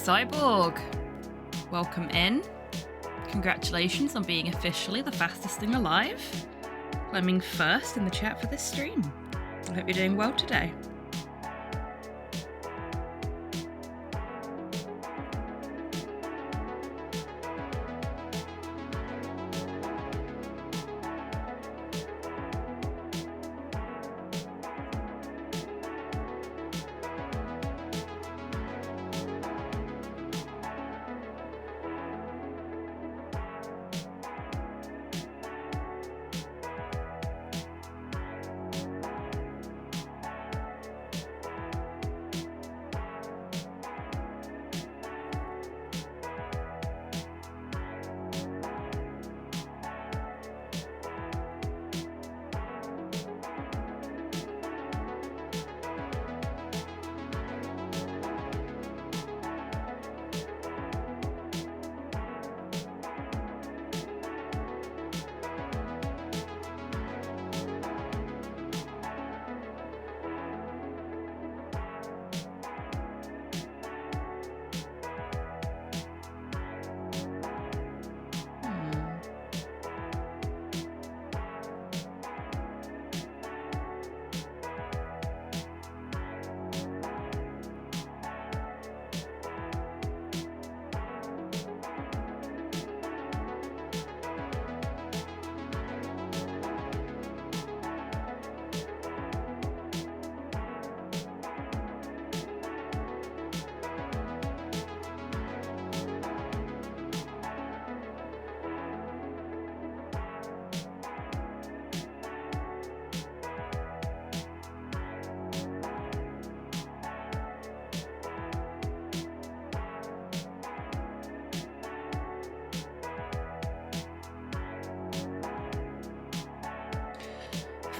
Cyborg, welcome in. Congratulations on being officially the fastest thing alive. Climbing first in the chat for this stream. I hope you're doing well today.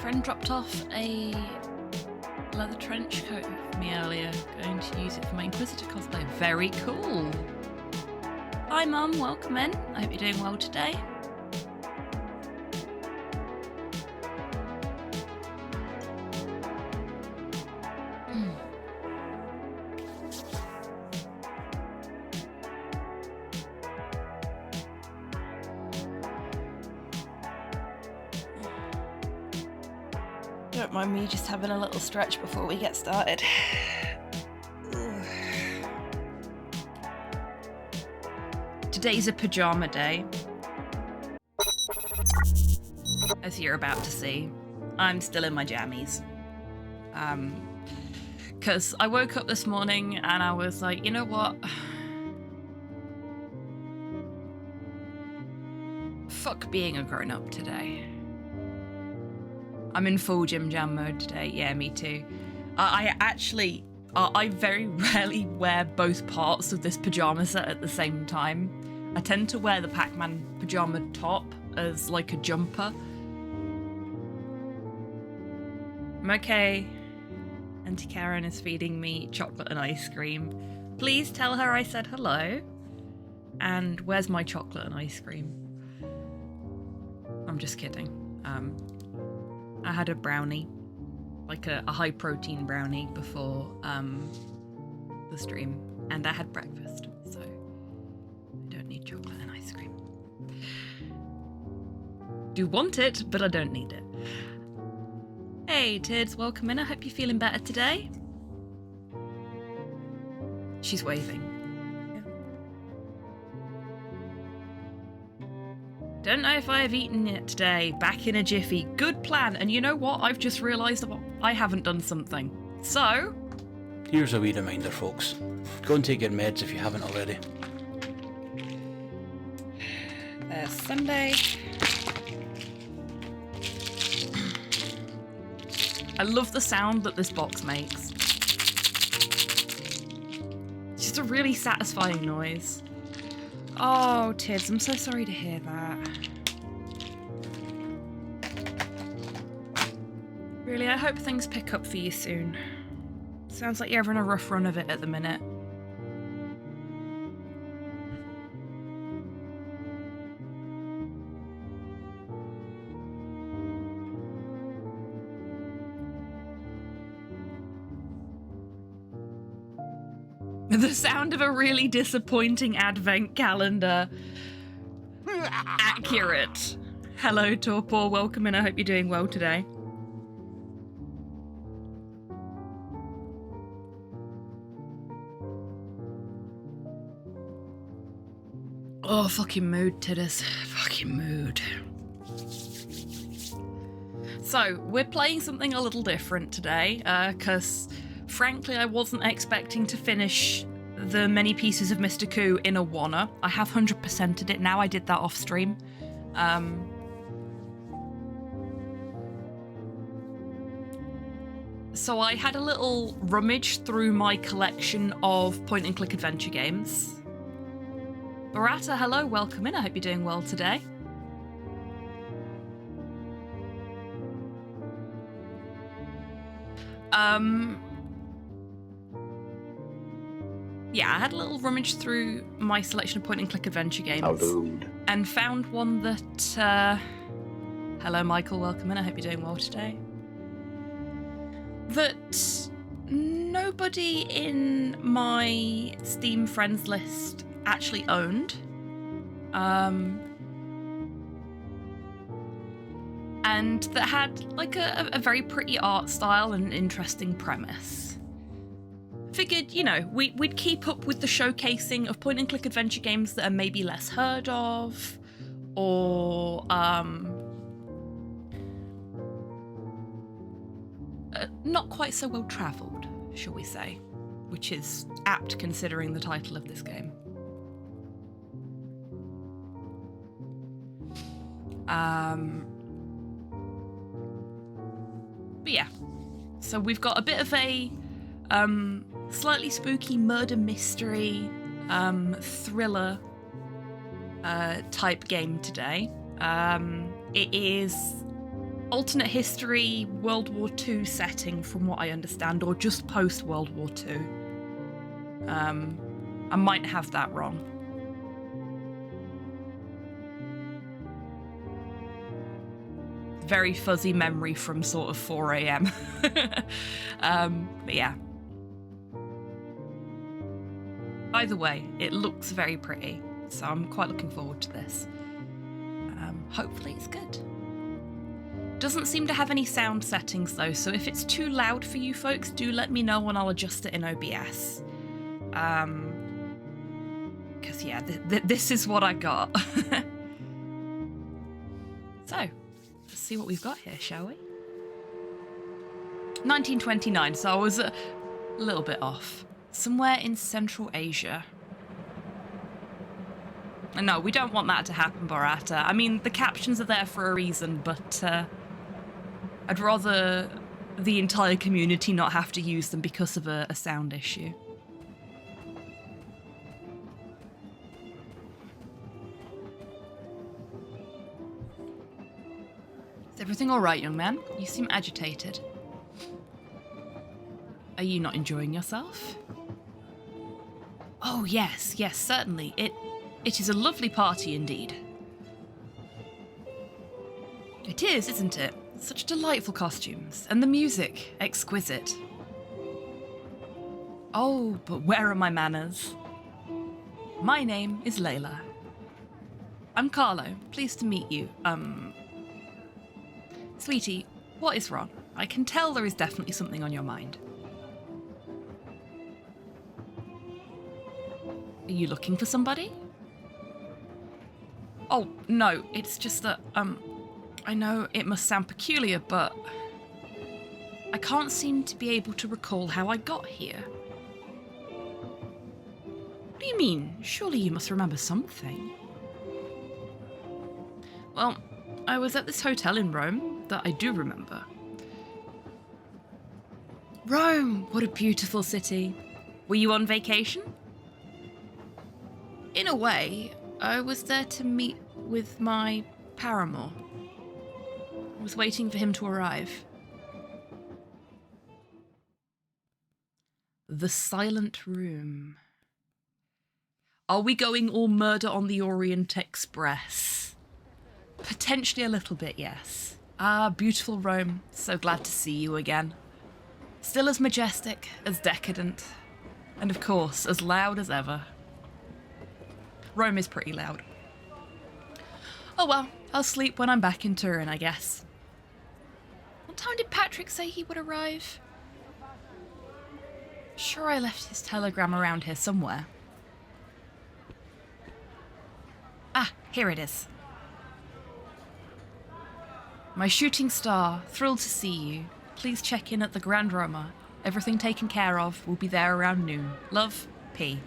Friend dropped off a leather trench coat for me earlier. Going to use it for my Inquisitor cosplay. Very cool. Hi Mum, welcome in. I hope you're doing well today. Don't mind me just having a little stretch before we get started. Today's a pajama day. As you're about to see, I'm still in my jammies. Because I woke up this morning and I was like, you know what? Fuck being a grown-up today. I'm in full gym jam mode today. Yeah, me too. I very rarely wear both parts of this pajama set at the same time. I tend to wear the Pac-Man pajama top as like a jumper. I'm okay. Auntie Karen is feeding me chocolate and ice cream. Please tell her I said hello. And where's my chocolate and ice cream? I'm just kidding. I had a brownie, like a high protein brownie before the stream, and I had breakfast, so I don't need chocolate and ice cream. Do want it, but I don't need it. Hey Tids, welcome in. I hope you're feeling better today. She's waving. Don't know if I have eaten yet today. Back in a jiffy. Good plan. And you know what? I've just realised I haven't done something. So... Here's a wee reminder, folks. Go and take your meds if you haven't already. There's Sunday. I love the sound that this box makes. It's just a really satisfying noise. Oh, Tids, I'm so sorry to hear that. Really, I hope things pick up for you soon. Sounds like you're having a rough run of it at the minute. The sound of a really disappointing advent calendar. Accurate. Hello, Torpor. Welcome in. I hope you're doing well today. Oh, fucking mood, Tidders. Fucking mood. So, we're playing something a little different today, because frankly, I wasn't expecting to finish the many pieces of Mr. Coo in a wanna. I have 100%ed it now. I did that off stream. So I had a little rummage through my collection of point-and-click adventure games. Barata, hello, welcome in. I hope you're doing well today. Yeah, I had a little rummage through my selection of point-and-click adventure games. And found one that, hello, Michael, welcome in. I hope you're doing well today. That nobody in my Steam friends list actually owned. And that had like a very pretty art style and interesting premise. Figured, you know, we'd keep up with the showcasing of point-and-click adventure games that are maybe less heard of, or not quite so well travelled, shall we say, which is apt considering the title of this game. But yeah, so we've got a bit of a slightly spooky murder mystery thriller type game today. It is alternate history World War II setting from what I understand, or just post World War II. I might have that wrong. Very fuzzy memory from sort of 4 a.m. But yeah. Either way, it looks very pretty, so I'm quite looking forward to this. Hopefully it's good. Doesn't seem to have any sound settings though, so if it's too loud for you folks, do let me know and I'll adjust it in OBS. Because yeah, this is what I got. So, let's see what we've got here, shall we? 1929, so I was a little bit off. Somewhere in Central Asia. No, we don't want that to happen, Barata. I mean, the captions are there for a reason, but I'd rather the entire community not have to use them because of a sound issue. Is everything all right, young man? You seem agitated. Are you not enjoying yourself? Oh, yes, certainly. It is a lovely party indeed. It is, isn't it? Such delightful costumes, and the music, exquisite. Oh, but where are my manners? My name is Layla. I'm Carlo, pleased to meet you. Sweetie, what is wrong? I can tell there is definitely something on your mind. Are you looking for somebody? Oh, no, it's just that, I know it must sound peculiar, but I can't seem to be able to recall how I got here. What do you mean? Surely you must remember something. Well, I was at this hotel in Rome that I do remember. Rome! What a beautiful city. Were you on vacation? In a way, I was there to meet with my paramour. I was waiting for him to arrive. The Silent Room. Are we going all Murder on the Orient Express? Potentially a little bit, yes. Ah, beautiful Rome. So glad to see you again. Still as majestic, as decadent. And of course, as loud as ever. Rome is pretty loud. Oh well, I'll sleep when I'm back in Turin, I guess. What time did Patrick say he would arrive? Sure, I left his telegram around here somewhere. Ah, here it is. My shooting star, thrilled to see you. Please check in at the Grand Roma. Everything taken care of. We'll be there around noon. Love, P.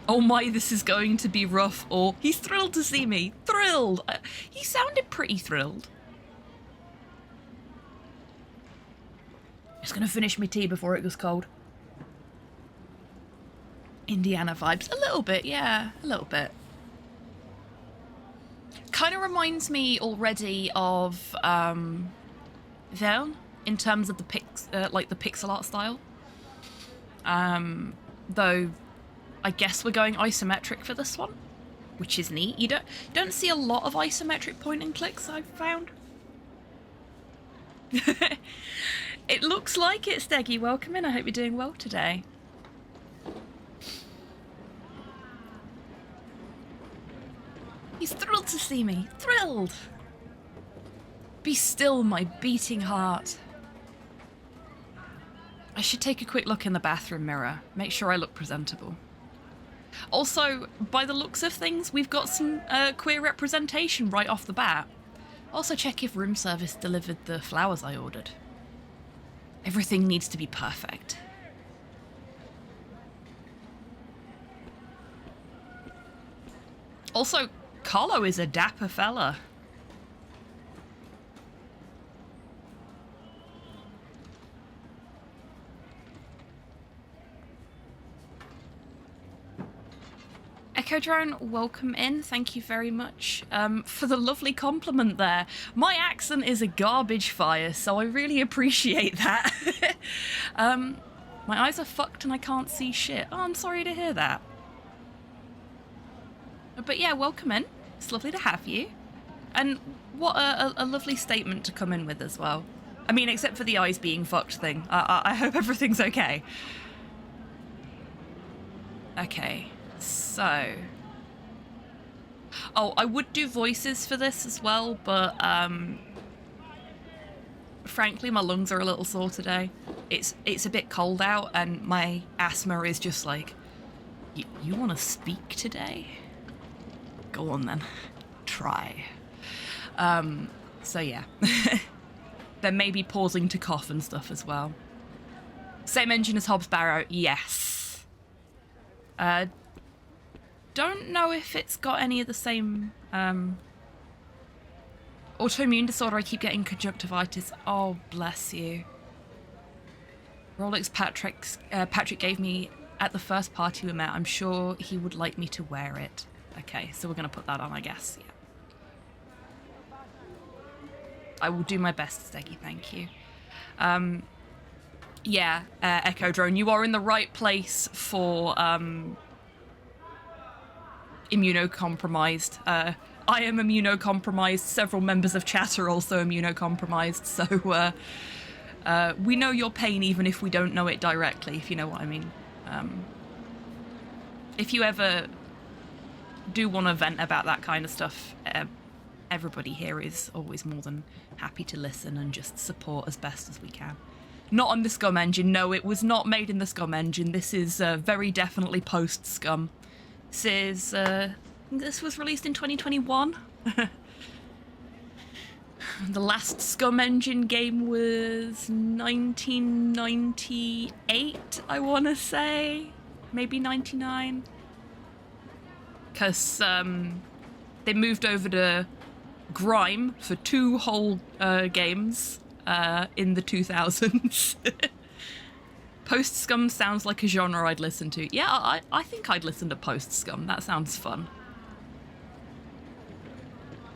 Oh my, this is going to be rough. Or he's thrilled to see me. Thrilled. He sounded pretty thrilled. Just gonna finish my tea before it goes cold. Indiana vibes. A little bit, yeah. A little bit. Kind of reminds me already of Verne in terms of the pixel art style. Though I guess we're going isometric for this one, which is neat. You don't see a lot of isometric point and clicks, I've found. It looks like it, Steggy. Welcome in. I hope you're doing well today. He's thrilled to see me. Thrilled. Be still, my beating heart. I should take a quick look in the bathroom mirror. Make sure I look presentable. Also, by the looks of things, we've got some queer representation right off the bat. Also check if room service delivered the flowers I ordered. Everything needs to be perfect. Also, Carlo is a dapper fella. Echo Drone, welcome in. Thank you very much for the lovely compliment there. My accent is a garbage fire, so I really appreciate that. My eyes are fucked and I can't see shit. Oh, I'm sorry to hear that. But yeah, welcome in. It's lovely to have you. And what a lovely statement to come in with as well. I mean, except for the eyes being fucked thing. I hope everything's okay. Okay. So, oh, I would do voices for this as well, but frankly, my lungs are a little sore today. It's a bit cold out, and my asthma is just like, you want to speak today? Go on then, try. So yeah, then maybe pausing to cough and stuff as well. Same engine as Hobbs Barrow, yes. Don't know if it's got any of the same autoimmune disorder. I keep getting conjunctivitis. Oh, bless you. Rolex Patrick gave me at the first party we met. I'm sure he would like me to wear it. Okay, so we're going to put that on, I guess. Yeah. I will do my best, Steggy, thank you. Yeah, Echo Drone, you are in the right place for immunocompromised. I am immunocompromised. Several members of chat are also immunocompromised, so we know your pain even if we don't know it directly, if you know what I mean. If you ever do want to vent about that kind of stuff, everybody here is always more than happy to listen and just support as best as we can. Not on the Scum engine. No, it was not made in the Scum engine. This is very definitely post-Scum. This is, I think this was released in 2021. The last Scum engine game was 1998, I want to say. Maybe 99. Because they moved over to Grime for 2 whole games in the 2000s. Post-Scum sounds like a genre I'd listen to. Yeah, I think I'd listen to Post-Scum. That sounds fun.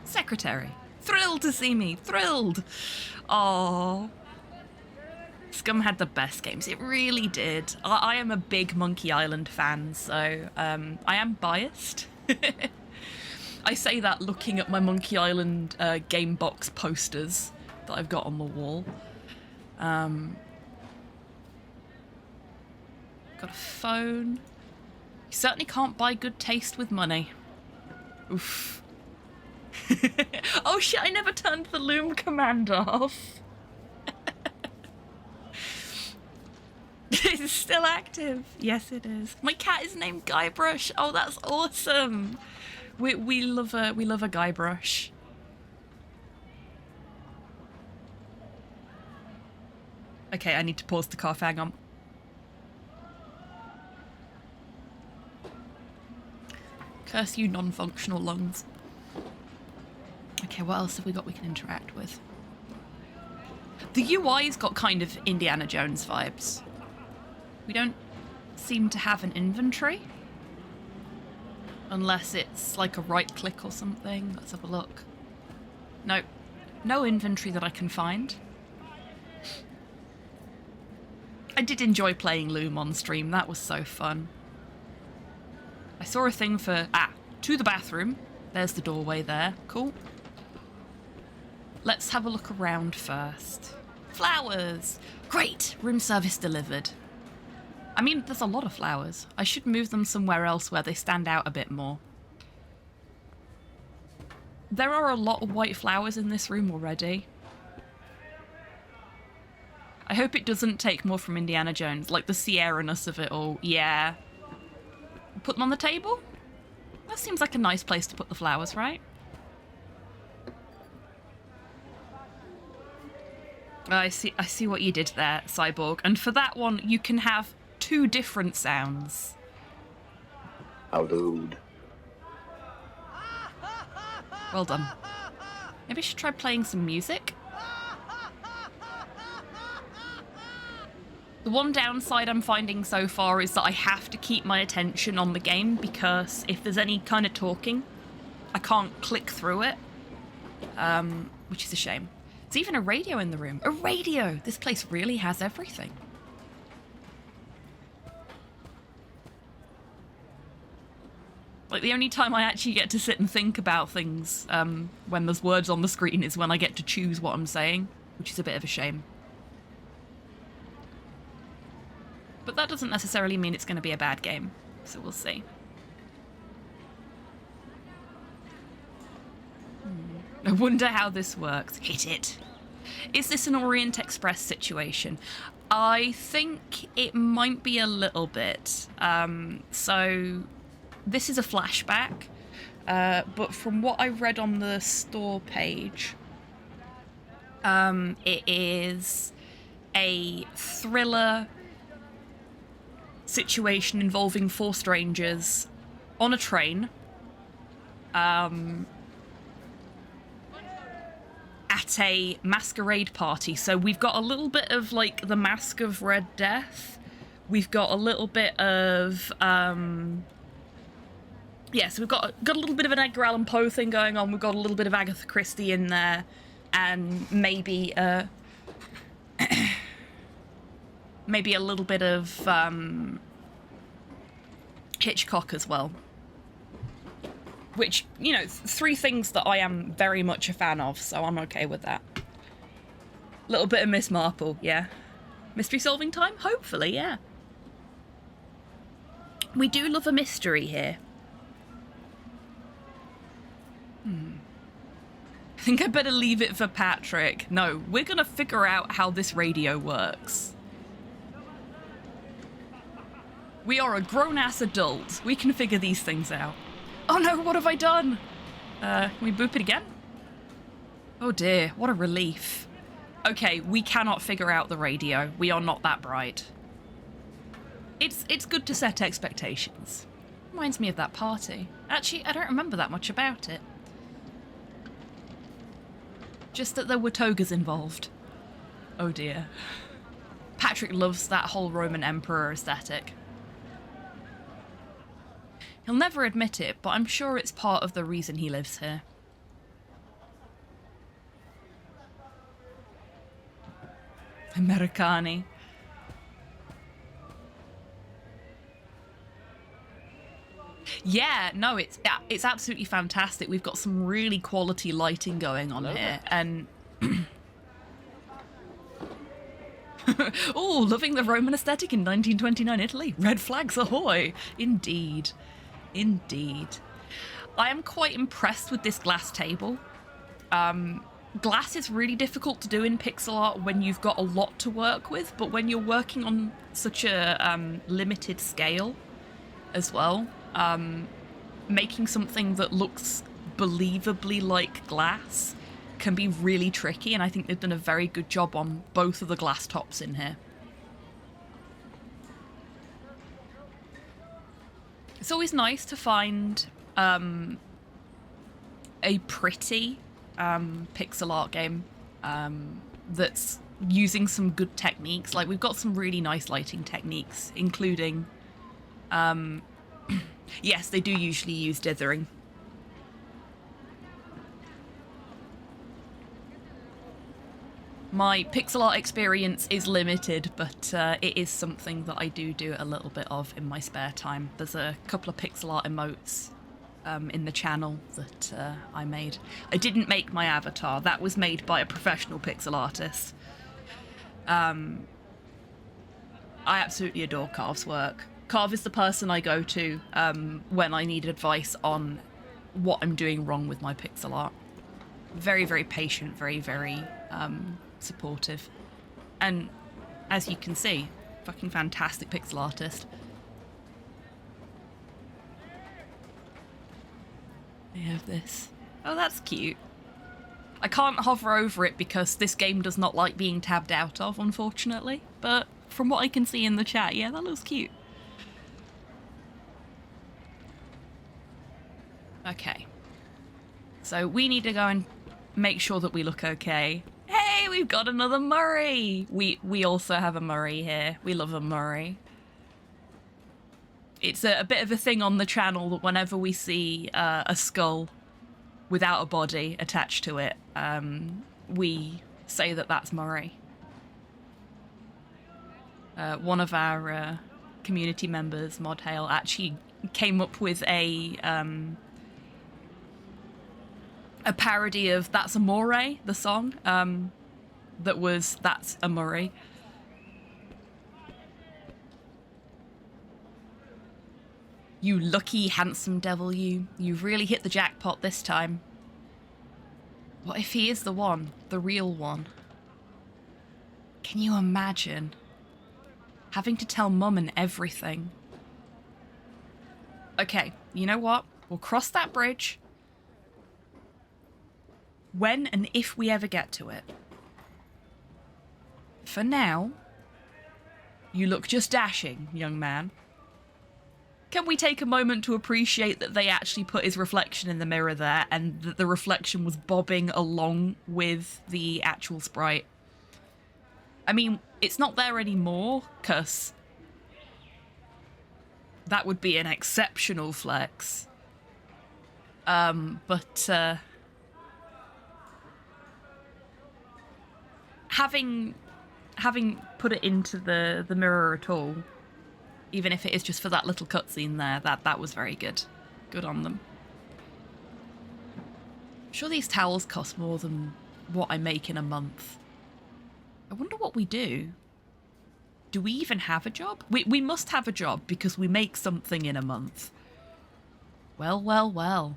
Secretary. Thrilled to see me. Thrilled. Aww. Scum had the best games. It really did. I am a big Monkey Island fan, so I am biased. I say that looking at my Monkey Island game box posters that I've got on the wall. Got a phone. You certainly can't buy good taste with money. Oof. Oh shit, I never turned the loom command off. It's still active. Yes, it is. My cat is named Guybrush. Oh, that's awesome. We love a Guybrush. Okay, I need to pause the cough. Hang on. Curse you, non-functional lungs. Okay, what else have we got we can interact with? The UI's got kind of Indiana Jones vibes. We don't seem to have an inventory. Unless it's like a right click or something. Let's have a look. Nope. No inventory that I can find. I did enjoy playing Loom on stream. That was so fun. I saw a thing for... to the bathroom. There's the doorway there. Cool. Let's have a look around first. Flowers! Great! Room service delivered. I mean, there's a lot of flowers. I should move them somewhere else where they stand out a bit more. There are a lot of white flowers in this room already. I hope it doesn't take more from Indiana Jones, like the Sierra-ness of it all. Yeah. Put them on the table? That seems like a nice place to put the flowers, right? I see what you did there, Cyborg. And for that one, you can have 2 different sounds. How rude. Well done. Maybe I should try playing some music. The one downside I'm finding so far is that I have to keep my attention on the game because if there's any kind of talking, I can't click through it, which is a shame. There's even a radio in the room. A radio! This place really has everything. Like, the only time I actually get to sit and think about things when there's words on the screen is when I get to choose what I'm saying, which is a bit of a shame. But that doesn't necessarily mean it's going to be a bad game, so we'll see. I wonder how this works. Hit it. Is this an Orient Express situation? I think it might be a little bit. So this is a flashback, but from what I read on the store page, it is a thriller situation involving 4 strangers on a train at a masquerade party. So we've got a little bit of like the Mask of Red Death. We've got a little bit of so we've got a little bit of an Edgar Allan Poe thing going on. We've got a little bit of Agatha Christie in there, and maybe maybe a little bit of Hitchcock as well. Which, you know, 3 things that I am very much a fan of, so I'm okay with that. Little bit of Miss Marple, yeah. Mystery solving time? Hopefully, yeah. We do love a mystery here. I think I better leave it for Patrick. No, we're gonna figure out how this radio works. We are a grown-ass adult. We can figure these things out. Oh no, what have I done? Can we boop it again? Oh dear, what a relief. Okay, we cannot figure out the radio. We are not that bright. It's good to set expectations. Reminds me of that party. Actually, I don't remember that much about it. Just that there were togas involved. Oh dear. Patrick loves that whole Roman Emperor aesthetic. He'll never admit it, but I'm sure it's part of the reason he lives here. Americani. Yeah, no, it's absolutely fantastic. We've got some really quality lighting going on here, and oh, loving the Roman aesthetic in 1929 Italy. Red flags ahoy! Indeed, indeed. I am quite impressed with this glass table. Glass is really difficult to do in pixel art when you've got a lot to work with, but when you're working on such a limited scale as well, making something that looks believably like glass can be really tricky, and I think they've done a very good job on both of the glass tops in here. It's always nice to find a pretty pixel art game that's using some good techniques. Like, we've got some really nice lighting techniques, including yes, they do usually use dithering. My pixel art experience is limited, but it is something that I do a little bit of in my spare time. There's a couple of pixel art emotes in the channel that I made. I didn't make my avatar. That was made by a professional pixel artist. I absolutely adore Carve's work. Carve is the person I go to when I need advice on what I'm doing wrong with my pixel art. Very, very patient, very, very supportive. And as you can see, fucking fantastic pixel artist. I have this. Oh, that's cute. I can't hover over it because this game does not like being tabbed out of, unfortunately. But from what I can see in the chat, yeah, that looks cute. Okay. So we need to go and make sure that we look okay. Hey, we've got another Murray! We also have a Murray here. We love a Murray. It's a bit of a thing on the channel that whenever we see a skull without a body attached to it, we say that that's Murray. One of our community members, Modhail, actually came up with a parody of That's Amore, the song, that was That's a Murray. You lucky, handsome devil, you. You've really hit the jackpot this time. What if he is the one? The real one? Can you imagine? Having to tell Mum and everything. Okay, you know what? We'll cross that bridge when and if we ever get to it. For now, you look just dashing, young man. Can we take a moment to appreciate that they actually put his reflection in the mirror there, and that the reflection was bobbing along with the actual sprite? I mean, it's not there anymore, because that would be an exceptional flex. But having put it into the mirror at all, even if it is just for that little cutscene there, that was very good. Good on them. I'm sure these towels cost more than what I make in a month. I wonder what we do. Do we even have a job? We must have a job because we make something in a month. Well, well, well.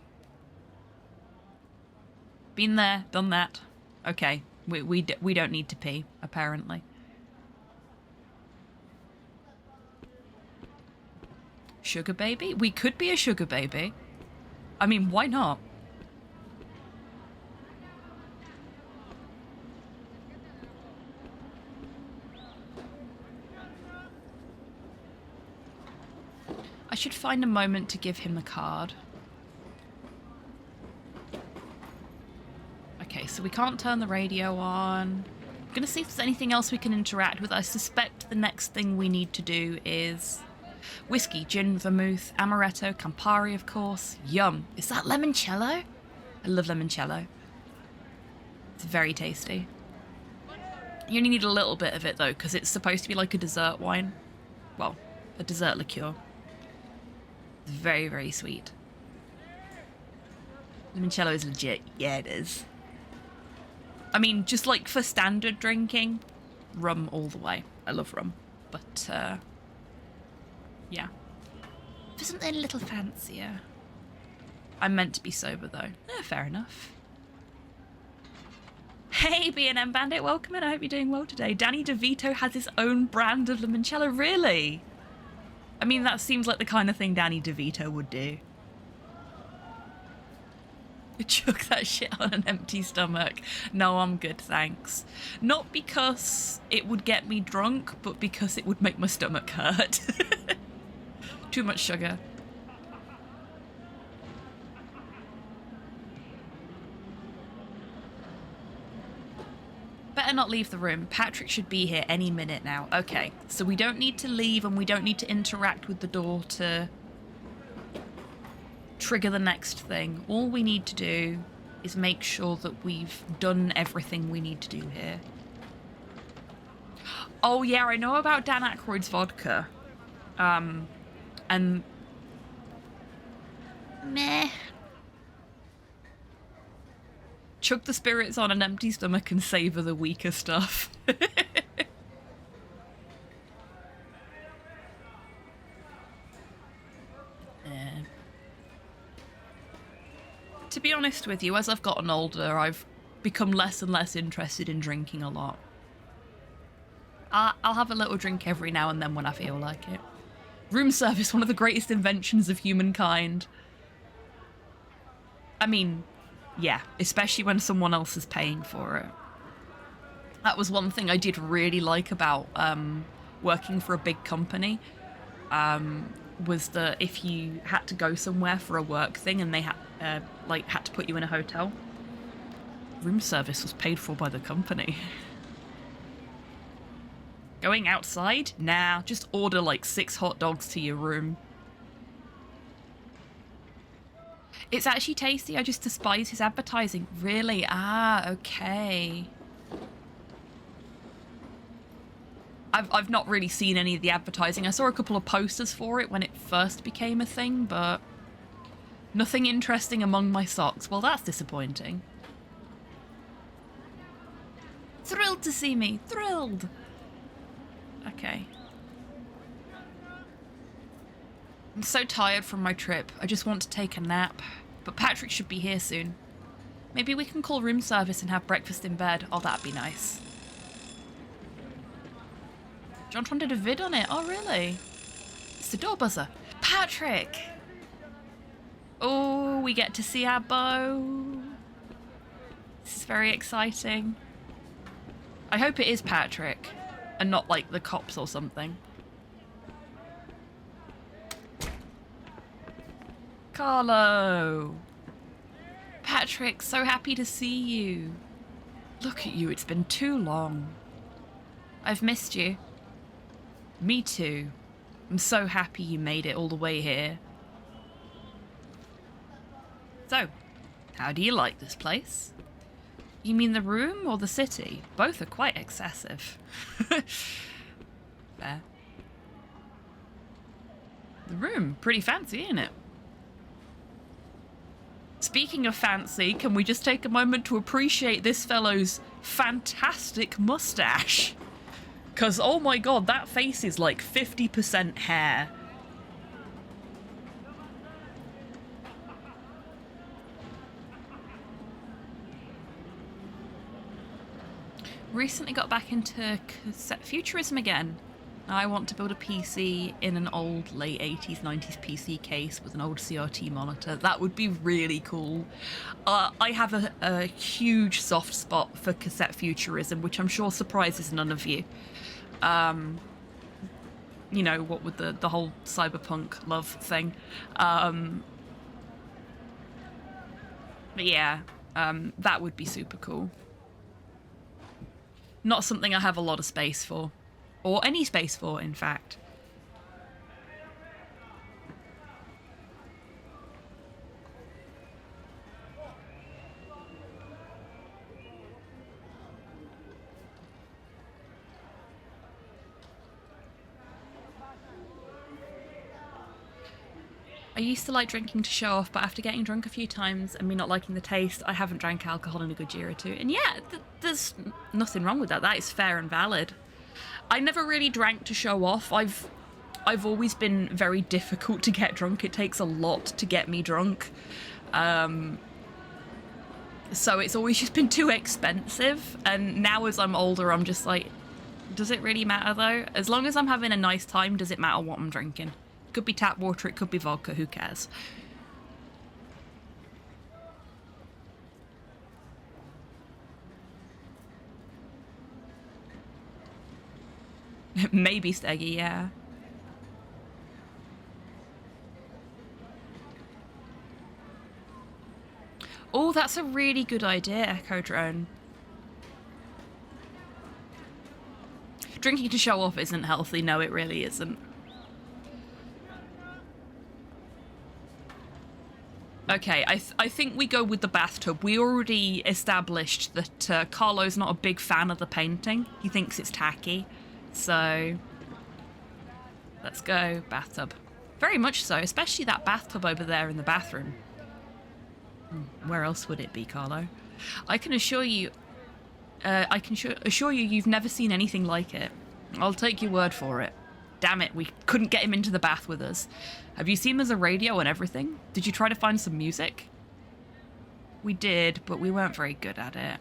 Been there, done that. Okay, we don't need to pee, apparently. Sugar baby? We could be a sugar baby. I mean, why not? I should find a moment to give him the card. Okay, so we can't turn the radio on. I'm gonna see if there's anything else we can interact with. I suspect the next thing we need to do is whiskey, gin, vermouth, amaretto, Campari, of course. Yum. Is that limoncello? I love limoncello. It's very tasty. You only need a little bit of it, though, because it's supposed to be like a dessert wine. Well, a dessert liqueur. It's very, very sweet. Limoncello is legit. Yeah, it is. I mean, just like for standard drinking, rum all the way. I love rum. But, yeah. For something a little fancier. I'm meant to be sober, though. Fair enough. Hey, B&M Bandit, welcome in. I hope you're doing well today. Danny DeVito has his own brand of limoncello. Really? I mean, that seems like the kind of thing Danny DeVito would do. Chuck that shit on an empty stomach. No, I'm good, thanks. Not because it would get me drunk, but because it would make my stomach hurt. Too much sugar. Better not leave the room. Patrick should be here any minute now. Okay, so we don't need to leave and we don't need to interact with the door to trigger the next thing. All we need to do is make sure that we've done everything we need to do here. Oh yeah, I know about Dan Aykroyd's vodka. And meh. Chug the spirits on an empty stomach and savour the weaker stuff. To be honest with you, as I've gotten older, I've become less and less interested in drinking a lot. I'll have a little drink every now and then when I feel like it. Room service, one of the greatest inventions of humankind. I mean, yeah, especially when someone else is paying for it. That was one thing I did really like about working for a big company. Was that if you had to go somewhere for a work thing and they had to put you in a hotel, room service was paid for by the company. Going outside? Nah, just order like 6 hot dogs to your room. It's actually tasty, I just despise his advertising. Really? Ah, okay. I've not really seen any of the advertising. I saw a couple of posters for it when it first became a thing, but nothing interesting among my socks. Well, that's disappointing. Thrilled to see me. Thrilled. Okay. I'm so tired from my trip. I just want to take a nap. But Patrick should be here soon. Maybe we can call room service and have breakfast in bed. Oh, that'd be nice. Jontron did a vid on it. Oh, really? It's the door buzzer. Patrick! Oh, we get to see our beau. This is very exciting. I hope it is Patrick and not like the cops or something. Carlo! Patrick, so happy to see you. Look at you, it's been too long. I've missed you. Me too. I'm so happy you made it all the way here. So, how do you like this place? You mean the room or the city? Both are quite excessive. Fair. The room, pretty fancy, isn't it? Speaking of fancy, can we just take a moment to appreciate this fellow's fantastic mustache? Because, oh my god, that face is like 50% hair. Recently got back into cassette futurism again. Now I want to build a PC in an old late 80s, 90s PC case with an old CRT monitor. That would be really cool. I have a huge soft spot for cassette futurism, which I'm sure surprises none of you. You know, what with the whole cyberpunk love thing. But yeah, that would be super cool. Not something I have a lot of space for. Or any space for, in fact. I used to like drinking to show off, but after getting drunk a few times and me not liking the taste, I haven't drank alcohol in a good year or two. And yeah, there's nothing wrong with that. That is fair and valid. I never really drank to show off. I've always been very difficult to get drunk. It takes a lot to get me drunk. So it's always just been too expensive. And now as I'm older, I'm just like, does it really matter though? As long as I'm having a nice time, does it matter what I'm drinking? It could be tap water, it could be vodka, who cares? Maybe Steggy, yeah. Oh, that's a really good idea, Echo Drone. Drinking to show off isn't healthy. No, it really isn't. Okay, I think we go with the bathtub. We already established that Carlo's not a big fan of the painting. He thinks it's tacky. So, let's go bathtub. Very much so, especially that bathtub over there in the bathroom. Where else would it be, Carlo? I can assure you, assure you you've never seen anything like it. I'll take your word for it. Damn it, we couldn't get him into the bath with us. Have you seen there's a radio and everything? Did you try to find some music? We did, but we weren't very good at it.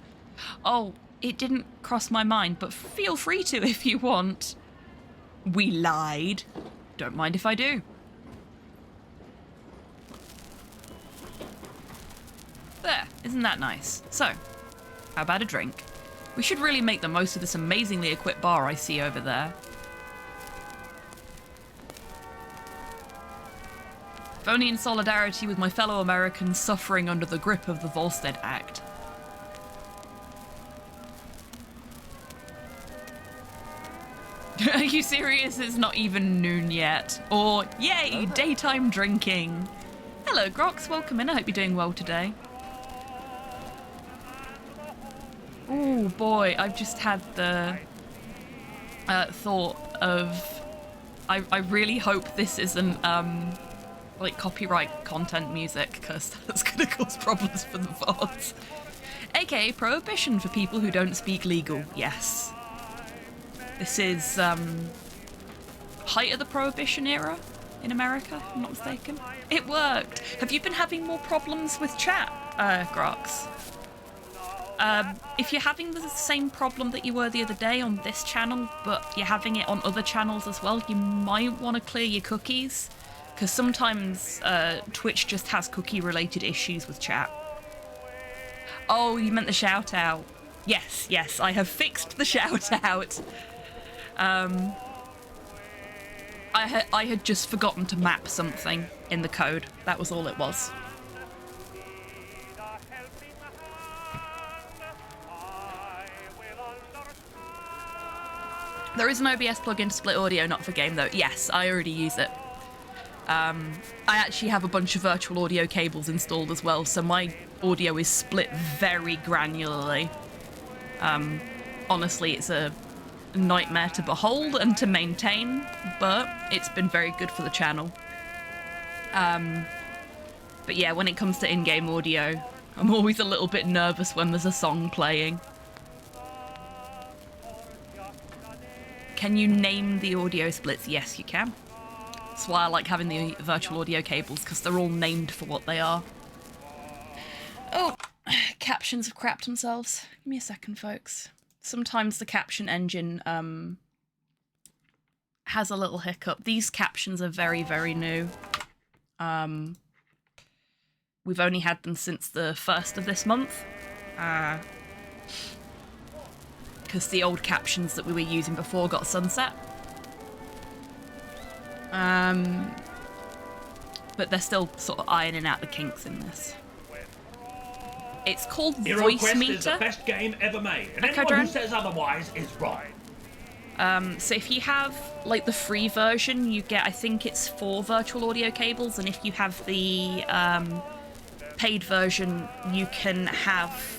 Oh, it didn't cross my mind, but feel free to if you want. We lied. Don't mind if I do. There, isn't that nice? So, how about a drink? We should really make the most of this amazingly equipped bar I see over there. If only in solidarity with my fellow Americans suffering under the grip of the Volstead Act. Are you serious? It's not even noon yet. Or, yay, daytime drinking. Hello, Grox. Welcome in. I hope you're doing well today. Oh boy, I've just had the thought of... I really hope this isn't, like, copyright content music, because that's going to cause problems for the VODs. AKA Prohibition for people who don't speak legal, yes. This is, height of the Prohibition era in America, if I'm not mistaken. It worked! Have you been having more problems with chat, Grox? If you're having the same problem that you were the other day on this channel, but you're having it on other channels as well, you might want to clear your cookies, because sometimes Twitch just has cookie-related issues with chat. Oh, you meant the shout-out. Yes, yes, I have fixed the shout-out. I had just forgotten to map something in the code. That was all it was. There is an OBS plugin to split audio, not for game though. Yes, I already use it. I actually have a bunch of virtual audio cables installed as well, so my audio is split very granularly. Honestly, it's a nightmare to behold and to maintain, but it's been very good for the channel. But yeah, when it comes to in-game audio, I'm always a little bit nervous when there's a song playing. Can you name the audio splits? Yes, you can. That's why I like having the virtual audio cables, because they're all named for what they are. Oh, captions have crapped themselves. Give me a second, folks. Sometimes the caption engine has a little hiccup. These captions are very, very new. We've only had them since the 1st of this month. Because the old captions that we were using before got sunset. But they're still sort of ironing out the kinks in this. It's called Voice Meter. Is the best game ever made, and anyone who says otherwise is wrong. So if you have like the free version, you get, I think it's 4 virtual audio cables, and if you have the paid version, you can have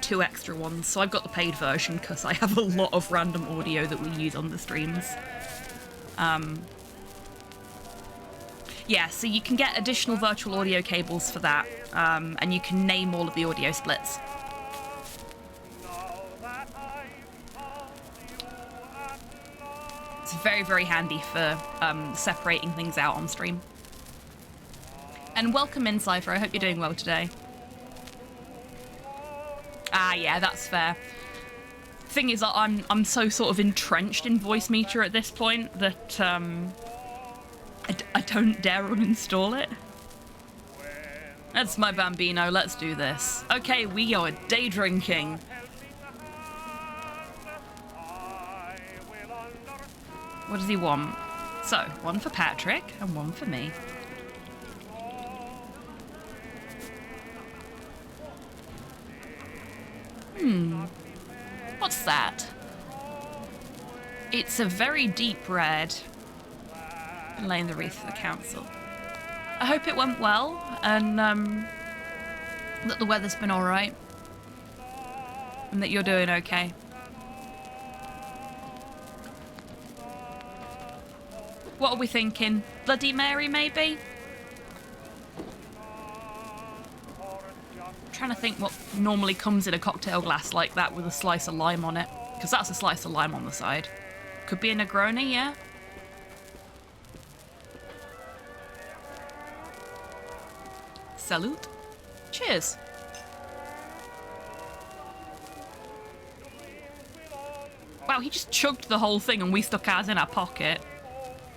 2 extra ones. So I've got the paid version because I have a lot of random audio that we use on the streams. Yeah, so you can get additional virtual audio cables for that, and you can name all of the audio splits. It's very, very handy for separating things out on stream. And welcome in, Cypher. I hope you're doing well today. Ah, yeah, that's fair. Thing is, I'm so sort of entrenched in Voice Meter at this point that I don't dare uninstall it. That's my Bambino. Let's do this. Okay, we are day drinking. What does he want? So, one for Patrick and one for me. What's that? It's a very deep red. And laying the wreath for the council. I hope it went well and that the weather's been alright. And that you're doing okay. What are we thinking? Bloody Mary, maybe? I'm trying to think what normally comes in a cocktail glass like that with a slice of lime on it. Because that's a slice of lime on the side. Could be a Negroni, yeah? Salute. Cheers. Wow, he just chugged the whole thing and we stuck ours in our pocket.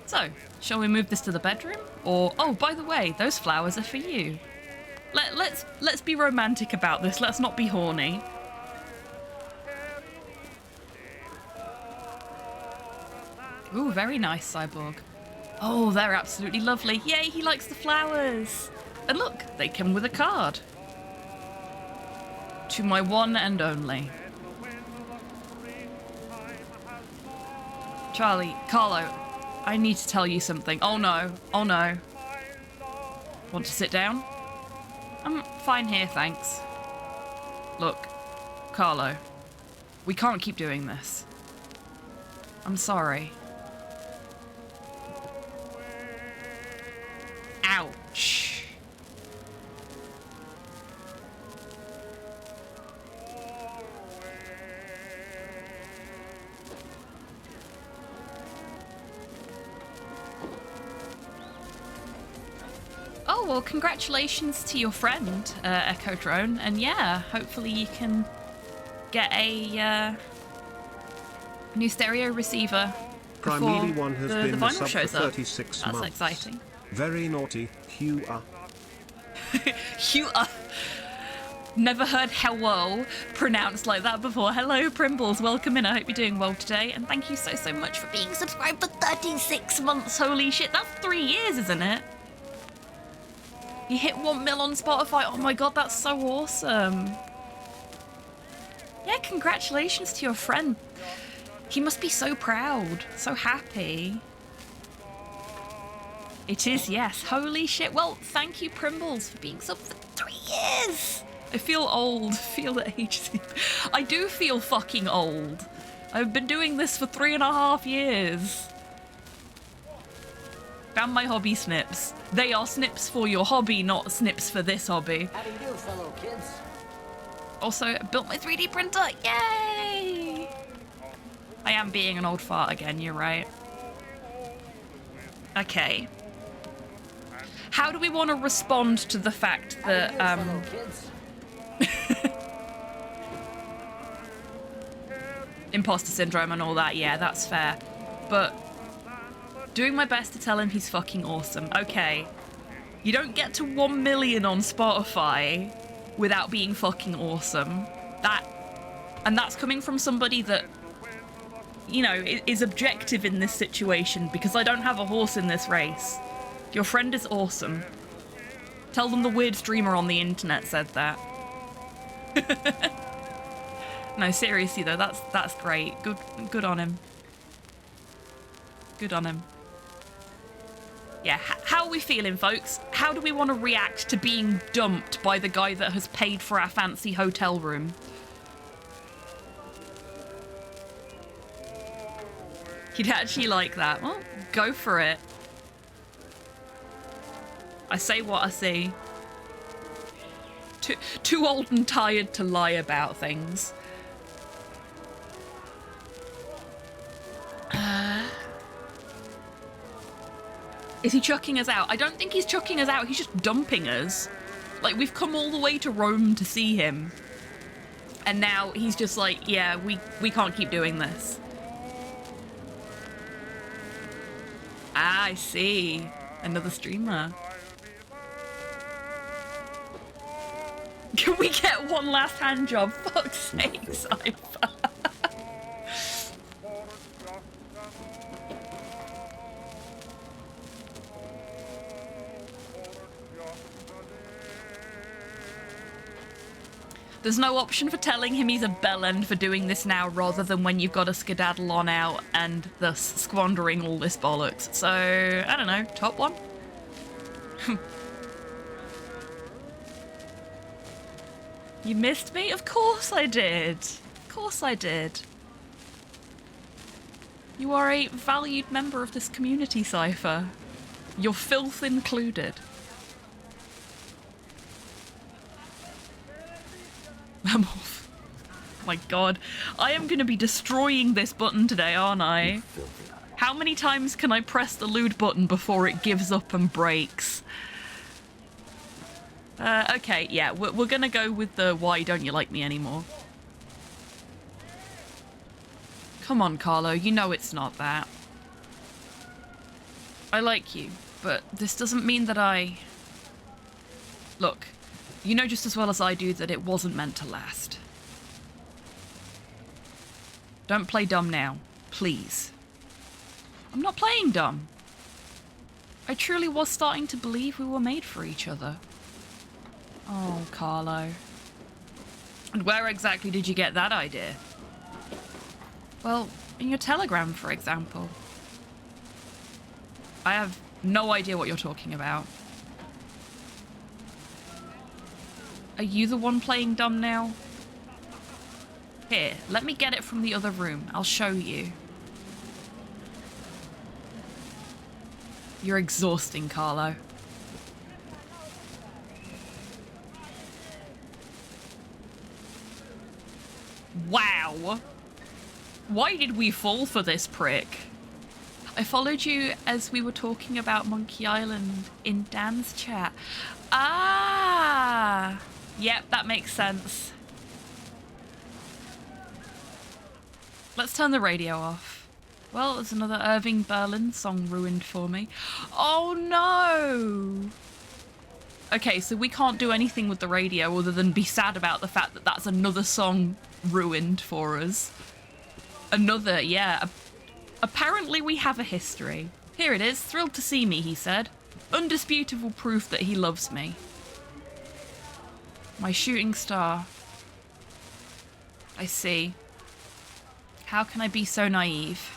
So, shall we move this to the bedroom? Or, oh, by the way, those flowers are for you. Let's be romantic about this. Let's not be horny. Ooh, very nice, Cyborg. Oh, they're absolutely lovely. Yay, he likes the flowers. And look, they come with a card. To my one and only. Charlie, Carlo, I need to tell you something. Oh no, oh no. Want to sit down? I'm fine here, thanks. Look, Carlo, we can't keep doing this. I'm sorry. Ouch. Oh, well, congratulations to your friend, Echo Drone. And yeah, hopefully you can get a new stereo receiver before Primeval One has the been vinyl sub shows for up. 36 That's months. exciting. Very naughty, Hugh. You are... Never heard hello pronounced like that before. Hello, Primbles. Welcome in. I hope you're doing well today. And thank you so, so much for being subscribed for 36 months. Holy shit. That's 3 years, isn't it? You hit 1 mil on Spotify. Oh my god, that's so awesome. Yeah, congratulations to your friend. He must be so proud. So happy. It is, yes. Holy shit. Well, thank you, Primbles, for being sub for 3 years. I feel old. Feel the age. I do feel fucking old. I've been doing this for 3.5 years. Found my hobby snips. They are snips for your hobby, not snips for this hobby. How do you do, fellow kids? Also, I built my 3D printer. Yay! I am being an old fart again, you're right. Okay. How do we want to respond to the fact that, imposter syndrome and all that? Yeah, that's fair. But doing my best to tell him he's fucking awesome. Okay. You don't get to 1 million on Spotify without being fucking awesome. And that's coming from somebody that, you know, is objective in this situation because I don't have a horse in this race. Your friend is awesome. Tell them the weird streamer on the internet said that. No, seriously though, that's great. Good on him. Good on him. Yeah, how are we feeling, folks? How do we want to react to being dumped by the guy that has paid for our fancy hotel room? He'd actually like that. Well, go for it. I say what I see. Too old and tired to lie about things. Is he chucking us out? I don't think he's chucking us out. He's just dumping us. Like, we've come all the way to Rome to see him. And now he's just like, yeah, we can't keep doing this. Ah, I see. Another streamer. Can we get one last hand job? Fuck's sake, Cypher. There's no option for telling him he's a bellend for doing this now rather than when you've got to skedaddle on out and thus squandering all this bollocks. So, I don't know, top one? You missed me? Of course I did. Of course I did. You are a valued member of this community, Cypher. Your filth included. I'm off. Oh my god. I am going to be destroying this button today, aren't I? How many times can I press the loot button before it gives up and breaks? Okay, yeah, we're going to go with the why don't you like me anymore. Come on, Carlo, you know it's not that. I like you, but this doesn't mean that I... Look. You know just as well as I do that it wasn't meant to last. Don't play dumb now, please. I'm not playing dumb. I truly was starting to believe we were made for each other. Oh, Carlo. And where exactly did you get that idea? Well, in your telegram, for example. I have no idea what you're talking about. Are you the one playing dumb now? Here, let me get it from the other room. I'll show you. You're exhausting, Carlo. Wow. Why did we fall for this prick? I followed you as we were talking about Monkey Island in Dan's chat. Ah! Yep, that makes sense. Let's turn the radio off. Well, there's another Irving Berlin song ruined for me. Oh no! Okay, so we can't do anything with the radio other than be sad about the fact that that's another song ruined for us. Another, yeah. Apparently we have a history. Here it is. Thrilled to see me, he said. Undisputable proof that he loves me. My shooting star. I see. How can I be so naive?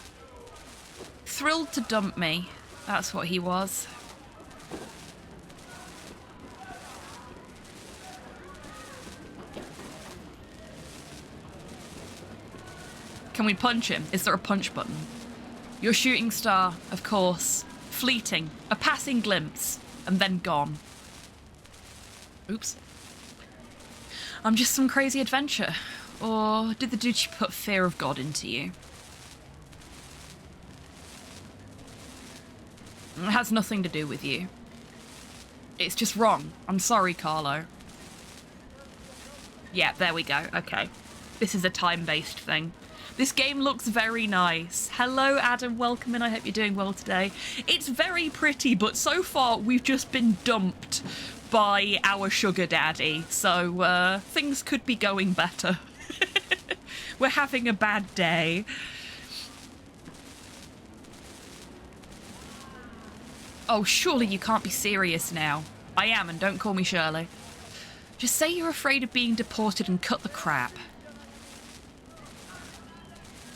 Thrilled to dump me. That's what he was. Can we punch him? Is there a punch button? Your shooting star, of course. Fleeting. A passing glimpse. And then gone. Oops. I'm just some crazy adventure. Or did the Duchy put fear of God into you? It has nothing to do with you. It's just wrong. I'm sorry, Carlo. Yeah, there we go. Okay. This is a time-based thing. This game looks very nice. Hello, Adam. Welcome in. I hope you're doing well today. It's very pretty, but so far we've just been dumped by our sugar daddy. So things could be going better. We're having a bad day. Oh, surely you can't be serious now. I am, and don't call me Shirley. Just say you're afraid of being deported and cut the crap.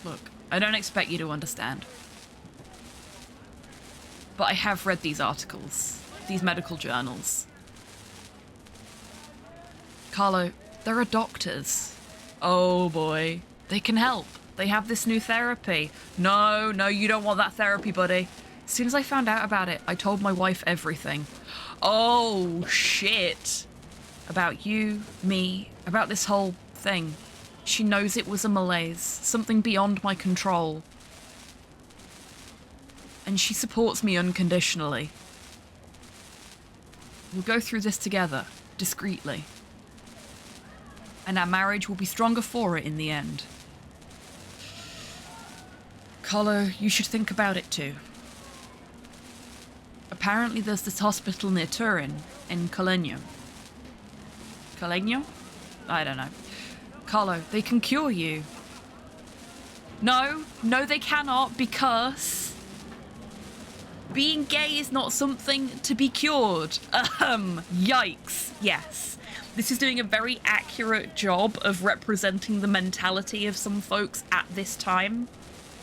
Look, I don't expect you to understand. But I have read these articles, these medical journals. Carlo, there are doctors. Oh boy, they can help. They have this new therapy. No, you don't want that therapy, buddy. As soon as I found out about it, I told my wife everything. Oh, shit. About you, me, about this whole thing. She knows it was a malaise, something beyond my control. And she supports me unconditionally. We'll go through this together, discreetly. And our marriage will be stronger for it in the end. Carlo, you should think about it too. Apparently there's this hospital near Turin, in Colegno. Colegno? I don't know. Carlo, they can cure you. No, they cannot, because being gay is not something to be cured. Yikes, yes. This is doing a very accurate job of representing the mentality of some folks at this time.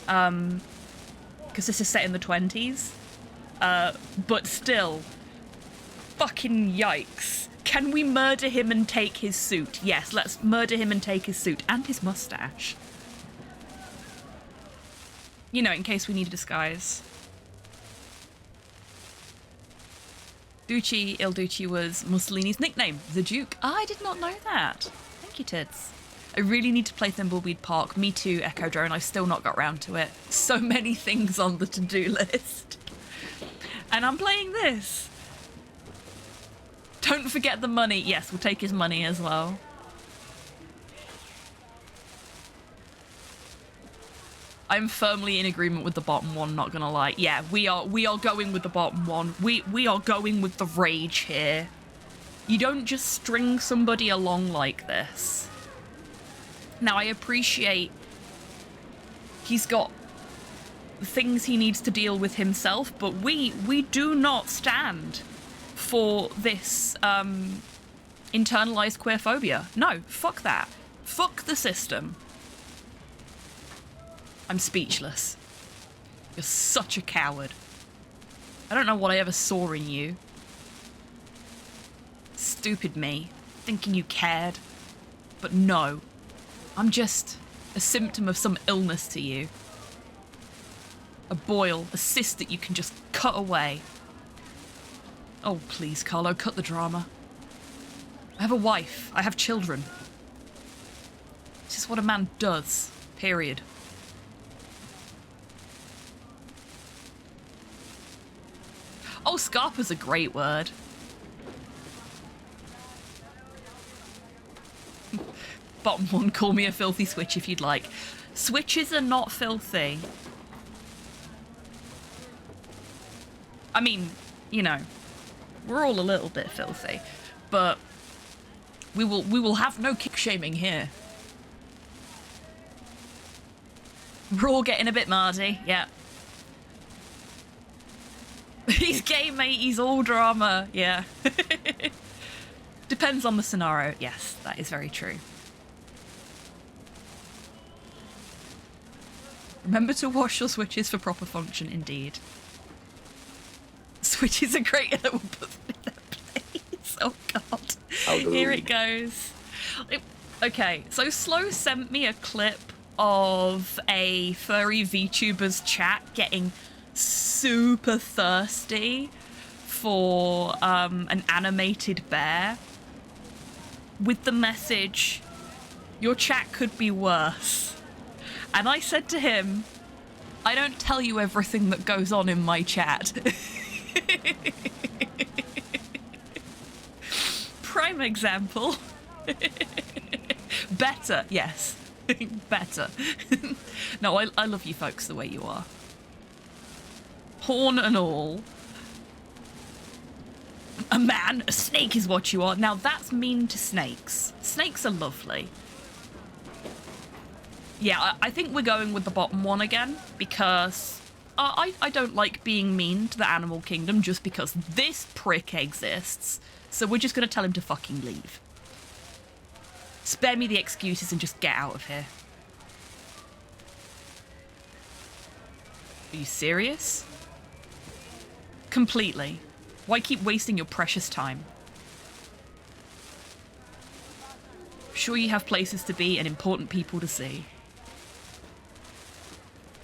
Because this is set in the 20s. But still, fucking yikes. Can we murder him and take his suit? Yes, let's murder him and take his suit and his mustache. You know, in case we need a disguise. Duce, Il Duce was Mussolini's nickname, the Duke. I did not know that. Thank you, Tids. I really need to play Thimbleweed Park. Me too, Echo Drone. I've still not got round to it. So many things on the to-do list. And I'm playing this. Don't forget the money. Yes, we'll take his money as well. I'm firmly in agreement with the bottom one, not gonna lie. Yeah, we are going with the bottom one. We are going with the rage here. You don't just string somebody along like this. Now, I appreciate he's got things he needs to deal with himself, but we do not stand for this internalized queerphobia. No, fuck that. Fuck the system. I'm speechless. You're such a coward. I don't know what I ever saw in you. Stupid me, thinking you cared. But no, I'm just a symptom of some illness to you. A boil, a cyst that you can just cut away. Oh, please, Carlo, cut the drama. I have a wife. I have children. This is what a man does, period. Oh, Scarpa's a great word. Bottom one, call me a filthy switch if you'd like. Switches are not filthy. I mean, you know, we're all a little bit filthy, but we will have no kick shaming here. We're all getting a bit mardy, yeah. He's gay, mate, he's all drama, yeah. Depends on the scenario, yes, that is very true. Remember to wash your switches for proper function, indeed. Switches are great and it will put them in their place. Oh god. Here it goes. Okay, so Slow sent me a clip of a furry VTuber's chat getting super thirsty for an animated bear with the message, your chat could be worse. And I said to him, I don't tell you everything that goes on in my chat. Prime example. Better, yes. Better. No, I love you folks the way you are. Horn and all. A man, a snake is what you are. Now that's mean to snakes. Snakes are lovely. Yeah, I think we're going with the bottom one again, because I don't like being mean to the animal kingdom just because this prick exists. So we're just going to tell him to fucking leave. Spare me the excuses and just get out of here. Are you serious? Completely. Why keep wasting your precious time? Sure you have places to be and important people to see.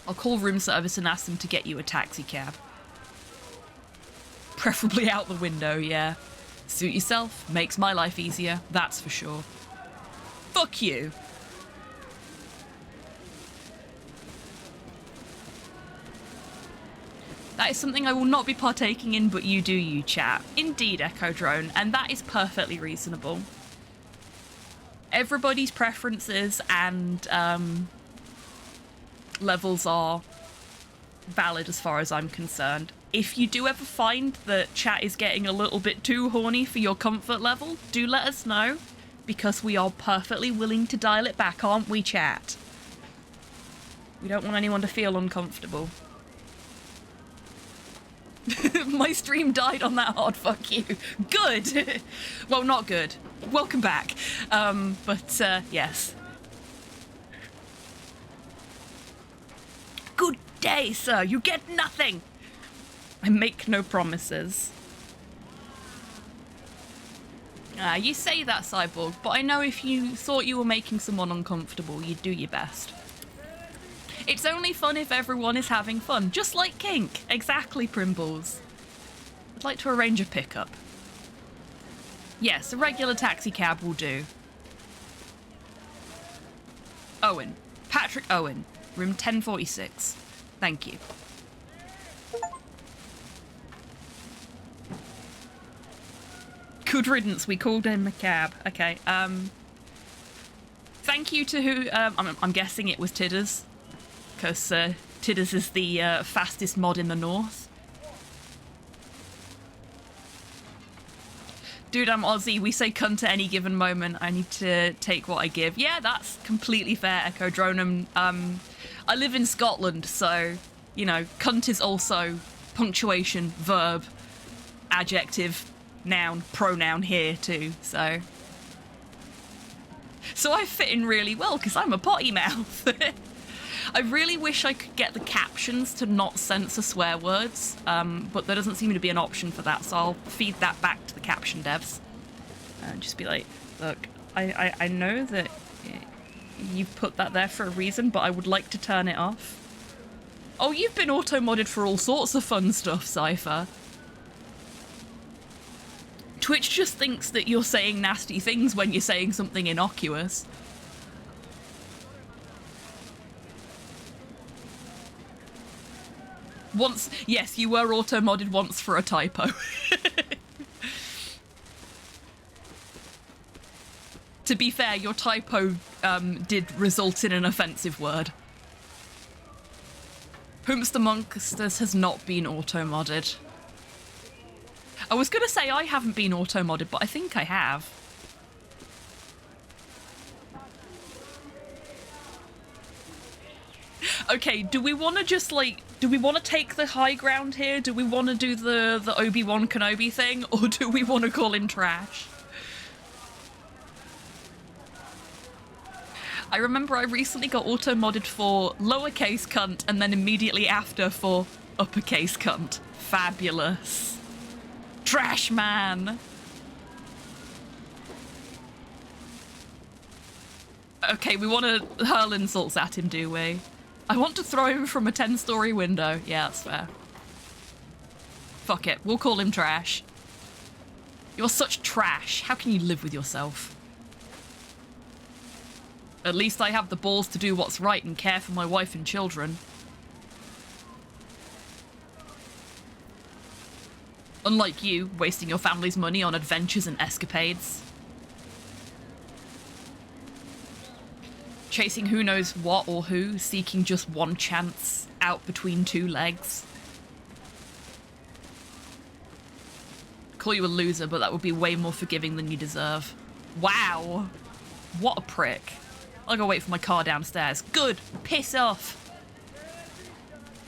I'll call room service and ask them to get you a taxi cab. Preferably out the window, yeah. Suit yourself, makes my life easier, that's for sure. Fuck you. That is something I will not be partaking in, but you do you, chat. Indeed, Echo Drone, and that is perfectly reasonable. Everybody's preferences and levels are valid as far as I'm concerned. If you do ever find that chat is getting a little bit too horny for your comfort level, do let us know, because we are perfectly willing to dial it back, aren't we, chat? We don't want anyone to feel uncomfortable. My stream died on that hard, fuck you. Good! Well, not good. Welcome back. Yes. Good day, sir. You get nothing. I make no promises. You say that, Cyborg, but I know if you thought you were making someone uncomfortable, you'd do your best. It's only fun if everyone is having fun, just like kink. Exactly, Primbles. I'd like to arrange a pickup. Yes, a regular taxi cab will do. Owen. Patrick Owen. Room 1046. Thank you. Good riddance, we called him a cab. Okay, thank you to who, I'm guessing it was Tidders, because Tidders is the fastest mod in the north. Dude, I'm Aussie, we say cunt at any given moment, I need to take what I give. Yeah, that's completely fair, Echo Dronum. I live in Scotland, so, you know, cunt is also punctuation, verb, adjective, noun, pronoun here too, so I fit in really well because I'm a potty mouth. I really wish I could get the captions to not censor swear words, but there doesn't seem to be an option for that, so I'll feed that back to the caption devs and just be like, look, I know that you've put that there for a reason, but I would like to turn it off. Oh, you've been auto-modded for all sorts of fun stuff, Cypher. Twitch just thinks that you're saying nasty things when you're saying something innocuous. Once, yes, you were auto-modded once for a typo. To be fair, your typo did result in an offensive word. Hoomster Monksters has not been auto-modded. I was going to say I haven't been auto-modded, but I think I have. Okay, do we want to just, like, do we want to take the high ground here? Do we want to do the Obi-Wan Kenobi thing? Or do we want to call him trash? I remember I recently got auto-modded for lowercase cunt and then immediately after for uppercase cunt. Fabulous. Trash man! Okay, we want to hurl insults at him, do we? I want to throw him from a 10-story window. Yeah, that's fair. Fuck it, we'll call him trash. You're such trash. How can you live with yourself? At least I have the balls to do what's right and care for my wife and children. Unlike you, wasting your family's money on adventures and escapades. Chasing who knows what or who, seeking just one chance out between two legs. Call you a loser, but that would be way more forgiving than you deserve. Wow. What a prick. I'll go wait for my car downstairs. Good. Piss off.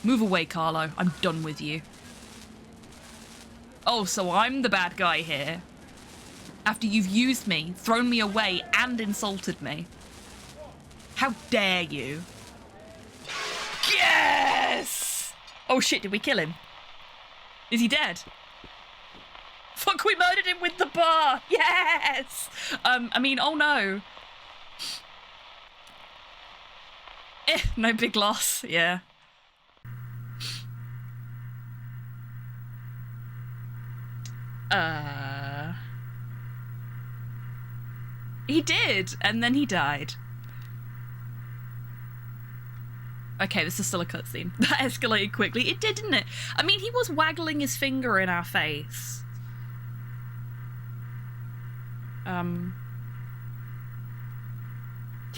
Move away, Carlo. I'm done with you. Oh, so I'm the bad guy here. After you've used me, thrown me away, and insulted me. How dare you? Yes! Oh shit, did we kill him? Is he dead? Fuck, we murdered him with the bar! Yes! I mean, oh no. No big loss, yeah. He did, and then he died. Okay, this is still a cutscene. That escalated quickly. It did, didn't it? I mean, he was waggling his finger in our face. You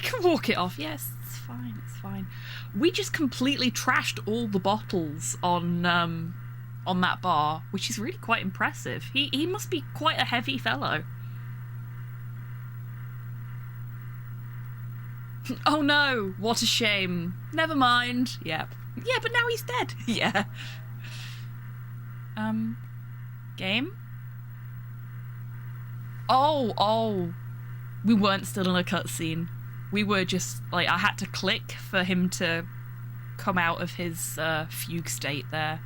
can walk it off. Yes, it's fine, it's fine. We just completely trashed all the bottles on that bar, which is really quite impressive. He must be quite a heavy fellow. Oh no, what a shame. Never mind. Yeah. Yeah, but now he's dead. Yeah. Game? Oh. We weren't still in a cutscene. We were just, like, I had to click for him to come out of his fugue state there.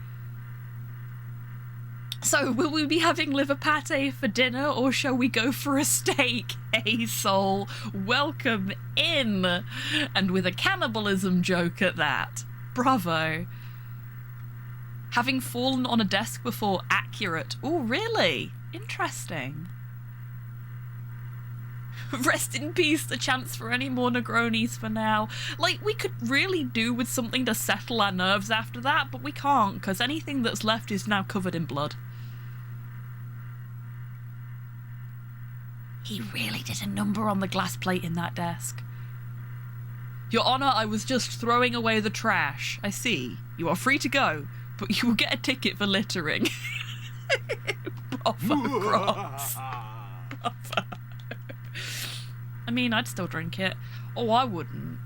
So, will we be having liver pate for dinner, or shall we go for a steak? Hey, soul, welcome in! And with a cannibalism joke at that. Bravo. Having fallen on a desk before, accurate. Oh, really? Interesting. Rest in peace, the chance for any more Negronis for now. Like, we could really do with something to settle our nerves after that, but we can't, because anything that's left is now covered in blood. He really did a number on the glass plate in that desk. Your Honour, I was just throwing away the trash. I see. You are free to go, but you will get a ticket for littering. Bravo, Cross. Bravo. I mean, I'd still drink it. Oh, I wouldn't.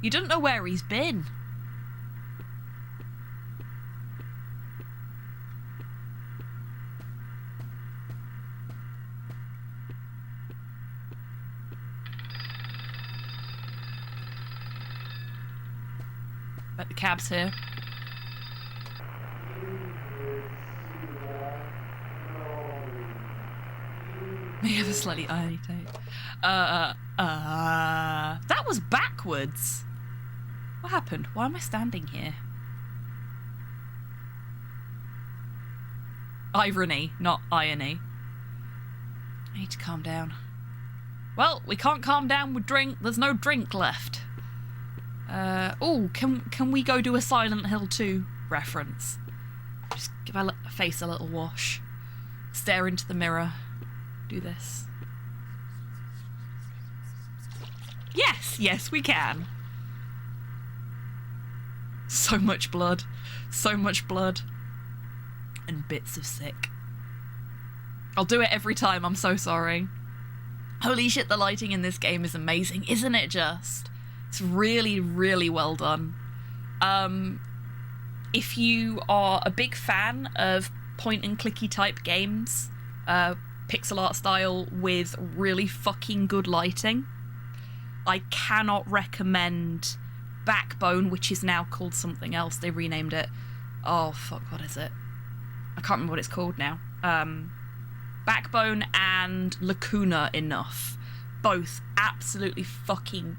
You don't know where he's been. Bet the cab's here. May have a slightly irony tape. That was backwards. What happened? Why am I standing here? Irony, not irony. I need to calm down. Well, we can't calm down with drink. There's no drink left. Oh, can we go do a Silent Hill 2 reference? Just give our face a little wash. Stare into the mirror. Do this. Yes, we can. So much blood. So much blood. And bits of sick. I'll do it every time, I'm so sorry. Holy shit, the lighting in this game is amazing, isn't it just? It's really, really well done. If you are a big fan of point-and-clicky type games, pixel art style with really fucking good lighting, I cannot recommend Backbone, which is now called something else. They renamed it. Oh, fuck, what is it? I can't remember what it's called now. Backbone and Lacuna Enough. Both absolutely fucking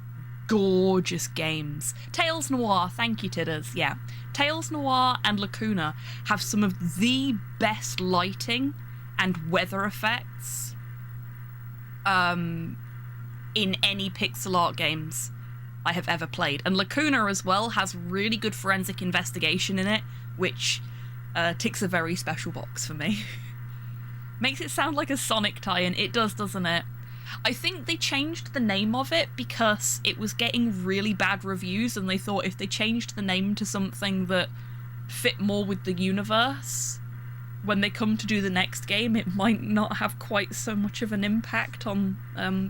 gorgeous games. Tales Noir, thank you, Tidders. Yeah. Tales Noir and Lacuna have some of the best lighting and weather effects in any pixel art games I have ever played. And Lacuna as well has really good forensic investigation in it, which ticks a very special box for me. Makes it sound like a Sonic tie-in. It does, doesn't it? I think they changed the name of it because it was getting really bad reviews, and they thought if they changed the name to something that fit more with the universe, when they come to do the next game, it might not have quite so much of an impact on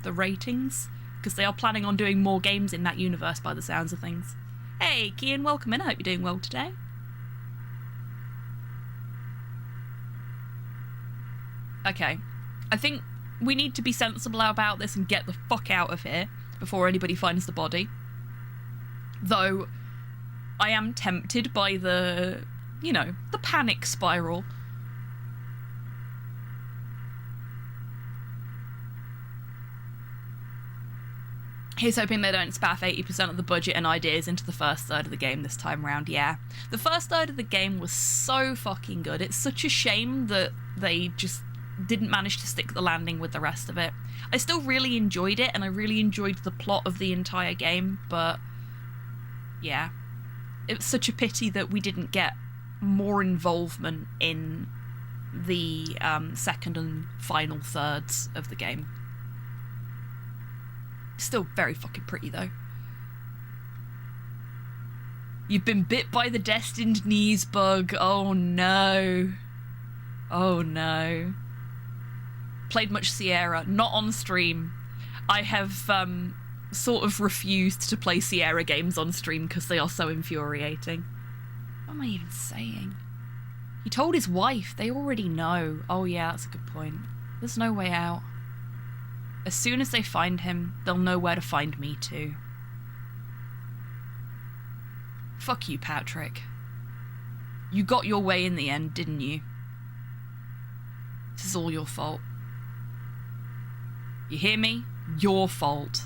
the ratings, because they are planning on doing more games in that universe by the sounds of things. Hey, Kian, welcome in. I hope you're doing well today. Okay, I think we need to be sensible about this and get the fuck out of here before anybody finds the body. Though, I am tempted by the, you know, the panic spiral. He's hoping they don't spaff 80% of the budget and ideas into the first third of the game this time round. Yeah, the first third of the game was so fucking good. It's such a shame that they just didn't manage to stick the landing with the rest of it. I still really enjoyed it, and I really enjoyed the plot of the entire game, but yeah. It was such a pity that we didn't get more involvement in the second and final thirds of the game. Still very fucking pretty, though. You've been bit by the destined knees bug. Oh no. Oh no. Played much Sierra, not on stream. I have sort of refused to play Sierra games on stream because they are so infuriating. What am I even saying? He told his wife. They already know. Oh yeah, that's a good point. There's no way out. As soon as they find him, they'll know where to find me too. Fuck you, Patrick. You got your way in the end, didn't you? This is all your fault. You hear me? Your fault.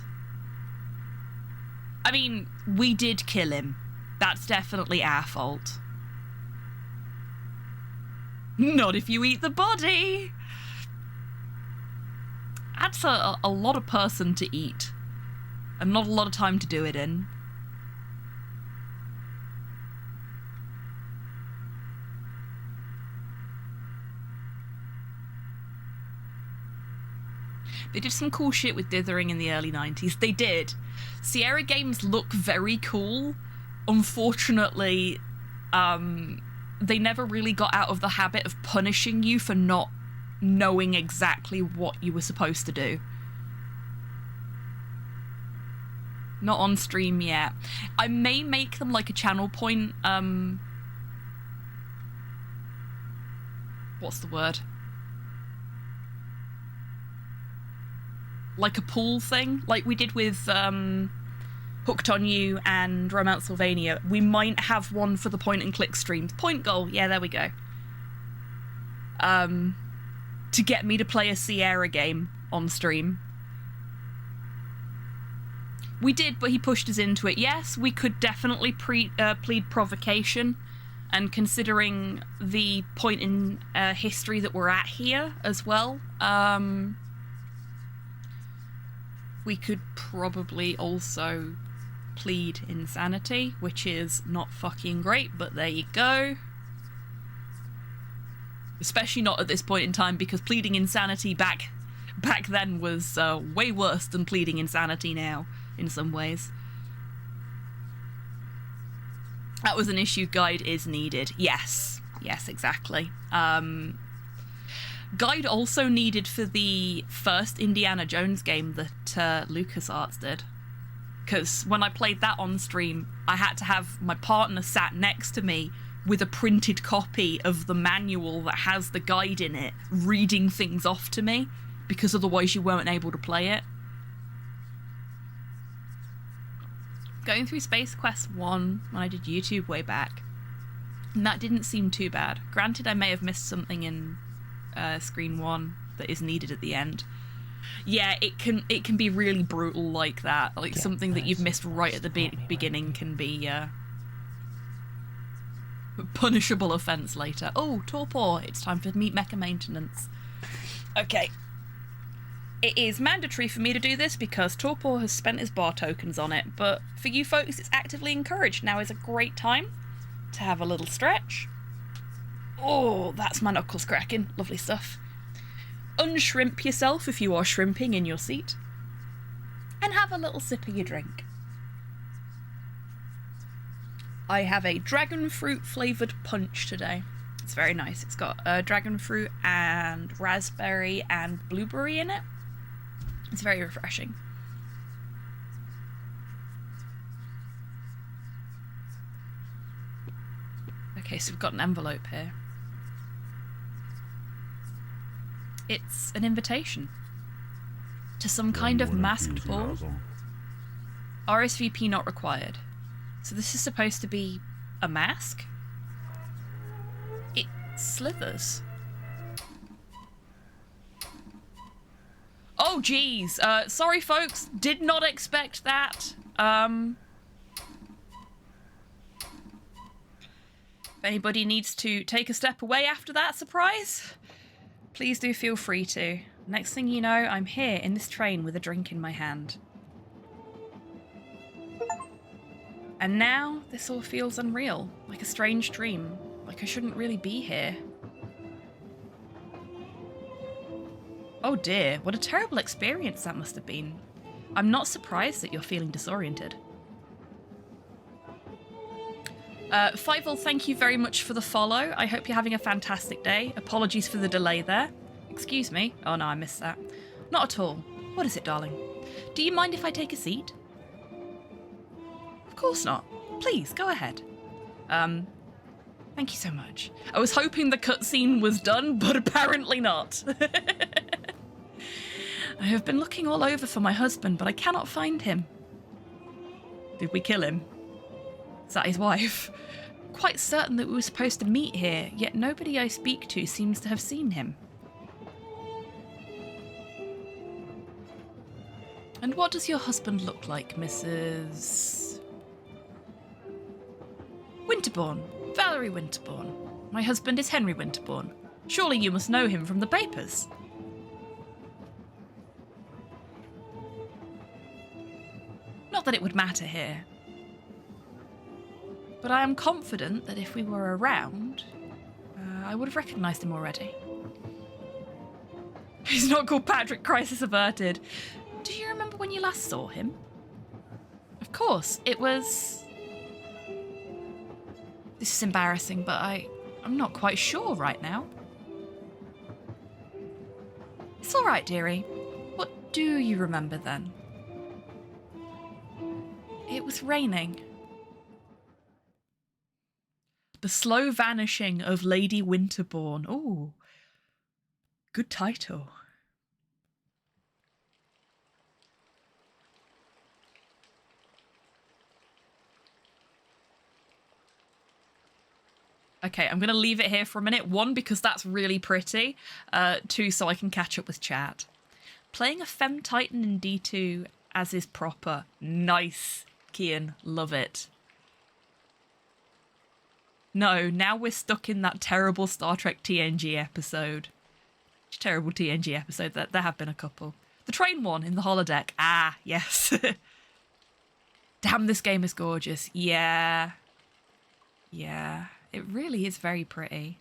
I mean, we did kill him. That's definitely our fault. Not if you eat the body! That's a lot of person to eat. And not a lot of time to do it in. They did some cool shit with dithering in the early 90s. They did. Sierra games look very cool. Unfortunately, they never really got out of the habit of punishing you for not knowing exactly what you were supposed to do. Not on stream yet. I may make them like a channel point, what's the word? Like a pool thing, like we did with Hooked on You and Romance Sylvania. We might have one for the point and click streams. Point goal, yeah, there we go. To get me to play a Sierra game on stream. We did, but he pushed us into it. Yes, we could definitely plead provocation, and considering the point in history that we're at here as well, we could probably also plead insanity, which is not fucking great, but there you go. Especially not at this point in time, because pleading insanity back then was way worse than pleading insanity now, in some ways. That was an issue. Guide is needed. Yes. Yes, exactly. Guide also needed for the first Indiana Jones game that LucasArts did. Because when I played that on stream, I had to have my partner sat next to me with a printed copy of the manual that has the guide in it, reading things off to me, because otherwise you weren't able to play it. Going through Space Quest 1 when I did YouTube way back, and that didn't seem too bad. Granted, I may have missed something in screen 1 that is needed at the end. Yeah, it can be really brutal like that. Like something that you've missed right at the beginning can be punishable offense later. Oh, Torpor, it's time for meat mecha maintenance. Okay. It is mandatory for me to do this because Torpor has spent his bar tokens on it, but for you folks it's actively encouraged. Now is a great time to have a little stretch. Oh, that's my knuckles cracking. Lovely stuff. Unshrimp yourself if you are shrimping in your seat. And have a little sip of your drink. I have a dragon fruit flavoured punch today. It's very nice. It's got dragon fruit and raspberry and blueberry in it. It's very refreshing. Okay, so we've got an envelope here. It's an invitation to some kind of masked ball. RSVP not required. So this is supposed to be a mask? It slithers. Oh geez, sorry folks, did not expect that. If anybody needs to take a step away after that surprise, Please do feel free to. Next thing you know, I'm here in this train with a drink in my hand. And now, this all feels unreal, like a strange dream, like I shouldn't really be here. Oh dear, what a terrible experience that must have been. I'm not surprised that you're feeling disoriented. Fievel, thank you very much for the follow. I hope you're having a fantastic day. Apologies for the delay there. Excuse me. Oh no, I missed that. Not at all. What is it, darling? Do you mind if I take a seat? Of course not. Please, go ahead. Thank you so much. I was hoping the cutscene was done, but apparently not. I have been looking all over for my husband, but I cannot find him. Did we kill him? Is that his wife? Quite certain that we were supposed to meet here, yet nobody I speak to seems to have seen him. And what does your husband look like, Mrs. Winterbourne? Valerie Winterbourne. My husband is Henry Winterbourne. Surely you must know him from the papers. Not that it would matter here. But I am confident that if we were around, I would have recognised him already. He's not called Patrick, crisis averted. Do you remember when you last saw him? Of course, it was... This is embarrassing, but I'm not quite sure right now. It's all right, dearie. What do you remember then? It was raining. The Slow Vanishing of Lady Winterbourne. Ooh, good title. Okay, I'm going to leave it here for a minute. One, because that's really pretty. Two, so I can catch up with chat. Playing a Femme Titan in D2 as is proper. Nice, Kian. Love it. No, now we're stuck in that terrible Star Trek TNG episode. Terrible TNG episode. There have been a couple. The train one in the holodeck. Ah, yes. Damn, this game is gorgeous. Yeah. Yeah. It really is very pretty.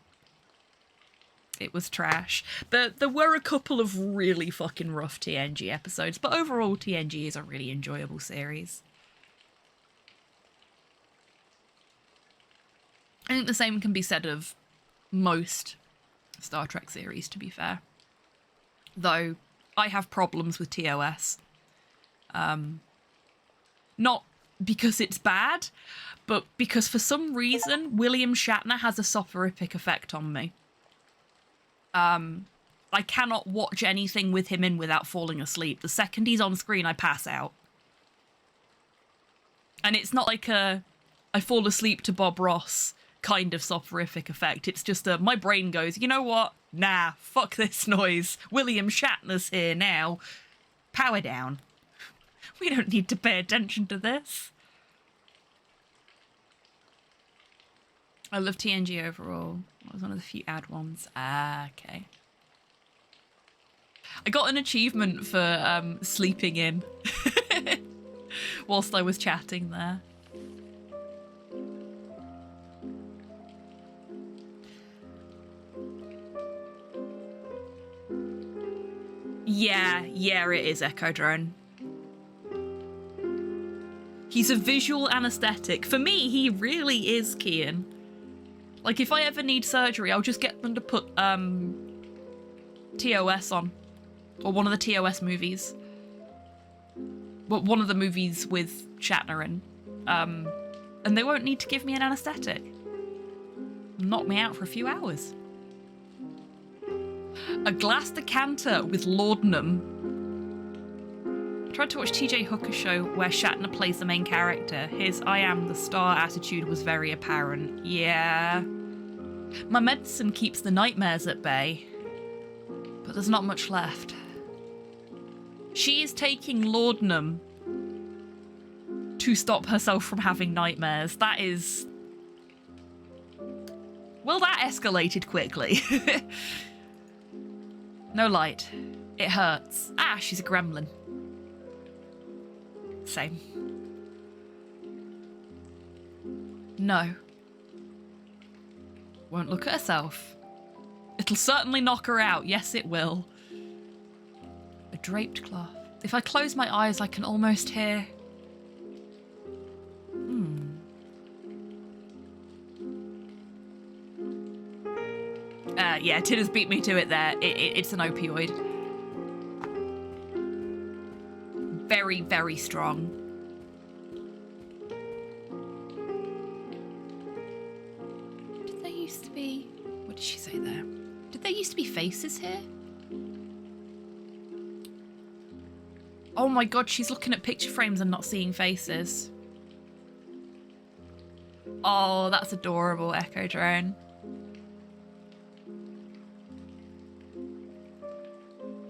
It was trash. There were a couple of really fucking rough TNG episodes, but overall TNG is a really enjoyable series. I think the same can be said of most Star Trek series, to be fair. Though, I have problems with TOS. Not because it's bad, but because for some reason, William Shatner has a soporific effect on me. I cannot watch anything with him in without falling asleep. The second he's on screen, I pass out. And it's not like I fall asleep to Bob Ross kind of soporific effect. It's just my brain goes, you know what? Nah, fuck this noise. William Shatner's here now. Power down. We don't need to pay attention to this. I love TNG overall. It was one of the few ad ones. Ah, okay. I got an achievement for sleeping in whilst I was chatting there. Yeah, it is Echo Drone. He's a visual anesthetic. For me, he really is, Kian. Like, if I ever need surgery, I'll just get them to put TOS on. Or one of the TOS movies. Well, one of the movies with Shatner in. And they won't need to give me an anesthetic. Knock me out for a few hours. A glass decanter with laudanum. I tried to watch TJ Hooker's show where Shatner plays the main character. His I am the star attitude was very apparent. Yeah. My medicine keeps the nightmares at bay. But there's not much left. She is taking laudanum to stop herself from having nightmares. That is... Well, that escalated quickly. No light. It hurts. Ah, she's a gremlin. Same. No. Won't look at herself. It'll certainly knock her out. Yes, it will. A draped cloth. If I close my eyes, I can almost hear... Yeah, Tin has beat me to it there. It's an opioid. Very, very strong. Did there used to be... What did she say there? Did there used to be faces here? Oh my god, she's looking at picture frames and not seeing faces. Oh, that's adorable, Echo Drone.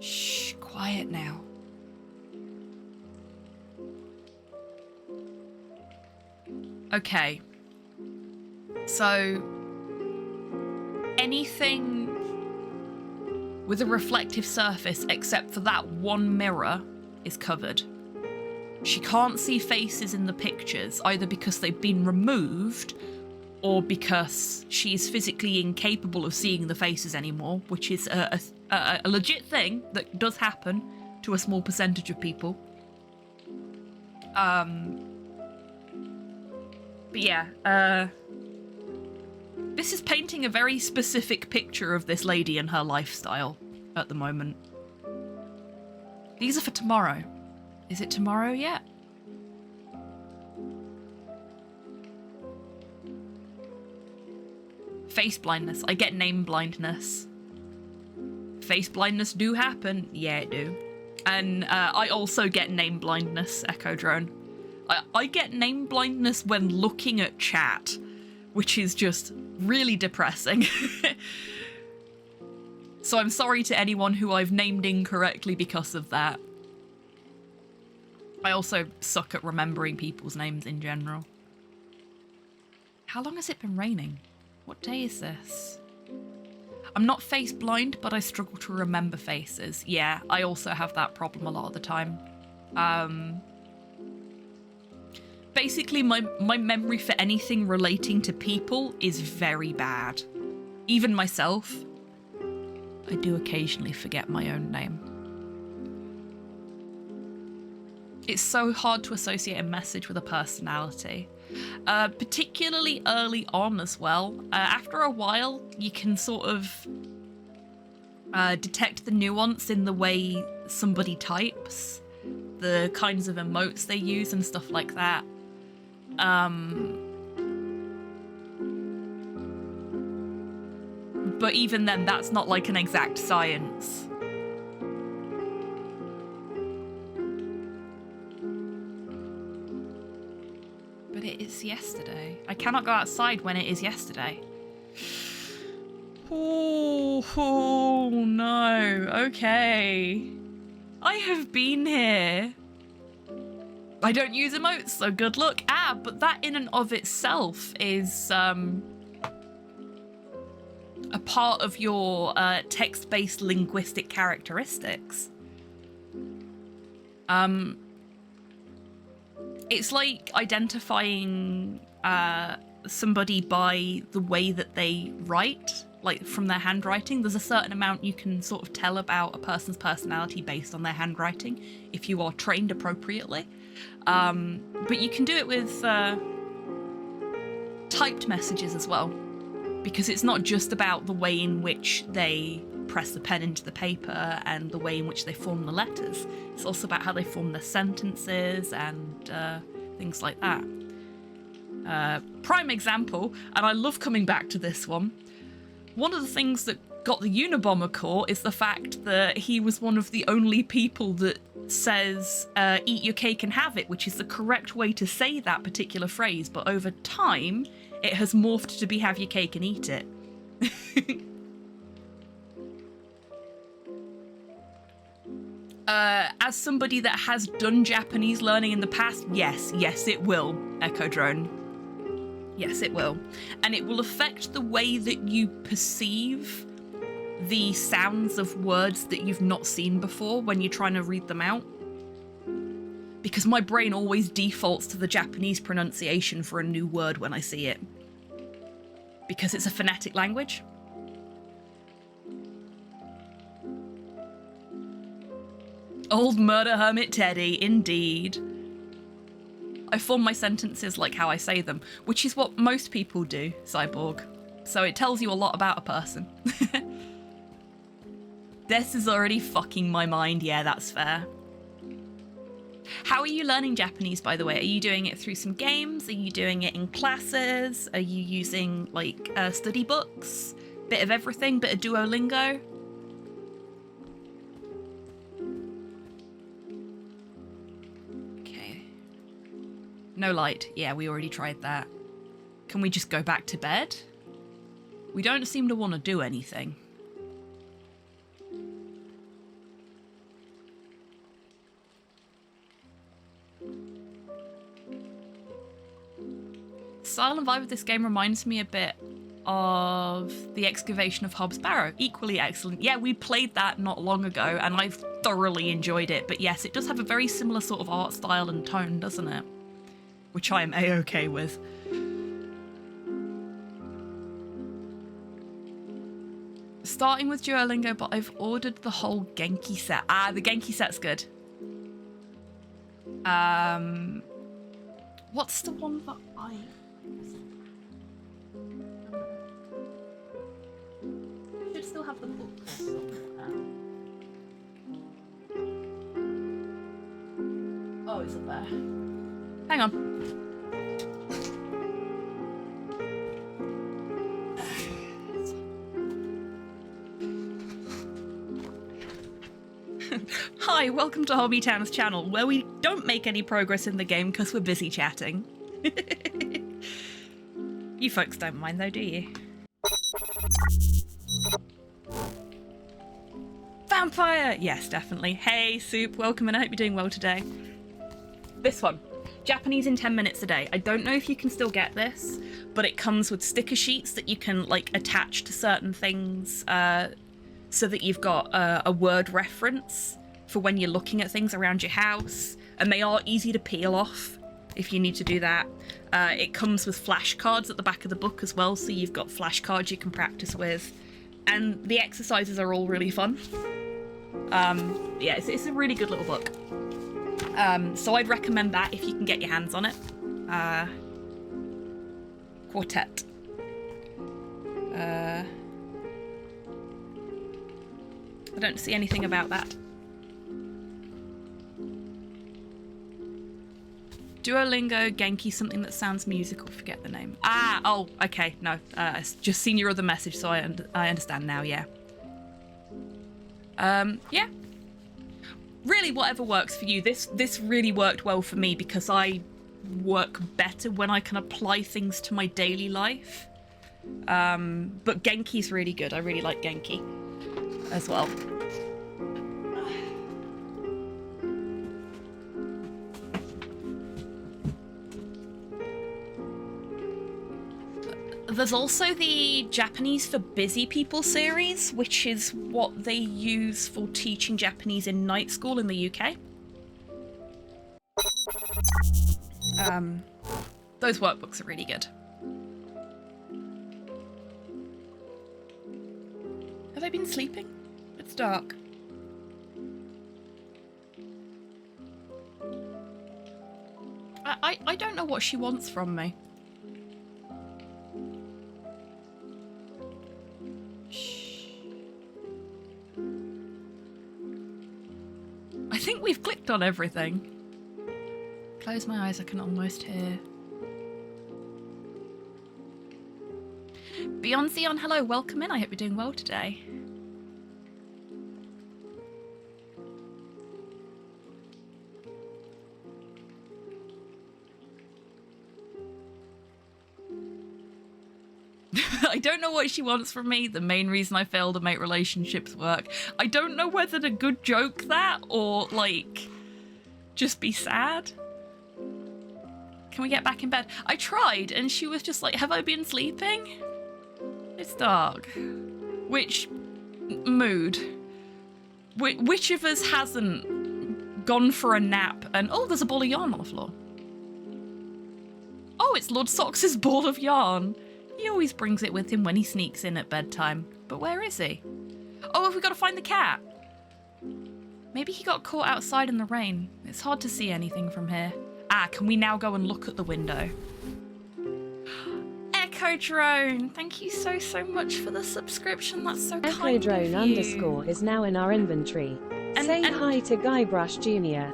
Shh, quiet now. Okay. So, anything with a reflective surface except for that one mirror is covered. She can't see faces in the pictures, either because they've been removed or because she's physically incapable of seeing the faces anymore, which is a legit thing that does happen to a small percentage of people. But yeah, this is painting a very specific picture of this lady and her lifestyle at the moment. These are for tomorrow. Is it tomorrow yet? Face blindness. I get name blindness. Face blindness do happen. Yeah, it do. And I also get name blindness, Echo Drone. I get name blindness when looking at chat, which is just really depressing. So I'm sorry to anyone who I've named incorrectly because of that. I also suck at remembering people's names in general. How long has it been raining? What day is this? I'm not face blind, but I struggle to remember faces. Yeah, I also have that problem a lot of the time. Basically, my memory for anything relating to people is very bad. Even myself. I do occasionally forget my own name. It's so hard to associate a message with a personality. Particularly early on as well. After a while, you can sort of detect the nuance in the way somebody types, the kinds of emotes they use and stuff like that. But even then, that's not like an exact science. But it is yesterday. I cannot go outside when it is yesterday. Oh no. Okay. I have been here. I don't use emotes, so good luck. Ah, but that in and of itself is a part of your text-based linguistic characteristics. It's like identifying somebody by the way that they write, like from their handwriting. There's a certain amount you can sort of tell about a person's personality based on their handwriting if you are trained appropriately. But you can do it with typed messages as well, because it's not just about the way in which they press the pen into the paper and the way in which they form the letters. It's also about how they form their sentences and things like that. Prime example, and I love coming back to this one, one of the things that got the Unabomber Corps is the fact that he was one of the only people that says, eat your cake and have it, which is the correct way to say that particular phrase, but over time, it has morphed to be have your cake and eat it. As somebody that has done Japanese learning in the past, yes, it will, Echo Drone. Yes, it will. And it will affect the way that you perceive the sounds of words that you've not seen before when you're trying to read them out. Because my brain always defaults to the Japanese pronunciation for a new word when I see it. Because it's a phonetic language. Old murder hermit Teddy, indeed. I form my sentences like how I say them, which is what most people do, Cyborg. So it tells you a lot about a person. This is already fucking my mind, yeah, that's fair. How are you learning Japanese, by the way? Are you doing it through some games? Are you doing it in classes? Are you using, like, study books? Bit of everything? Bit of Duolingo? Okay. No light. Yeah, we already tried that. Can we just go back to bed? We don't seem to want to do anything. Style and vibe of this game reminds me a bit of The Excavation of Hobbs Barrow. Equally excellent. Yeah, we played that not long ago and I've thoroughly enjoyed it. But yes, it does have a very similar sort of art style and tone, doesn't it? Which I am a-okay with. Starting with Duolingo, but I've ordered the whole Genki set. Ah, the Genki set's good. What's the one that I... should still have the books somewhere. Oh, is it there? Hang on. Hi, welcome to HobbyTan's channel, where we don't make any progress in the game because we're busy chatting. You folks don't mind though, do you? Vampire! Yes, definitely. Hey, Soup, welcome and I hope you're doing well today. This one. Japanese in 10 minutes a day. I don't know if you can still get this, but it comes with sticker sheets that you can, like, attach to certain things so that you've got a word reference for when you're looking at things around your house, and they are easy to peel off if you need to do that. It comes with flashcards at the back of the book as well, so you've got flashcards you can practice with, and the exercises are all really fun. Yeah, it's a really good little book. So I'd recommend that if you can get your hands on it. Quartet. I don't see anything about that. Duolingo, Genki, something that sounds musical, forget the name. Ah, oh, okay, no. I've just seen your other message, so I understand now, yeah. Yeah. Really, whatever works for you. This really worked well for me because I work better when I can apply things to my daily life. But Genki's really good. I really like Genki as well. There's also the Japanese for Busy People series, which is what they use for teaching Japanese in night school in the UK. Those workbooks are really good. Have I been sleeping? It's dark. I don't know what she wants from me. I think we've clicked on everything. Close my eyes, I can almost hear. Beyond Xeon, hello, welcome in. I hope you're doing well today. I don't know what she wants from me. The main reason I fail to make relationships work. I don't know whether to good joke that or, like, just be sad. Can we get back in bed? I tried, and she was just like, have I been sleeping? It's dark. Which Mood. Which of us hasn't gone for a nap and... Oh, there's a ball of yarn on the floor. Oh, it's Lord Sox's ball of yarn. He always brings it with him when he sneaks in at bedtime. But where is he? Oh, have we got to find the cat? Maybe he got caught outside in the rain. It's hard to see anything from here. Ah, can we now go and look at the window? Echo Drone, thank you so much for the subscription. That's so kind of you. EchoDrone_ is now in our inventory. Say hi to Guybrush Jr.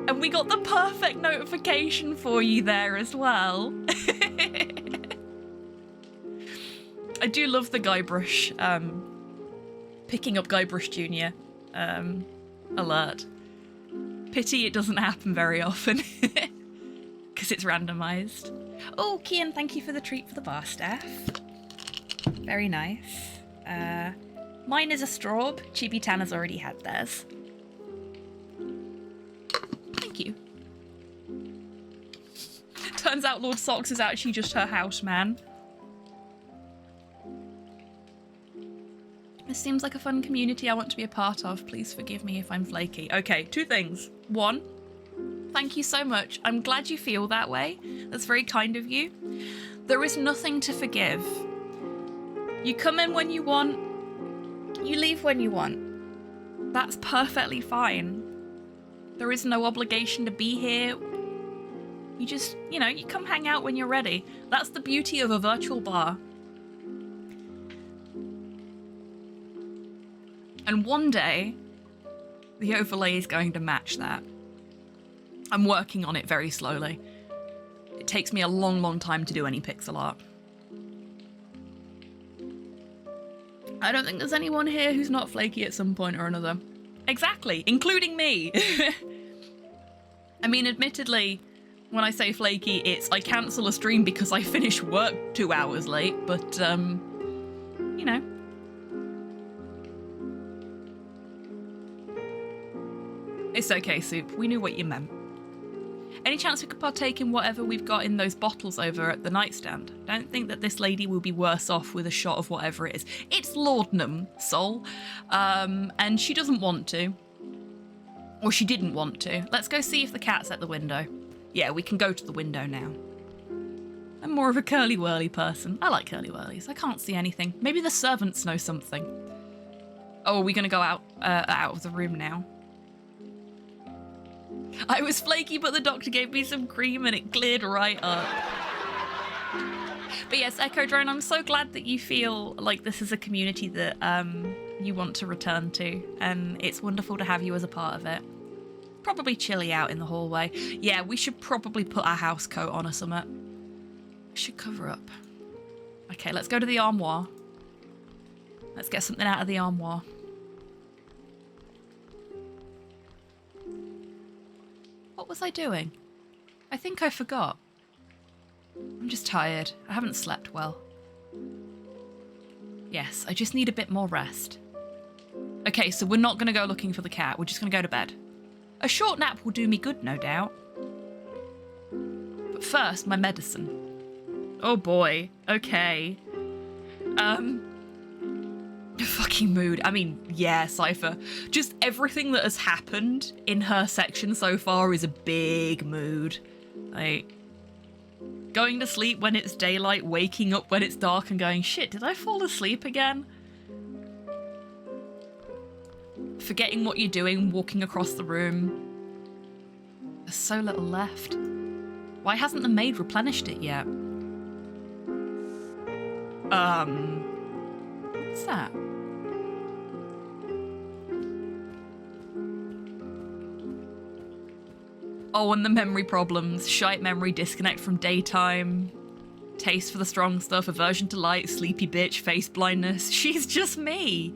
And we got the perfect notification for you there as well. I do love the Guybrush, picking up Guybrush Jr. Alert. Pity it doesn't happen very often, because it's randomised. Oh, Kian, thank you for the treat for the bar staff. Very nice. Mine is a straub. HobbyTan has already had theirs. Thank you. Turns out Lord Socks is actually just her house man. This seems like a fun community I want to be a part of. Please forgive me if I'm flaky. Okay, 2 things. 1, thank you so much. I'm glad you feel that way. That's very kind of you. There is nothing to forgive. You come in when you want. You leave when you want. That's perfectly fine. There is no obligation to be here. You just, you know, you come hang out when you're ready. That's the beauty of a virtual bar. And one day, the overlay is going to match that. I'm working on it very slowly. It takes me a long time to do any pixel art. I don't think there's anyone here who's not flaky at some point or another. Exactly, including me. I mean, admittedly, when I say flaky, it's I cancel a stream because I finish work 2 hours late, but, you know. It's okay, Soup. We knew what you meant. Any chance we could partake in whatever we've got in those bottles over at the nightstand? Don't think that this lady will be worse off with a shot of whatever it is. It's laudanum, Sol. And she doesn't want to. Or she didn't want to. Let's go see if the cat's at the window. Yeah, we can go to the window now. I'm more of a curly-whirly person. I like curly-whirlies. I can't see anything. Maybe the servants know something. Oh, are we going to go out of the room now? I was flaky, but the doctor gave me some cream and it cleared right up. But yes, Echo Drone, I'm so glad that you feel like this is a community that you want to return to, and it's wonderful to have you as a part of it. Probably chilly out in the hallway. Yeah, we should probably put our house coat on or something. We should cover up. Okay, let's go to the armoire. Let's get something out of the armoire. What was I doing? I think I forgot. I'm just tired. I haven't slept well. Yes, I just need a bit more rest. Okay, so we're not going to go looking for the cat. We're just going to go to bed. A short nap will do me good, no doubt. But first, my medicine. Oh boy. Okay. Fucking mood. I mean, yeah, Cypher. Just everything that has happened in her section so far is a big mood. Like, going to sleep when it's daylight, waking up when it's dark and going, shit, did I fall asleep again? Forgetting what you're doing, walking across the room. There's so little left. Why hasn't the maid replenished it yet? What's that? Oh, and the memory problems. Shite memory, disconnect from daytime. Taste for the strong stuff, aversion to light, sleepy bitch, face blindness. She's just me.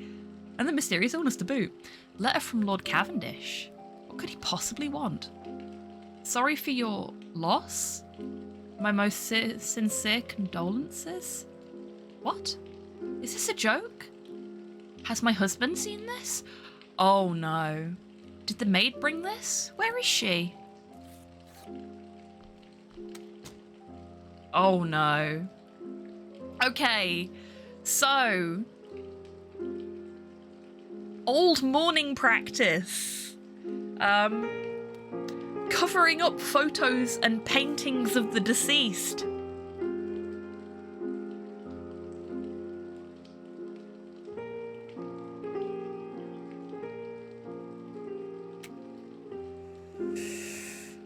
And the mysterious illness to boot. Letter from Lord Cavendish. What could he possibly want? Sorry for your loss. My most sincere condolences. What? Is this a joke? Has my husband seen this? Oh no. Did the maid bring this? Where is she? Oh no. Okay, so old mourning practice. Covering up photos and paintings of the deceased.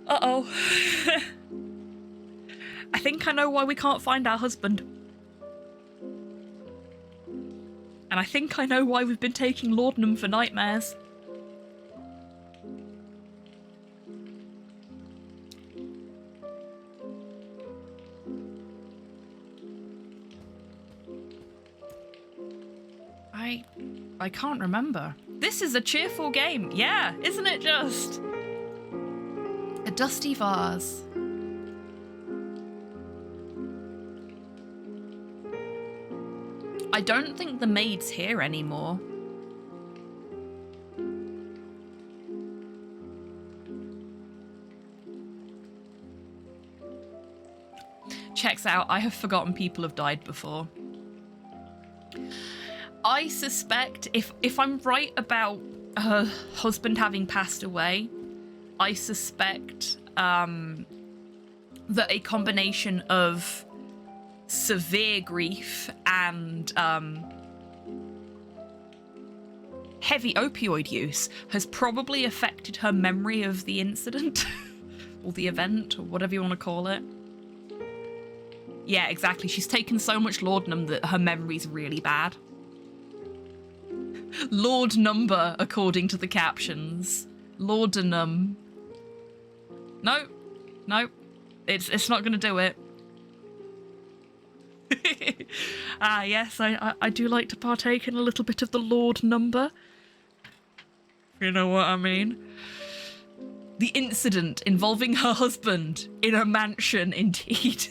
Uh-oh. I think I know why we can't find our husband. And I think I know why we've been taking laudanum for nightmares. I can't remember. This is a cheerful game. Yeah, isn't it just? A dusty vase. I don't think the maid's here anymore. Checks out, I have forgotten people have died before. I suspect, if I'm right about her husband having passed away, I suspect that a combination of severe grief and heavy opioid use has probably affected her memory of the incident or the event or whatever you want to call it. Yeah, exactly. She's taken so much laudanum that her memory's really bad. Lord number, according to the captions. Laudanum. No, it's not going to do it. Ah, yes, I do like to partake in a little bit of the Lord number. You know what I mean? The incident involving her husband in a mansion, indeed.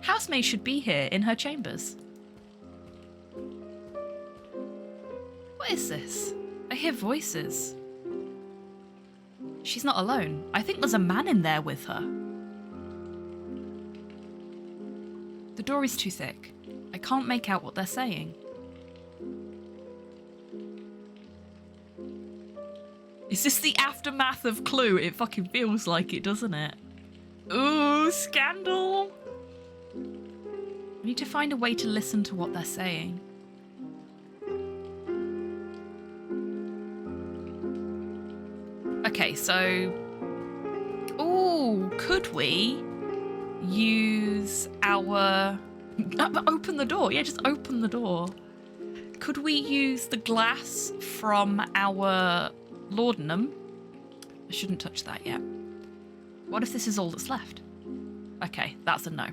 Housemaid should be here in her chambers. What is this? I hear voices. She's not alone. I think there's a man in there with her. The door is too thick. I can't make out what they're saying. Is this the aftermath of Clue? It fucking feels like it, doesn't it? Ooh, scandal! I need to find a way to listen to what they're saying. Okay, so... Ooh, could we use our... Open the door. Yeah, just open the door. Could we use the glass from our laudanum? I shouldn't touch that yet. What if this is all that's left? Okay, that's a no.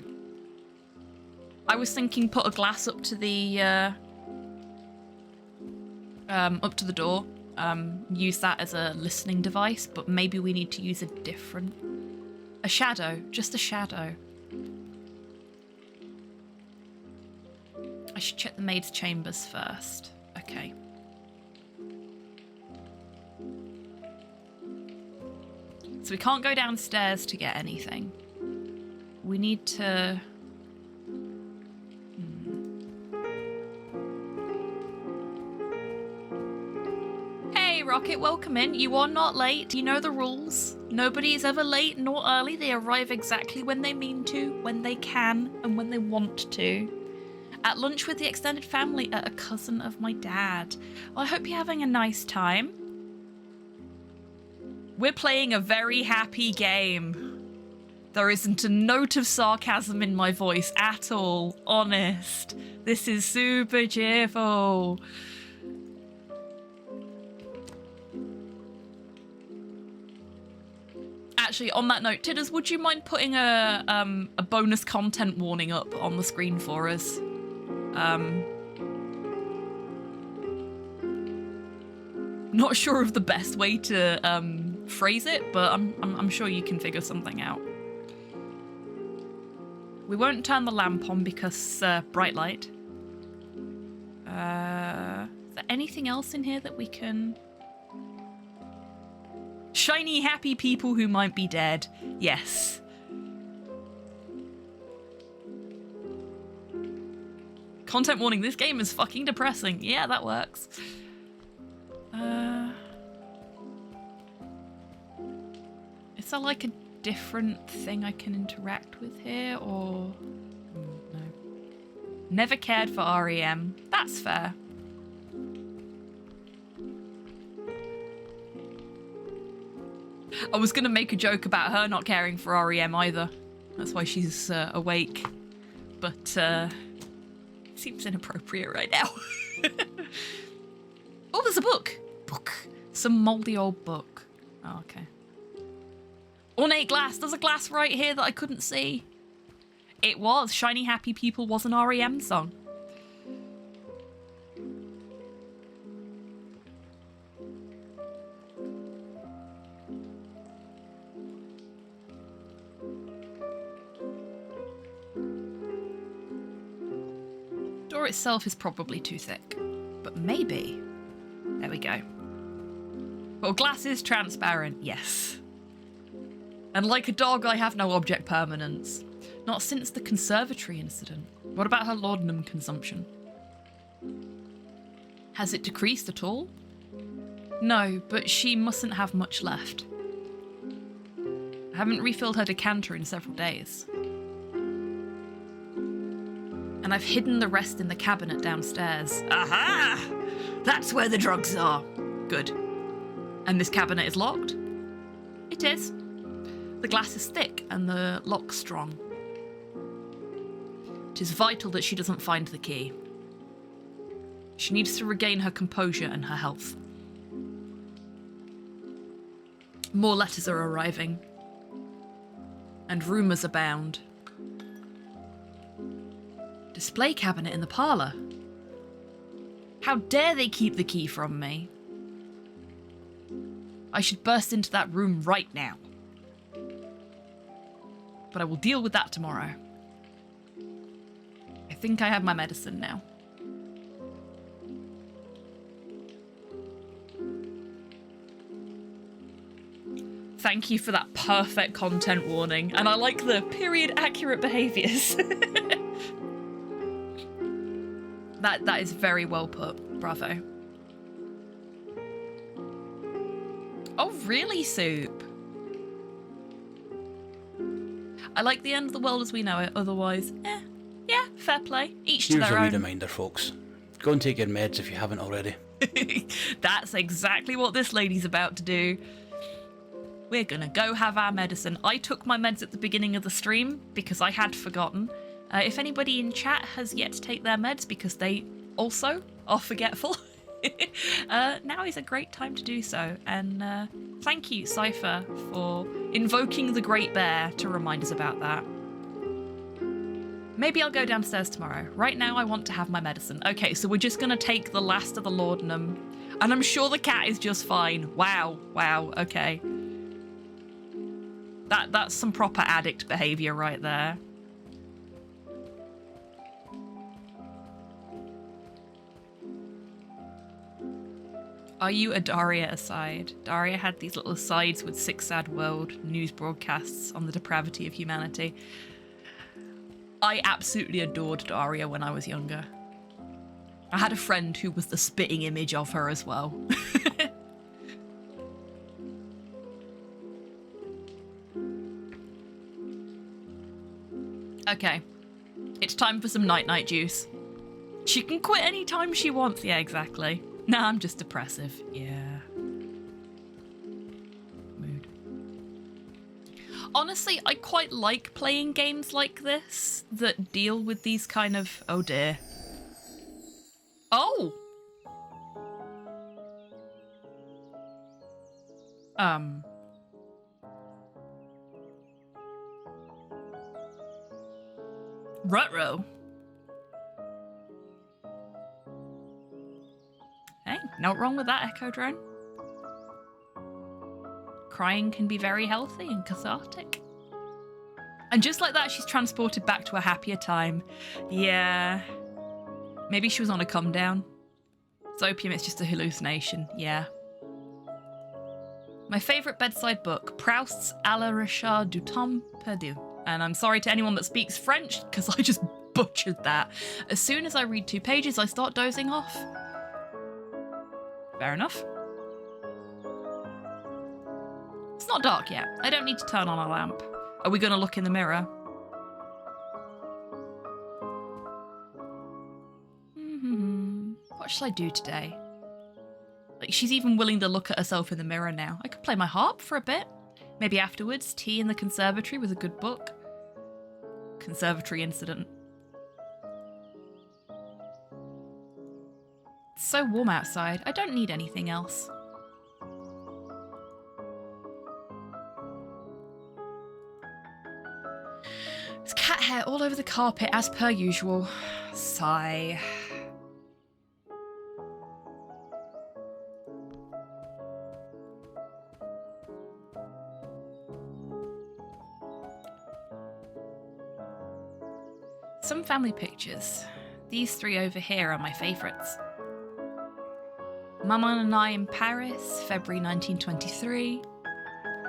I was thinking put a glass up to the door. Use that as a listening device, but maybe we need to use a different... A shadow. Just a shadow. I should check the maid's chambers first. Okay. So we can't go downstairs to get anything. We need to... Hey, Rocket, welcome in. You are not late. You know the rules. Nobody is ever late nor early. They arrive exactly when they mean to, when they can, and when they want to. At lunch with the extended family at a cousin of my dad. Well, I hope you're having a nice time. We're playing a very happy game. There isn't a note of sarcasm in my voice at all. Honest. This is super cheerful. Actually, on that note, Tidders, would you mind putting a bonus content warning up on the screen for us? Not sure of the best way to phrase it, but I'm sure you can figure something out. We won't turn the lamp on because bright light. Is there anything else in here that we can... Shiny, happy people who might be dead. Yes. Content warning, this game is fucking depressing. Yeah, that works. Is there like a different thing I can interact with here, or... no. Never cared for REM. That's fair. I was going to make a joke about her not caring for REM either. That's why she's awake. But it seems inappropriate right now. Oh, there's a book. Some mouldy old book. Oh, okay. Ornate glass. There's a glass right here that I couldn't see. It was. Shiny Happy People was an REM song. Door itself is probably too thick, but maybe. There we go. Well, glass is transparent, yes. And like a dog, I have no object permanence. Not since the conservatory incident. What about her laudanum consumption? Has it decreased at all? No, but she mustn't have much left. I haven't refilled her decanter in several days. And I've hidden the rest in the cabinet downstairs. Aha! That's where the drugs are. Good. And this cabinet is locked? It is. The glass is thick and the lock strong. It is vital that she doesn't find the key. She needs to regain her composure and her health. More letters are arriving. And rumours abound. Display cabinet in the parlour. How dare they keep the key from me? I should burst into that room right now. But I will deal with that tomorrow. I think I have my medicine now. Thank you for that perfect content warning. And I like the period accurate behaviours. That is very well put. Bravo. Oh, really, Soup? I like the end of the world as we know it, otherwise, yeah, fair play. Each to Here's their a wee own. reminder, folks. Go and take your meds if you haven't already. That's exactly what this lady's about to do. We're gonna go have our medicine. I took my meds at the beginning of the stream because I had forgotten. If anybody in chat has yet to take their meds because they also are forgetful, now is a great time to do so. And thank you, Cypher, for invoking the Great Bear to remind us about that. Maybe I'll go downstairs tomorrow. Right now, I want to have my medicine. Okay, so we're just going to take the last of the laudanum. And I'm sure the cat is just fine. Wow, okay. That's some proper addict behaviour right there. Are you a Daria aside? Daria had these little asides with Six Sad World news broadcasts on the depravity of humanity. I absolutely adored Daria when I was younger. I had a friend who was the spitting image of her as well. Okay, it's time for some night-night juice. She can quit any time she wants. Yeah, exactly. Nah, I'm just depressive. Yeah. Mood. Honestly, I quite like playing games like this that deal with these kind of... Oh dear. Oh! Ruh-roh. Hey, not wrong with that, Echo Drone. Crying can be very healthy and cathartic. And just like that, she's transported back to a happier time. Yeah. Maybe she was on a come down. It's opium, it's just a hallucination. Yeah. My favourite bedside book, Proust's A la Recherche du Temps Perdu. And I'm sorry to anyone that speaks French, because I just butchered that. As soon as I read 2 pages, I start dozing off. Fair enough. It's not dark yet. I don't need to turn on a lamp. Are we going to look in the mirror? What should I do today? Like, she's even willing to look at herself in the mirror now. I could play my harp for a bit. Maybe afterwards, tea in the conservatory with a good book. Conservatory incident. It's so warm outside. I don't need anything else. There's cat hair all over the carpet as per usual. Sigh. Some family pictures. These three over here are my favourites. Maman and I in Paris, February 1923.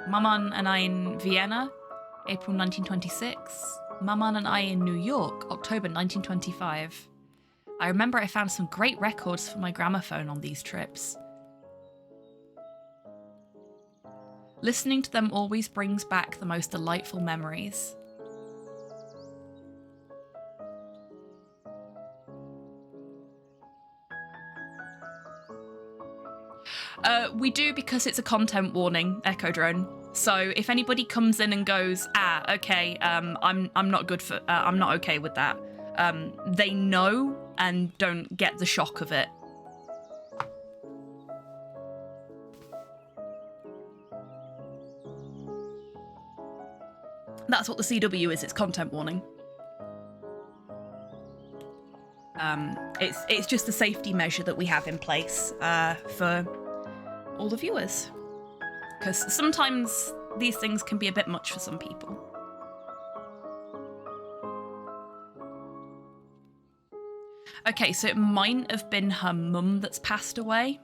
Maman and I in Vienna, April 1926. Maman and I in New York, October 1925. I remember I found some great records for my gramophone on these trips. Listening to them always brings back the most delightful memories. We do because it's a content warning, Echo Drone. So if anybody comes in and goes, okay, I'm not good for, I'm not okay with that. They know and don't get the shock of it. That's what the CW is. It's content warning. It's just a safety measure that we have in place for all the viewers, because sometimes these things can be a bit much for some people. Okay, so it might have been her mum that's passed away,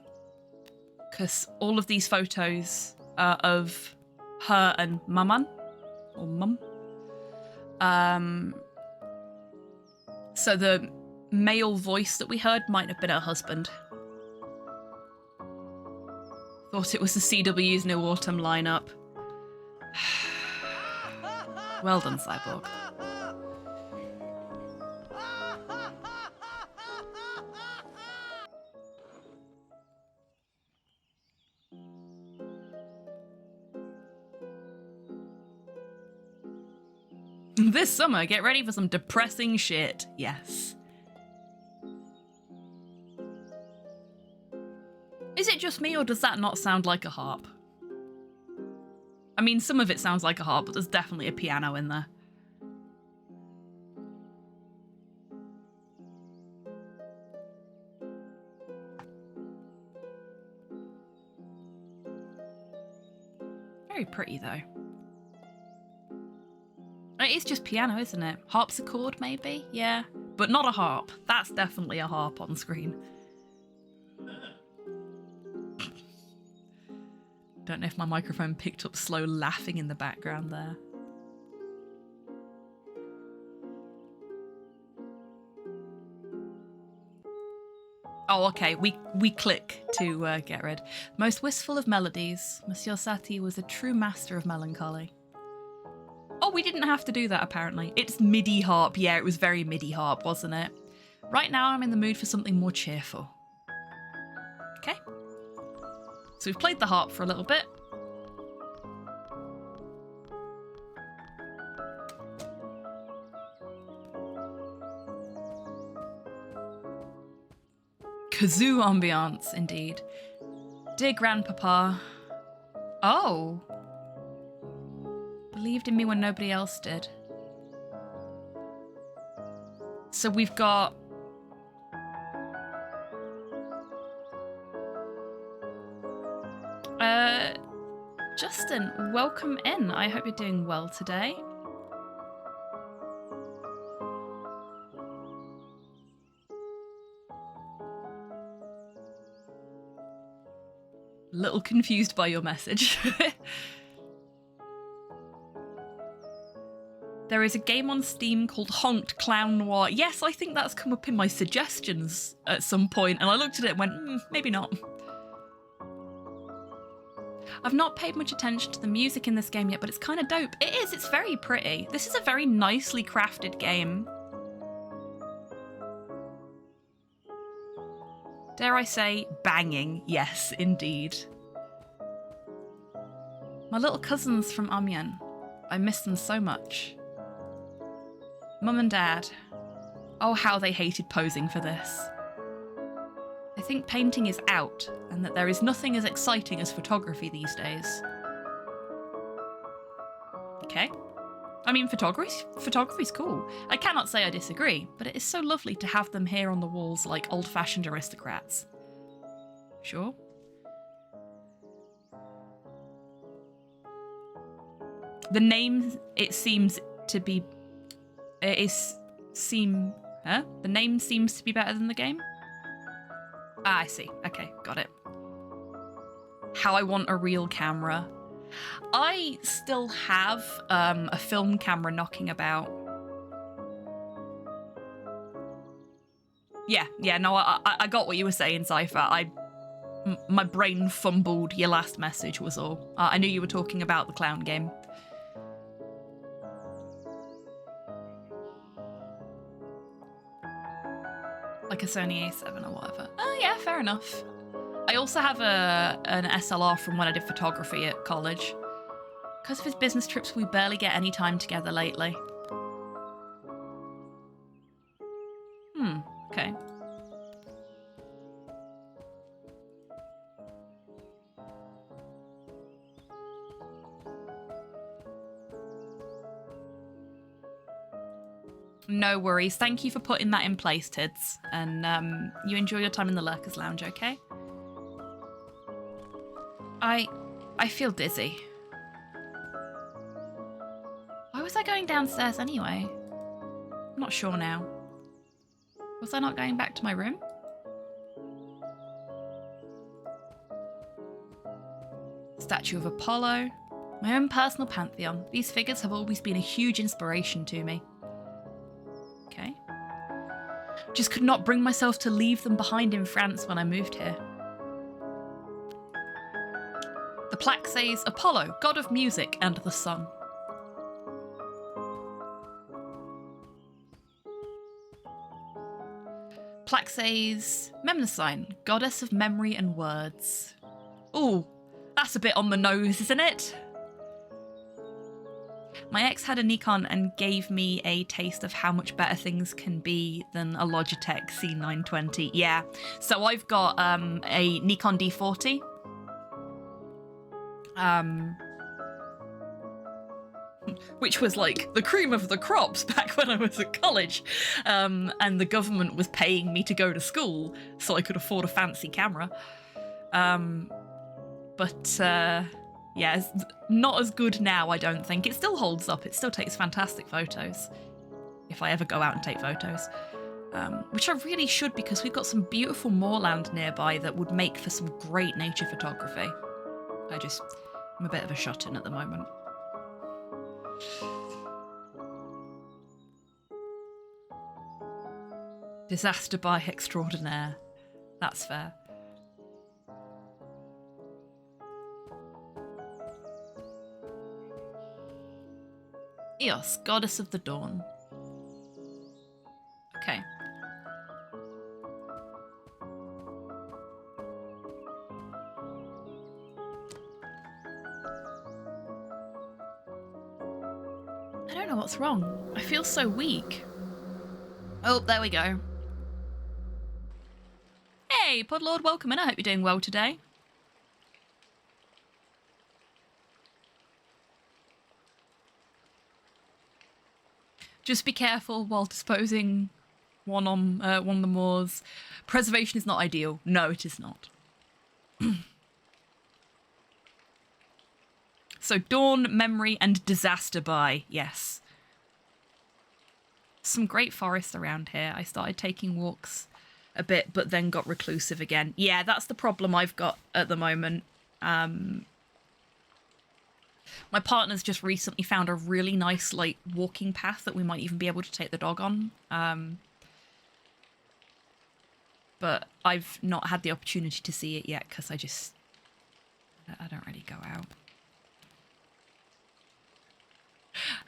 because all of these photos are of her and Maman, or Mum. So the male voice that we heard might have been her husband. Thought it was the CW's New Autumn lineup. Well done, Cyborg. This summer, get ready for some depressing shit. Yes. Is it just me, or does that not sound like a harp? I mean, some of it sounds like a harp, but there's definitely a piano in there. Very pretty, though. It is just piano, isn't it? Harpsichord, maybe? Yeah. But not a harp. That's definitely a harp on screen. Don't know if my microphone picked up slow laughing in the background there. Oh, okay. We click to get rid. Most wistful of melodies, Monsieur Satie was a true master of melancholy. Oh, we didn't have to do that, apparently. It's MIDI harp. Yeah, it was very MIDI harp, wasn't it? Right now, I'm in the mood for something more cheerful. Okay. So we've played the harp for a little bit. Kazoo ambiance, indeed. Dear Grandpapa. Oh. Believed in me when nobody else did. So we've got... Justin, welcome in. I hope you're doing well today. Little confused by your message. There is a game on Steam called Honked Clown Noir. Yes, I think that's come up in my suggestions at some point, and I looked at it and went, maybe not. I've not paid much attention to the music in this game yet, but it's kind of dope. It is, it's very pretty. This is a very nicely crafted game. Dare I say, banging. Yes, indeed. My little cousins from Amiens. I miss them so much. Mum and Dad. Oh, how they hated posing for this. I think painting is out, and that there is nothing as exciting as photography these days. Okay. I mean, photography's cool. I cannot say I disagree, but it is so lovely to have them here on the walls like old-fashioned aristocrats. Sure. The name, it seems to be... The name seems to be better than the game? Ah, I see. Okay, got it. How I want a real camera. I still have a film camera knocking about. Yeah, no, I got what you were saying, Cypher. My brain fumbled your last message was all. I knew you were talking about the clown game. Like a Sony A7 or whatever. Oh yeah, fair enough. I also have an SLR from when I did photography at college. Because of his business trips, we barely get any time together lately. Okay. No worries. Thank you for putting that in place, Tids. And you enjoy your time in the Lurkers Lounge, okay? I feel dizzy. Why was I going downstairs anyway? I'm not sure now. Was I not going back to my room? Statue of Apollo. My own personal pantheon. These figures have always been a huge inspiration to me. Okay. Just could not bring myself to leave them behind in France when I moved here. The plaque says Apollo, god of music and the sun. Plaque says Memnosine, goddess of memory and words. Ooh, that's a bit on the nose, isn't it? My ex had a Nikon and gave me a taste of how much better things can be than a Logitech C920. Yeah, so I've got a Nikon D40. Which was like the cream of the crops back when I was at college. And the government was paying me to go to school so I could afford a fancy camera. Yeah, it's not as good now, I don't think. It still holds up. It still takes fantastic photos. If I ever go out and take photos. Which I really should, because we've got some beautiful moorland nearby that would make for some great nature photography. I'm a bit of a shut-in at the moment. Disaster by extraordinaire. That's fair. Eos, goddess of the dawn. Okay. I don't know what's wrong. I feel so weak. Oh, there we go. Hey, Podlord, welcome in. I hope you're doing well today. Just be careful while disposing one on the moors. Preservation is not ideal. No, it is not. So dawn, memory, and disaster by. Yes. Some great forests around here. I started taking walks a bit, but then got reclusive again. Yeah, that's the problem I've got at the moment. My partner's just recently found a really nice, like, walking path that we might even be able to take the dog on. But I've not had the opportunity to see it yet because I just I don't really go out.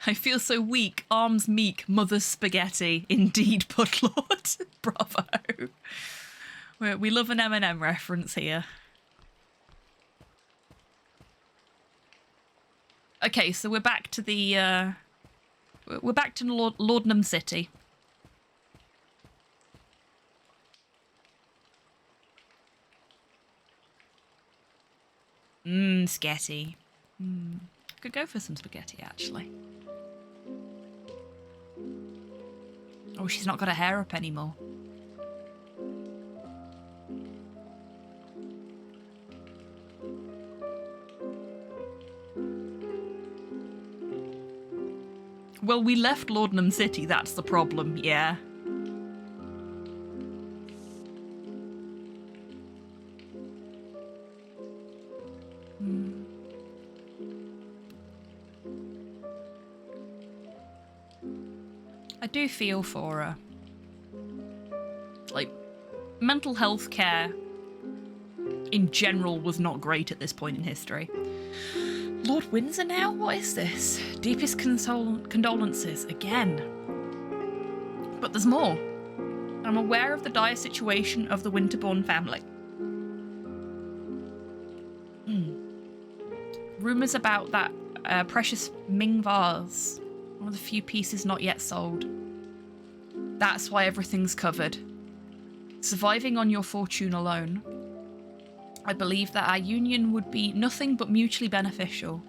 I feel so weak, arms meek, mother's spaghetti. Indeed, Pudlord. Bravo. We love an M&M reference here. Okay, so we're back to the, we're back to Laudanum City. Spaghetti. Could go for some spaghetti, actually. Oh, she's not got her hair up anymore. Well, we left Laudanum City, that's the problem, yeah. I do feel for her. Like, mental health care in general was not great at this point in history. Lord Windsor now? What is this? Deepest condolences again. But there's more. I'm aware of the dire situation of the Winterbourne family. Rumours about that precious Ming vase. One of the few pieces not yet sold. That's why everything's covered. Surviving on your fortune alone. I believe that our union would be nothing but mutually beneficial.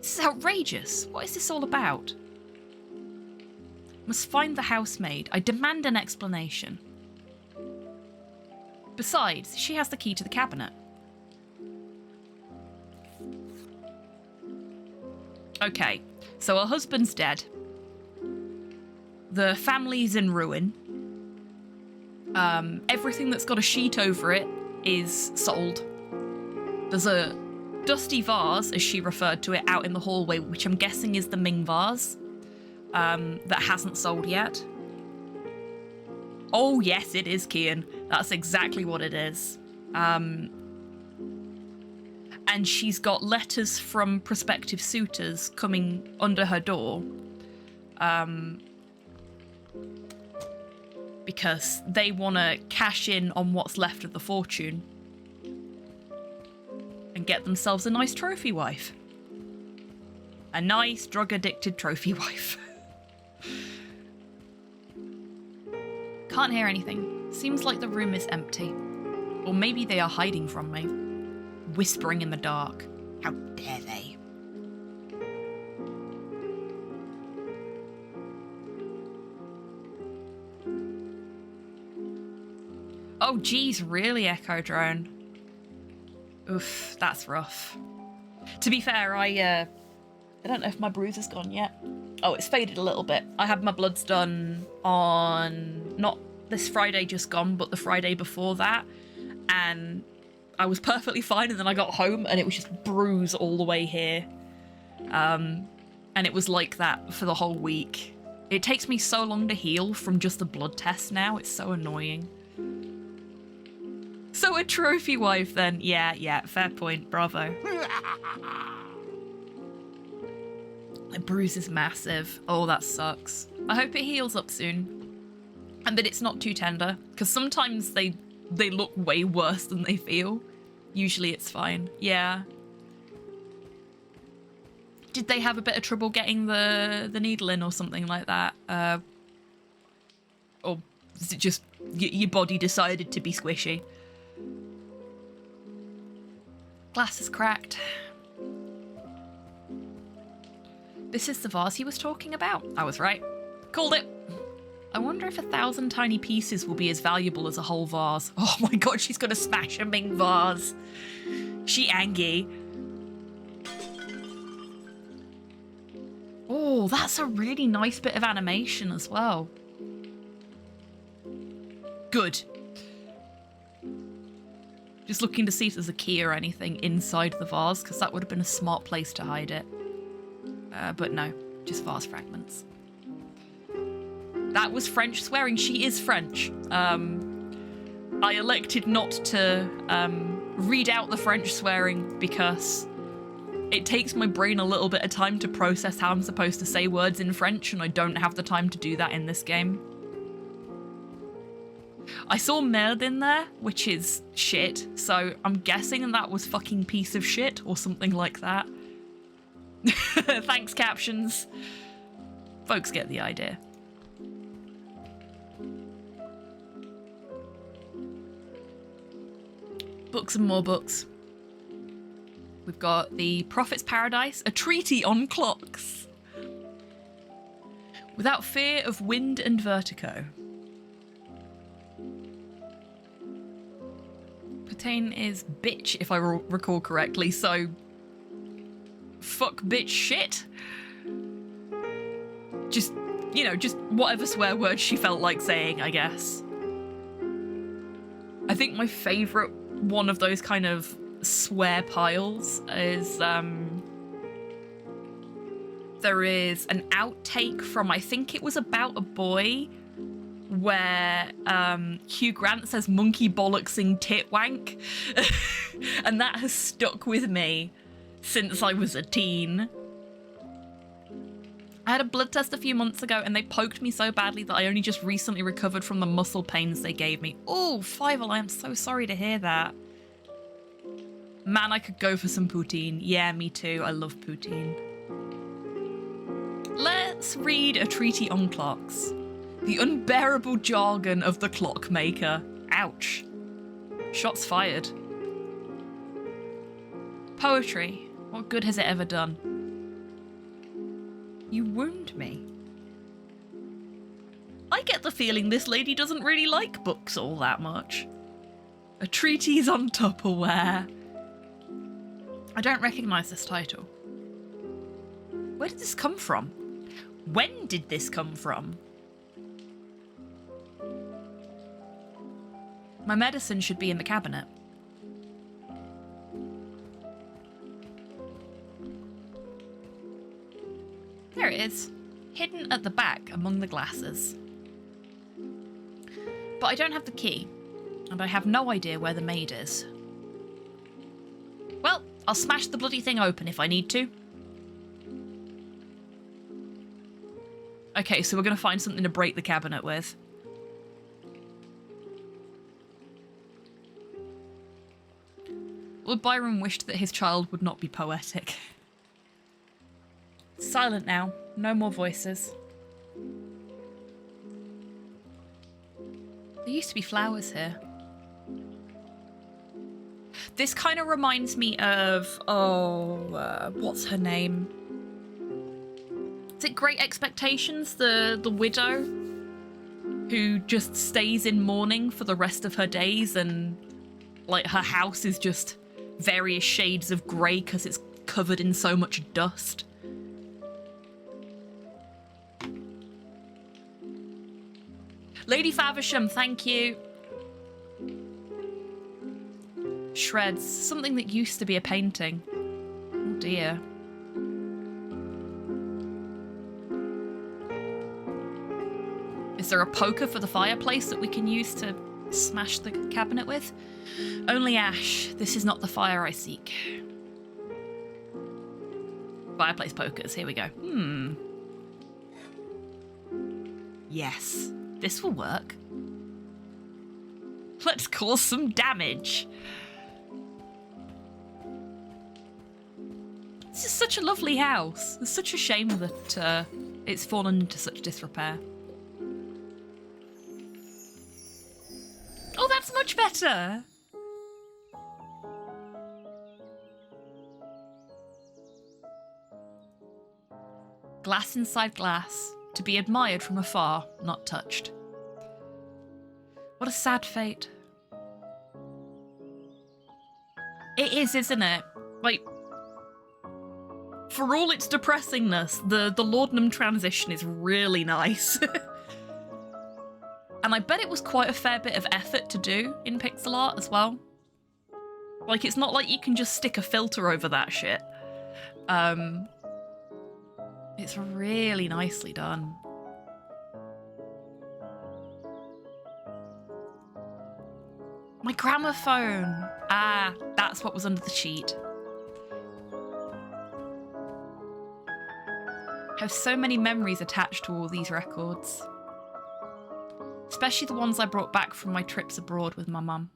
This is outrageous. What is this all about? Must find the housemaid. I demand an explanation. Besides, she has the key to the cabinet. Okay, so her husband's dead. The family's in ruin. Everything that's got a sheet over it is sold. There's a dusty vase, as she referred to it, out in the hallway, which I'm guessing is the Ming vase, that hasn't sold yet. Oh, yes, it is, Kian. That's exactly what it is. And she's got letters from prospective suitors coming under her door. Because they want to cash in on what's left of the fortune. And get themselves a nice trophy wife. A nice, drug-addicted trophy wife. Can't hear anything. Seems like the room is empty. Or maybe they are hiding from me. Whispering in the dark. How dare they? Oh geez, really, Echo Drone? Oof, that's rough. To be fair, I don't know if my bruise has gone yet. Oh, it's faded a little bit. I had my bloods done on, not this Friday just gone, but the Friday before that. And I was perfectly fine, and then I got home and it was just bruise all the way here. And it was like that for the whole week. It takes me so long to heal from just the blood test now. It's so annoying. So a trophy wife then. Yeah, fair point. Bravo. The bruise is massive. Oh, that sucks. I hope it heals up soon. And that it's not too tender. Because sometimes they look way worse than they feel. Usually it's fine. Yeah. Did they have a bit of trouble getting the needle in or something like that? Or is it just your body decided to be squishy? Glass is cracked. This is the vase he was talking about. I was right. Called it. I wonder if 1,000 tiny pieces will be as valuable as a whole vase. Oh my god, she's gonna smash a Ming vase. She angry. Oh, that's a really nice bit of animation as well. Good. Just looking to see if there's a key or anything inside the vase, because that would have been a smart place to hide it. But no, just vase fragments. That was French swearing. She is French. I elected not to read out the French swearing because it takes my brain a little bit of time to process how I'm supposed to say words in French, and I don't have the time to do that in this game. I saw merde in there, which is shit, so I'm guessing that was fucking piece of shit or something like that. Thanks, captions. Folks get the idea. Books and more books. We've got The Prophet's Paradise, a treaty on clocks. Without fear of wind and vertigo. Pertain is bitch, if I recall correctly, so fuck bitch shit. Just, you know, just whatever swear word she felt like saying, I guess. I think my favourite one of those kind of swear piles is there is an outtake from, I think it was About a Boy, where Hugh Grant says monkey bollocksing tit wank. And that has stuck with me since I was a teen. I had a blood test a few months ago and they poked me so badly that I only just recently recovered from the muscle pains they gave me. Oh, Fievel, I am so sorry to hear that. Man, I could go for some poutine. Yeah, me too. I love poutine. Let's read A Treaty on Clocks. The unbearable jargon of the clockmaker. Ouch. Shots fired. Poetry. What good has it ever done? You wound me. I get the feeling this lady doesn't really like books all that much. A treatise on Tupperware. I don't recognise this title. Where did this come from? When did this come from? My medicine should be in the cabinet. There it is, hidden at the back among the glasses. But I don't have the key, and I have no idea where the maid is. Well, I'll smash the bloody thing open if I need to. Okay, so we're going to find something to break the cabinet with. Lord Byron wished that his child would not be poetic. Silent now. No more voices. There used to be flowers here. This kind of reminds me of... what's her name? Is it Great Expectations? The widow who just stays in mourning for the rest of her days, and like her house is just various shades of grey because it's covered in so much dust. Lady Faversham, thank you. Shreds. Something that used to be a painting. Oh dear. Is there a poker for the fireplace that we can use to smash the cabinet with? Only ash. This is not the fire I seek. Fireplace pokers. Here we go. Yes. This will work. Let's cause some damage. This is such a lovely house. It's such a shame that it's fallen into such disrepair. Oh, that's much better. Glass inside glass. To be admired from afar, not touched. What a sad fate. It is, isn't it? Like, for all its depressingness, the laudanum transition is really nice. And I bet it was quite a fair bit of effort to do in pixel art as well. Like, it's not like you can just stick a filter over that shit. It's really nicely done. gramophone. Ah, that's what was under the sheet. I have so many memories attached to all these records. Especially the ones I brought back from my trips abroad with my mum.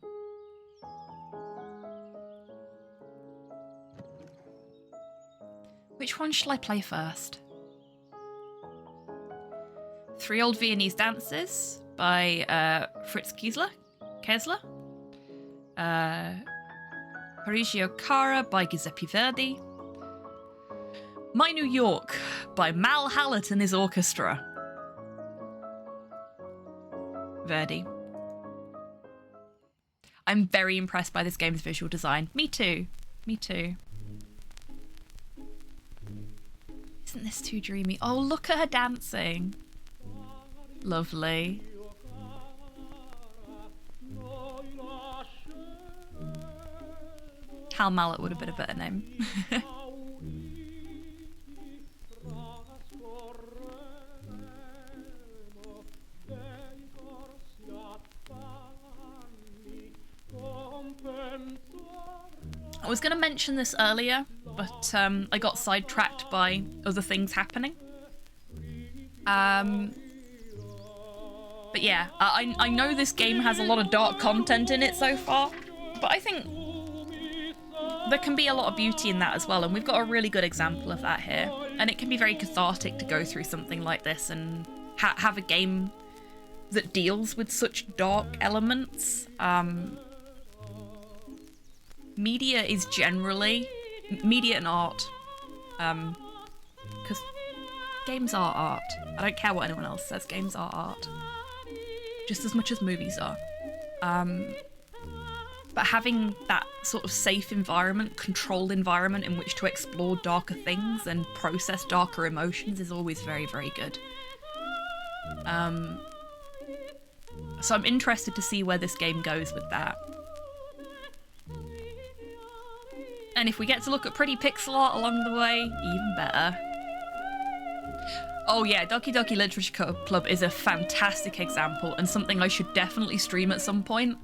Which one shall I play first? 3 Old Viennese Dances by Fritz Kessler. Parigio Cara by Giuseppe Verdi. My New York by Mal Hallett and his orchestra. Verdi. I'm very impressed by this game's visual design. Me too. Me too. Isn't this too dreamy? Oh, look at her dancing. Lovely. Hal Mallet would have been a better name. I was going to mention this earlier, but I got sidetracked by other things happening. But yeah, I know this game has a lot of dark content in it so far, but I think there can be a lot of beauty in that as well, and we've got a really good example of that here. And it can be very cathartic to go through something like this and have a game that deals with such dark elements. Media is generally... media and art. Because games are art. I don't care what anyone else says, games are art. Just as much as movies are. But having that sort of safe environment, controlled environment in which to explore darker things and process darker emotions is always very, very good. So I'm interested to see where this game goes with that. And if we get to look at pretty pixel art along the way, even better. Oh yeah, Doki Doki Literature Club is a fantastic example and something I should definitely stream at some point.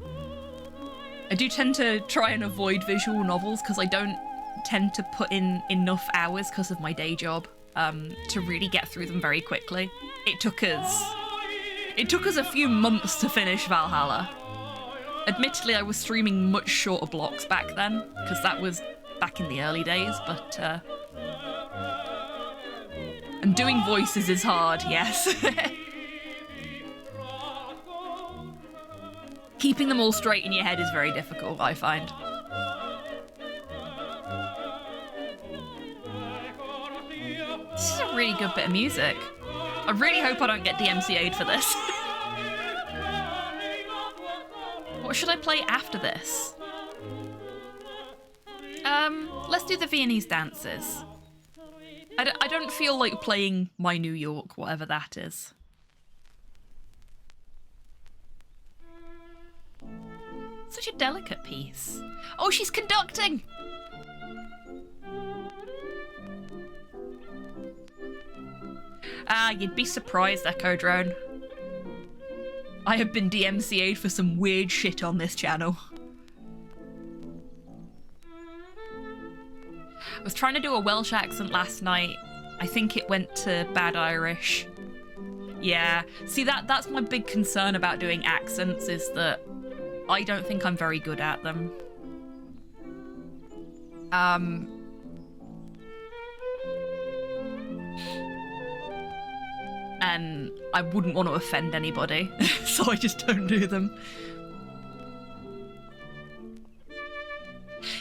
I do tend to try and avoid visual novels because I don't tend to put in enough hours because of my day job to really get through them very quickly. It took us a few months to finish Valhalla. Admittedly, I was streaming much shorter blocks back then because that was back in the early days, but and doing voices is hard, yes. Keeping them all straight in your head is very difficult, I find. This is a really good bit of music. I really hope I don't get DMCA'd for this. What should I play after this? Let's do the Viennese Dances. I don't feel like playing My New York, whatever that is. Such a delicate piece. Oh, she's conducting! Ah, you'd be surprised, Echo Drone. I have been DMCA'd for some weird shit on this channel. I was trying to do a Welsh accent last night. I think it went to bad Irish. Yeah, see that's my big concern about doing accents, is that I don't think I'm very good at them. And I wouldn't want to offend anybody, so I just don't do them.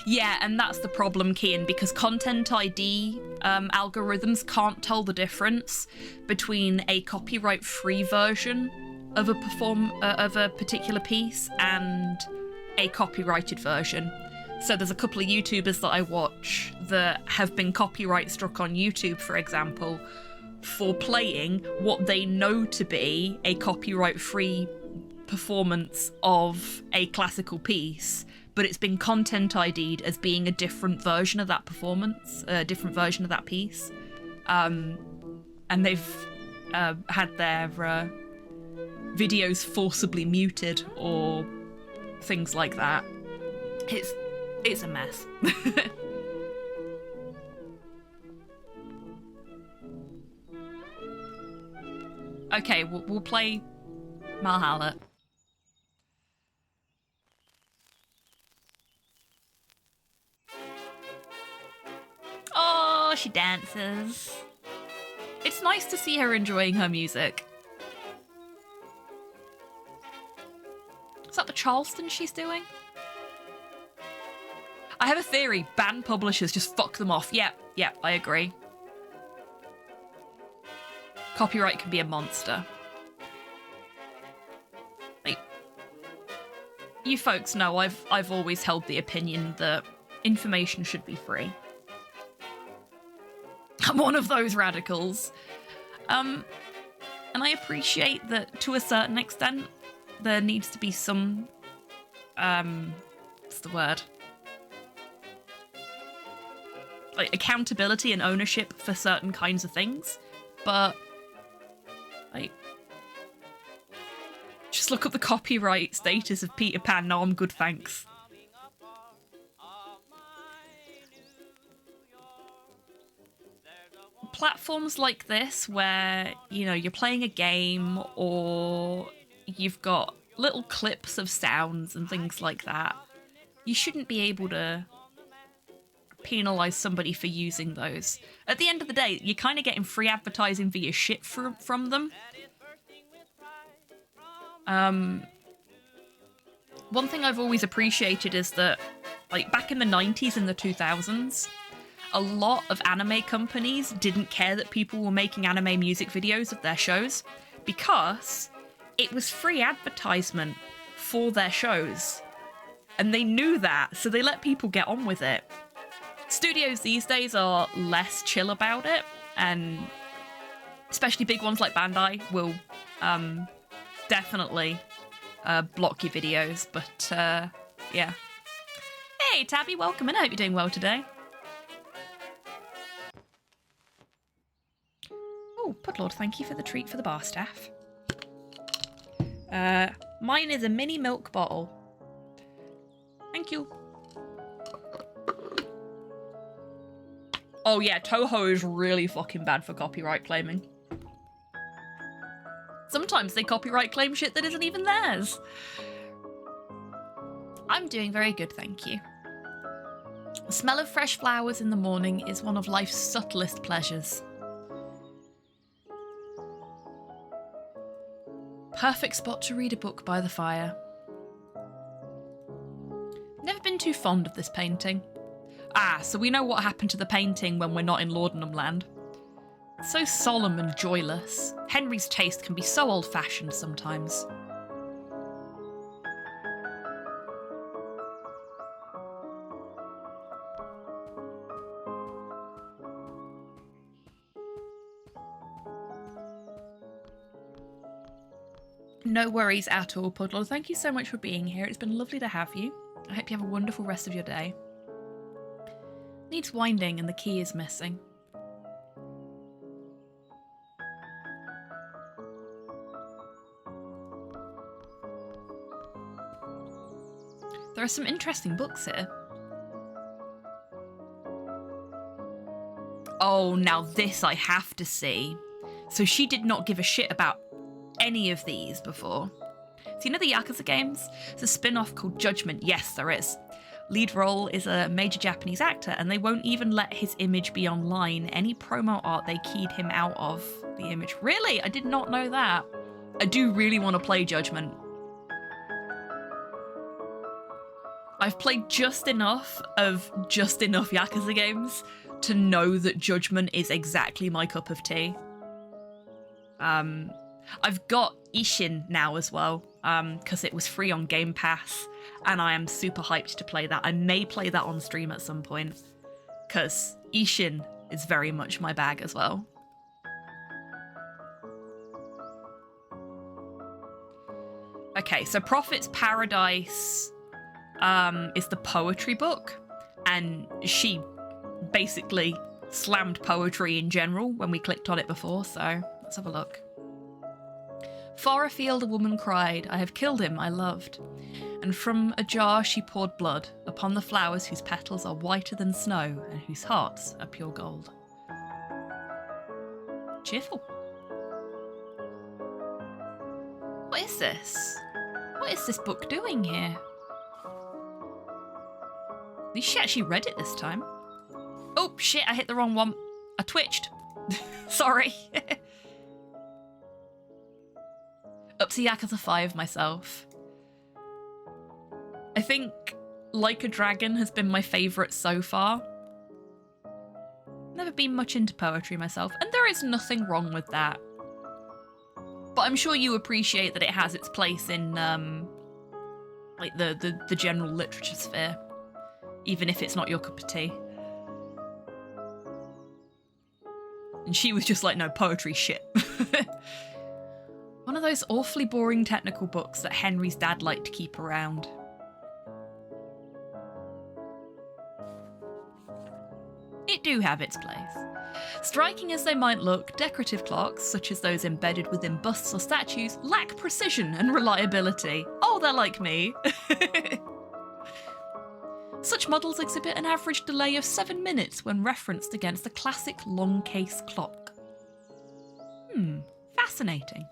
Yeah, and that's the problem, Kian, because Content ID algorithms can't tell the difference between a copyright-free version of a particular piece and a copyrighted version. So there's a couple of YouTubers that I watch that have been copyright struck on YouTube, for example, for playing what they know to be a copyright-free performance of a classical piece, but it's been Content ID'd as being a different version of that performance, a different version of that piece. And they've had their videos forcibly muted or things like that. It's a mess. Okay, we'll play Valhalla. Oh, she dances. It's nice to see her enjoying her music. Is that the Charleston she's doing? I have a theory. Band publishers just fuck them off. Yeah, I agree. Copyright can be a monster. Like, you folks know I've always held the opinion that information should be free. I'm one of those radicals. And I appreciate that to a certain extent there needs to be some what's the word? Like accountability and ownership for certain kinds of things. But like, just look at the copyright status of Peter Pan. No, I'm good, thanks. Platforms like this where, you know, you're playing a game or you've got little clips of sounds and things like that, you shouldn't be able to penalise somebody for using those. At the end of the day, you're kind of getting free advertising for your shit from them. One thing I've always appreciated is that, like, back in the 90s and the 2000s, a lot of anime companies didn't care that people were making anime music videos of their shows because it was free advertisement for their shows. And they knew that, so they let people get on with it. Studios these days are less chill about it, and especially big ones like Bandai will definitely block your videos, but yeah. Hey Tabby, welcome in, I hope you're doing well today. Oh, Pudlord, thank you for the treat for the bar staff. Mine is a mini milk bottle. Thank you. Oh yeah, Toho is really fucking bad for copyright claiming. Sometimes they copyright claim shit that isn't even theirs. I'm doing very good, thank you. The smell of fresh flowers in the morning is one of life's subtlest pleasures. Perfect spot to read a book by the fire. Never been too fond of this painting. Ah, so we know what happened to the painting when we're not in Laudanum land. It's so solemn and joyless. Henry's taste can be so old-fashioned sometimes. No worries at all, Puddle. Thank you so much for being here. It's been lovely to have you. I hope you have a wonderful rest of your day. Needs winding and the key is missing. There are some interesting books here. Oh, now this I have to see. So she did not give a shit about any of these before. So you know the Yakuza games? It's a spin-off called Judgment. Yes, there is. Lead role is a major Japanese actor, and they won't even let his image be online. Any promo art, they keyed him out of the image. Really? I did not know that. I do really want to play Judgment. I've played just enough Yakuza games to know that Judgment is exactly my cup of tea. I've got Ishin now as well, because it was free on Game Pass, and I am super hyped to play that. I may play that on stream at some point, because Ishin is very much my bag as well. Okay, so Prophet's Paradise is the poetry book, and she basically slammed poetry in general when we clicked on it before, so let's have a look. Far afield a woman cried, I have killed him I loved. And from a jar she poured blood upon the flowers whose petals are whiter than snow and whose hearts are pure gold. Cheerful. What is this? What is this book doing here? At least she actually read it this time. Oh shit, I hit the wrong one. I twitched. Sorry. Up to Yakuza 5 myself. I think Like a Dragon has been my favourite so far. Never been much into poetry myself, and there is nothing wrong with that. But I'm sure you appreciate that it has its place in like the general literature sphere, even if it's not your cup of tea. And she was just like, no, poetry shit. One of those awfully boring technical books that Henry's dad liked to keep around. It do have its place. Striking as they might look, decorative clocks, such as those embedded within busts or statues, lack precision and reliability. Oh, they're like me. Such models exhibit an average delay of 7 minutes when referenced against the classic long case clock. Fascinating.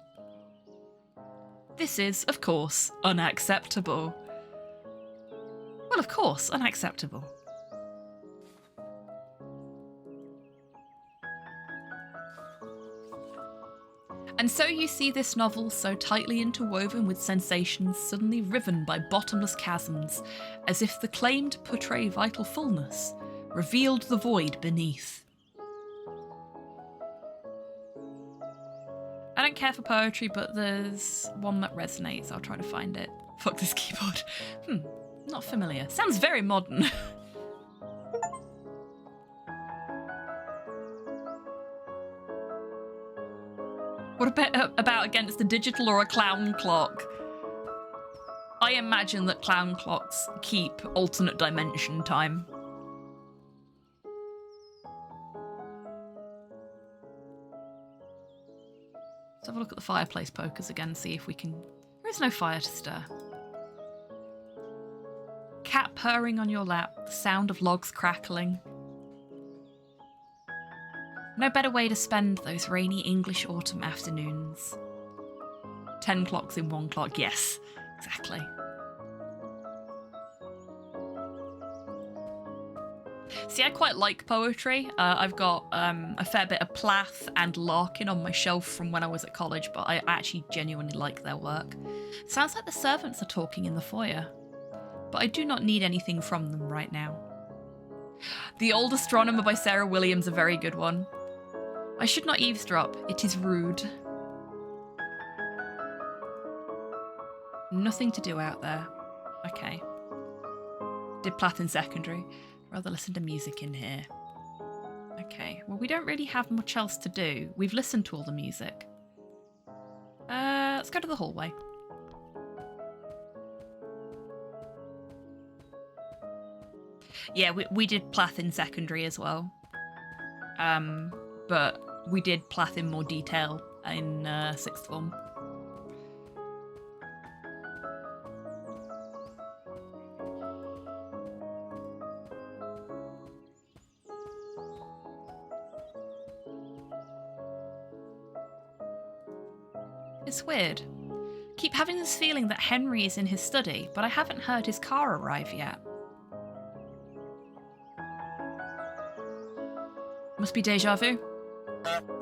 This is, of course, unacceptable. Well, of course, unacceptable. And so you see this novel so tightly interwoven with sensations suddenly riven by bottomless chasms, as if the claim to portray vital fullness revealed the void beneath. I don't care for poetry, but there's one that resonates. I'll try to find it. Fuck this keyboard. Not familiar. Sounds very modern. What about against a digital or a clown clock? I imagine that clown clocks keep alternate dimension time. Let's have a look at the fireplace pokers again, see if we can... There is no fire to stir. Cat purring on your lap, the sound of logs crackling. No better way to spend those rainy English autumn afternoons. 10 clocks in one clock, yes, exactly. See, I quite like poetry. I've got a fair bit of Plath and Larkin on my shelf from when I was at college, but I actually genuinely like their work. Sounds like the servants are talking in the foyer, but I do not need anything from them right now. The Old Astronomer by Sarah Williams, a very good one. I should not eavesdrop, it is rude. Nothing to do out there. Okay. Did Plath in secondary. Rather listen to music in here. Okay, well we don't really have much else to do. We've listened to all the music. Let's go to the hallway. Yeah, we did Plath in secondary as well. But we did Plath in more detail in sixth form. It's weird. Keep having this feeling that Henry is in his study, but I haven't heard his car arrive yet. Must be deja vu.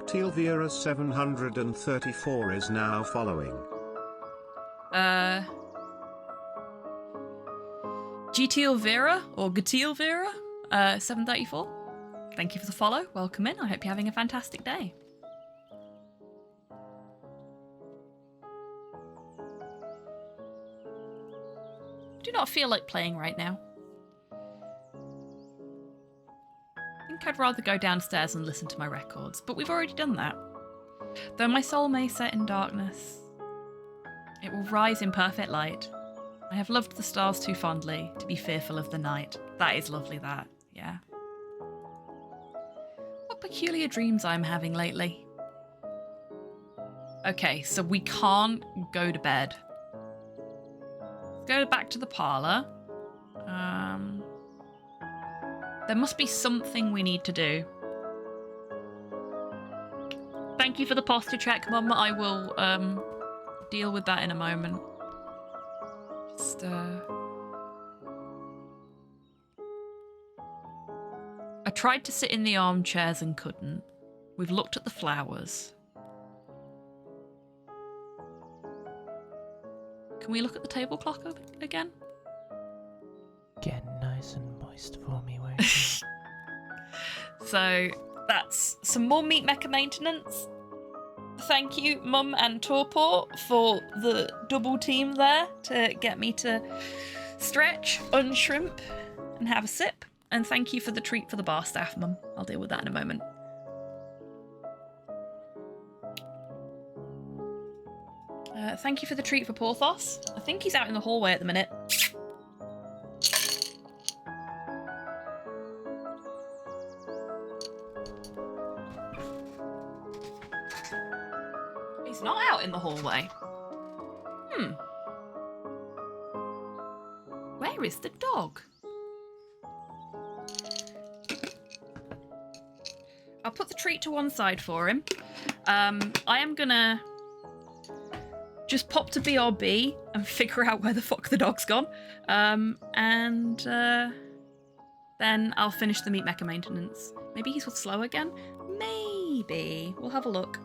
Tilvira 734 is now following. Gtilvira or Gtilvira 734. Thank you for the follow. Welcome in. I hope you're having a fantastic day. Do not feel like playing right now. I think I'd rather go downstairs and listen to my records, but we've already done that. Though my soul may set in darkness, it will rise in perfect light. I have loved the stars too fondly to be fearful of the night. That is lovely, that, yeah. What peculiar dreams I'm having lately. Okay, so we can't go to bed. Let's go back to the parlour. There must be something we need to do. Thank you for the posture check, Mum. I will deal with that in a moment. Just I tried to sit in the armchairs and couldn't. We've looked at the flowers. Can we look at the table clock again? Get nice and moist for me, won't you? So that's some more meat mecha maintenance. Thank you, Mum and Torpor, for the double team there to get me to stretch, unshrimp, and have a sip. And thank you for the treat for the bar staff, Mum. I'll deal with that in a moment. Thank you for the treat for Porthos. I think he's out in the hallway at the minute. He's not out in the hallway. Where is the dog? I'll put the treat to one side for him. I am gonna just pop to BRB and figure out where the fuck the dog's gone. And then I'll finish the meat mecha maintenance. Maybe he's slow again? Maybe. We'll have a look.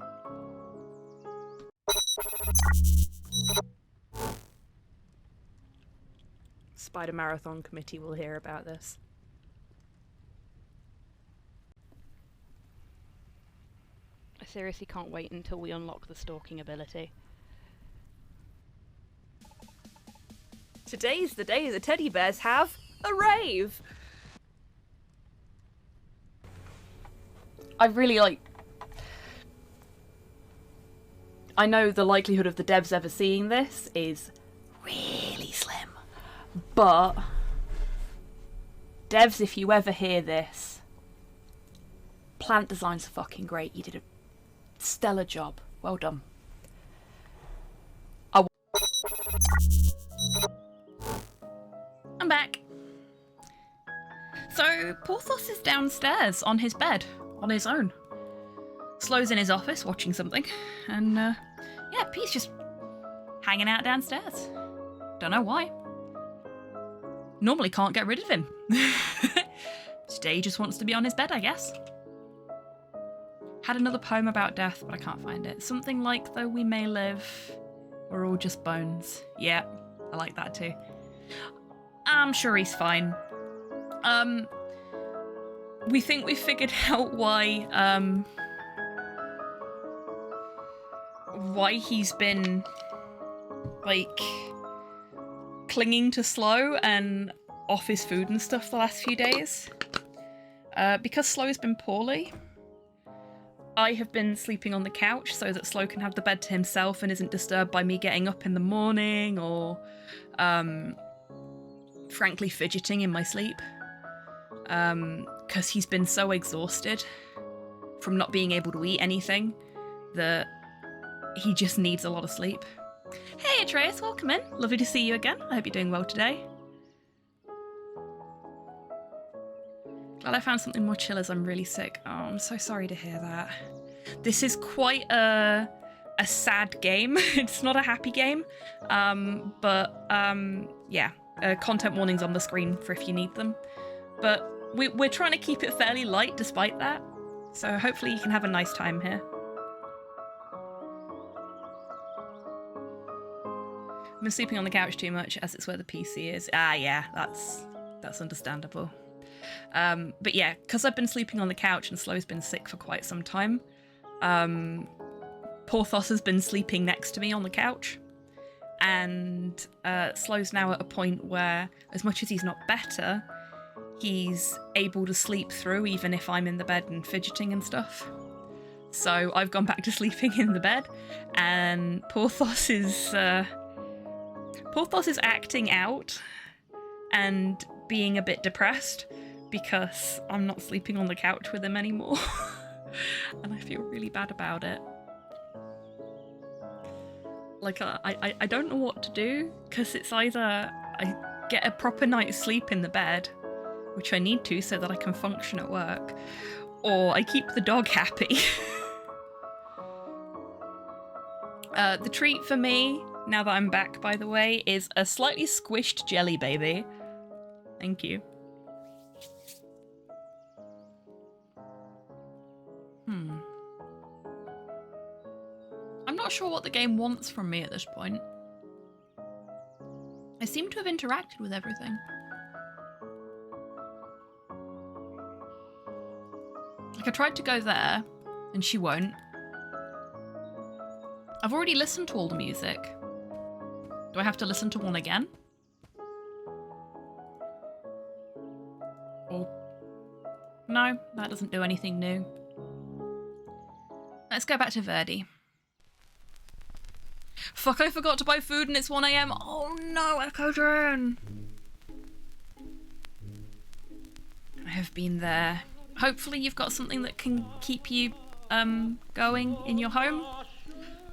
Spider Marathon Committee will hear about this. I seriously can't wait until we unlock the stalking ability. Today's the day the teddy bears have a rave! I really I know the likelihood of the devs ever seeing this is really slim. But devs, if you ever hear this, plant designs are fucking great. You did a stellar job. Well done. I'm back. So Porthos is downstairs on his bed, on his own. Slow's in his office watching something, and yeah, Pete's just hanging out downstairs. Don't know why. Normally can't get rid of him. Today he just wants to be on his bed, I guess. Had another poem about death, but I can't find it. Something like, though we may live, we're all just bones. Yeah, I like that too. I'm sure he's fine. We think we figured out why he's been, like, clinging to Slow and off his food and stuff the last few days. Because Slow's been poorly, I have been sleeping on the couch so that Slow can have the bed to himself and isn't disturbed by me getting up in the morning or, frankly, fidgeting in my sleep. Because he's been so exhausted from not being able to eat anything that he just needs a lot of sleep. Hey Atreus, welcome in. Lovely to see you again. I hope you're doing well today. Glad I found something more chill as I'm really sick. Oh, I'm so sorry to hear that. This is quite a sad game. It's not a happy game. Yeah, content warnings on the screen for if you need them. But we're trying to keep it fairly light despite that. So hopefully you can have a nice time here. I've been sleeping on the couch too much as it's where the PC is. Ah, yeah, that's understandable. But yeah, because I've been sleeping on the couch and Slow's been sick for quite some time, Porthos has been sleeping next to me on the couch. And Slow's now at a point where, as much as he's not better, he's able to sleep through even if I'm in the bed and fidgeting and stuff. So I've gone back to sleeping in the bed, and Porthos is acting out and being a bit depressed because I'm not sleeping on the couch with him anymore. And I feel really bad about it. Like, I don't know what to do, because it's either I get a proper night's sleep in the bed, which I need to so that I can function at work, or I keep the dog happy. The treat for me, now that I'm back, by the way, is a slightly squished jelly baby. Thank you. I'm not sure what the game wants from me at this point. I seem to have interacted with everything. Like, I tried to go there, and she won't. I've already listened to all the music. Do I have to listen to one again? Or... No, that doesn't do anything new. Let's go back to Verdi. Fuck, I forgot to buy food and it's 1 AM. Oh no, Ecodron! I have been there. Hopefully you've got something that can keep you going in your home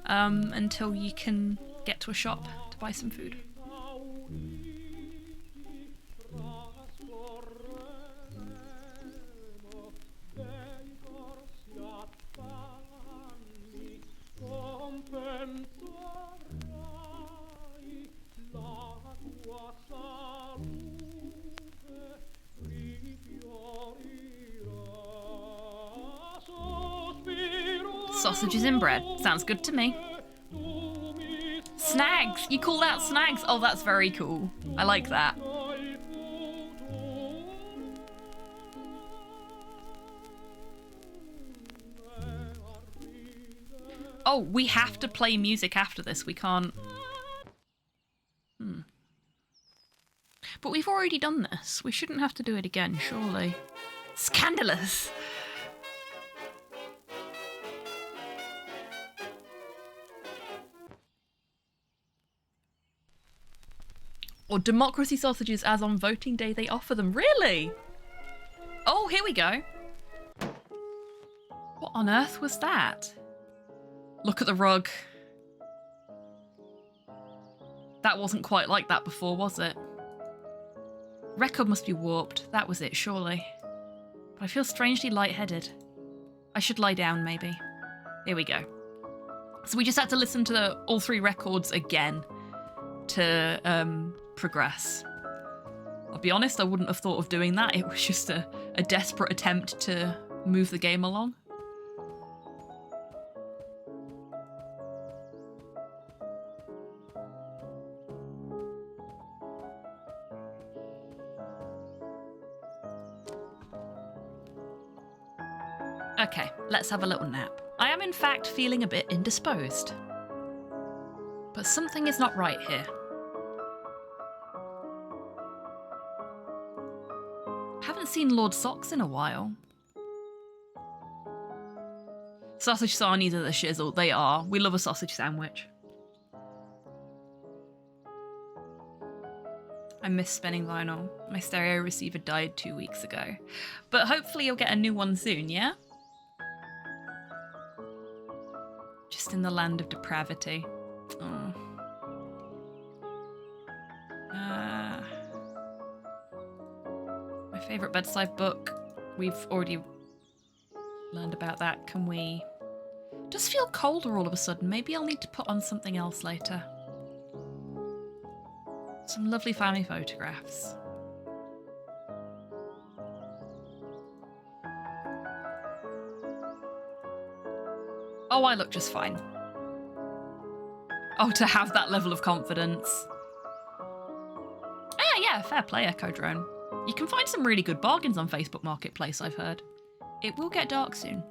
until you can get to a shop to buy some food. Sausages in bread. Sounds good to me. Snags! You call that snags? Oh, that's very cool. I like that. Oh, we have to play music after this. We can't... But we've already done this. We shouldn't have to do it again, surely. Scandalous! Or democracy sausages as on voting day they offer them. Really? Oh, here we go. What on earth was that? Look at the rug. That wasn't quite like that before, was it? Record must be warped. That was it, surely. But I feel strangely lightheaded. I should lie down, maybe. Here we go. So we just had to listen to all 3 records again to progress. I'll be honest, I wouldn't have thought of doing that. It was just a desperate attempt to move the game along. Okay, let's have a little nap. I am in fact feeling a bit indisposed. But something is not right here. Haven't seen Lord Socks in a while. Sausage sarnies are the shizzle. They are. We love a sausage sandwich. I miss spinning vinyl. My stereo receiver died 2 weeks ago. But hopefully you'll get a new one soon, yeah? Just in the land of depravity. Oh. My favourite bedside book. We've already learned about that. Can we... It does feel colder all of a sudden. Maybe I'll need to put on something else later. Some lovely family photographs. Oh, I look just fine. Oh, to have that level of confidence. Yeah, fair play, Echo Drone. You can find some really good bargains on Facebook Marketplace, I've heard. It will get dark soon.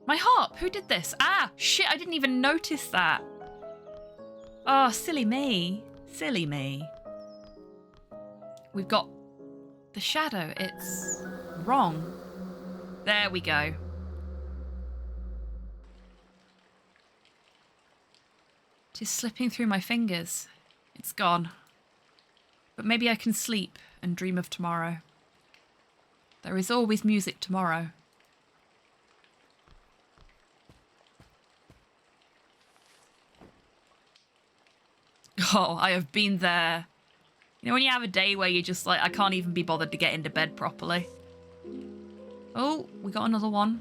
My harp! Who did this? Ah, shit, I didn't even notice that. Oh, silly me. Silly me. We've got the shadow. It's wrong. There we go. It is slipping through my fingers. It's gone. But maybe I can sleep and dream of tomorrow. There is always music tomorrow. Oh, I have been there. You know when you have a day where you're just like, I can't even be bothered to get into bed properly. Oh, we got another one.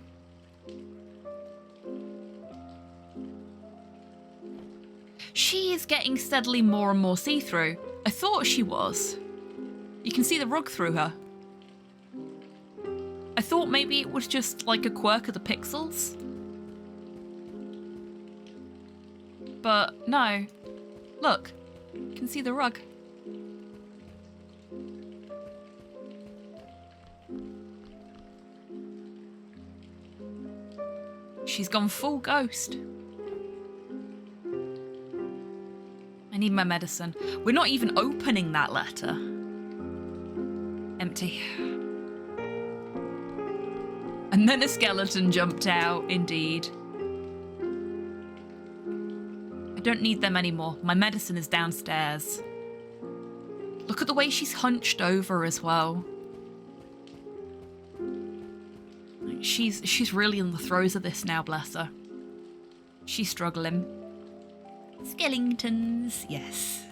She is getting steadily more and more see-through. I thought she was. You can see the rug through her. I thought maybe it was just like a quirk of the pixels. But no. Look, you can see the rug. She's gone full ghost. I need my medicine. We're not even opening that letter. Empty. And then a skeleton jumped out, indeed. I don't need them anymore. My medicine is downstairs. Look at the way she's hunched over as well. She's really in the throes of this now, bless her. She's struggling. Skeletons, yes.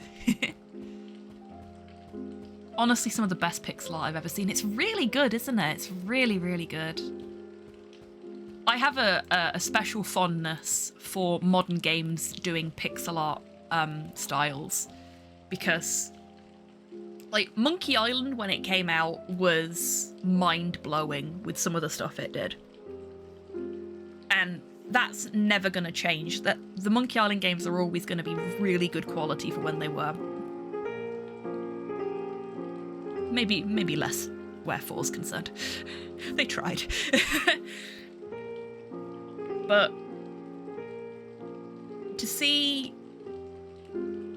Honestly, some of the best pixel art I've ever seen. It's really good, isn't it? It's really, really good. I have a special fondness for modern games doing pixel art styles, because like Monkey Island, when it came out, was mind-blowing with some of the stuff it did. And that's never going to change. That the Monkey Island games are always going to be really good quality for when they were. Maybe less where 4's concerned. They tried. But to see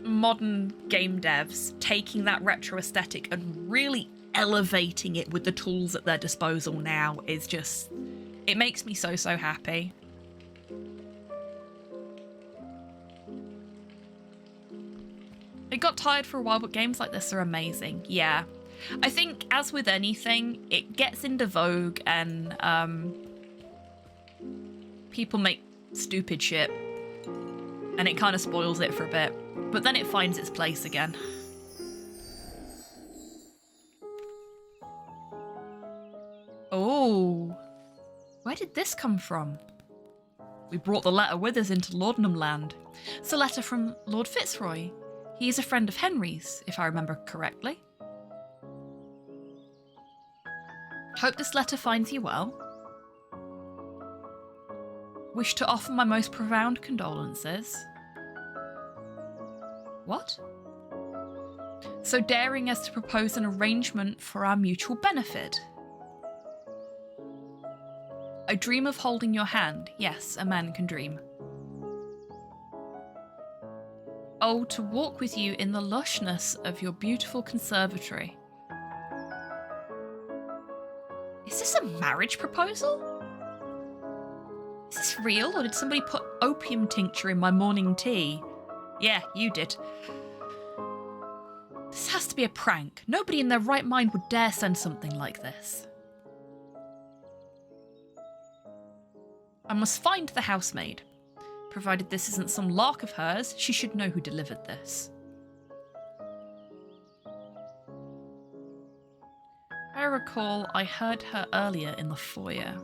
modern game devs taking that retro aesthetic and really elevating it with the tools at their disposal now is just, it makes me so happy. It got tired for a while, but games like this are amazing. Yeah. I think, as with anything, it gets into vogue and people make stupid shit. And it kind of spoils it for a bit. But then it finds its place again. Oh. Where did this come from? We brought the letter with us into Laudanum Land. It's a letter from Lord Fitzroy. He is a friend of Henry's, if I remember correctly. Hope this letter finds you well. Wish to offer my most profound condolences. What? So daring as to propose an arrangement for our mutual benefit. I dream of holding your hand. Yes, a man can dream. Oh, to walk with you in the lushness of your beautiful conservatory. Is this a marriage proposal? Is this real, or did somebody put opium tincture in my morning tea? Yeah, you did. This has to be a prank. Nobody in their right mind would dare send something like this. I must find the housemaid. Provided this isn't some lark of hers, she should know who delivered this. I recall I heard her earlier in the foyer.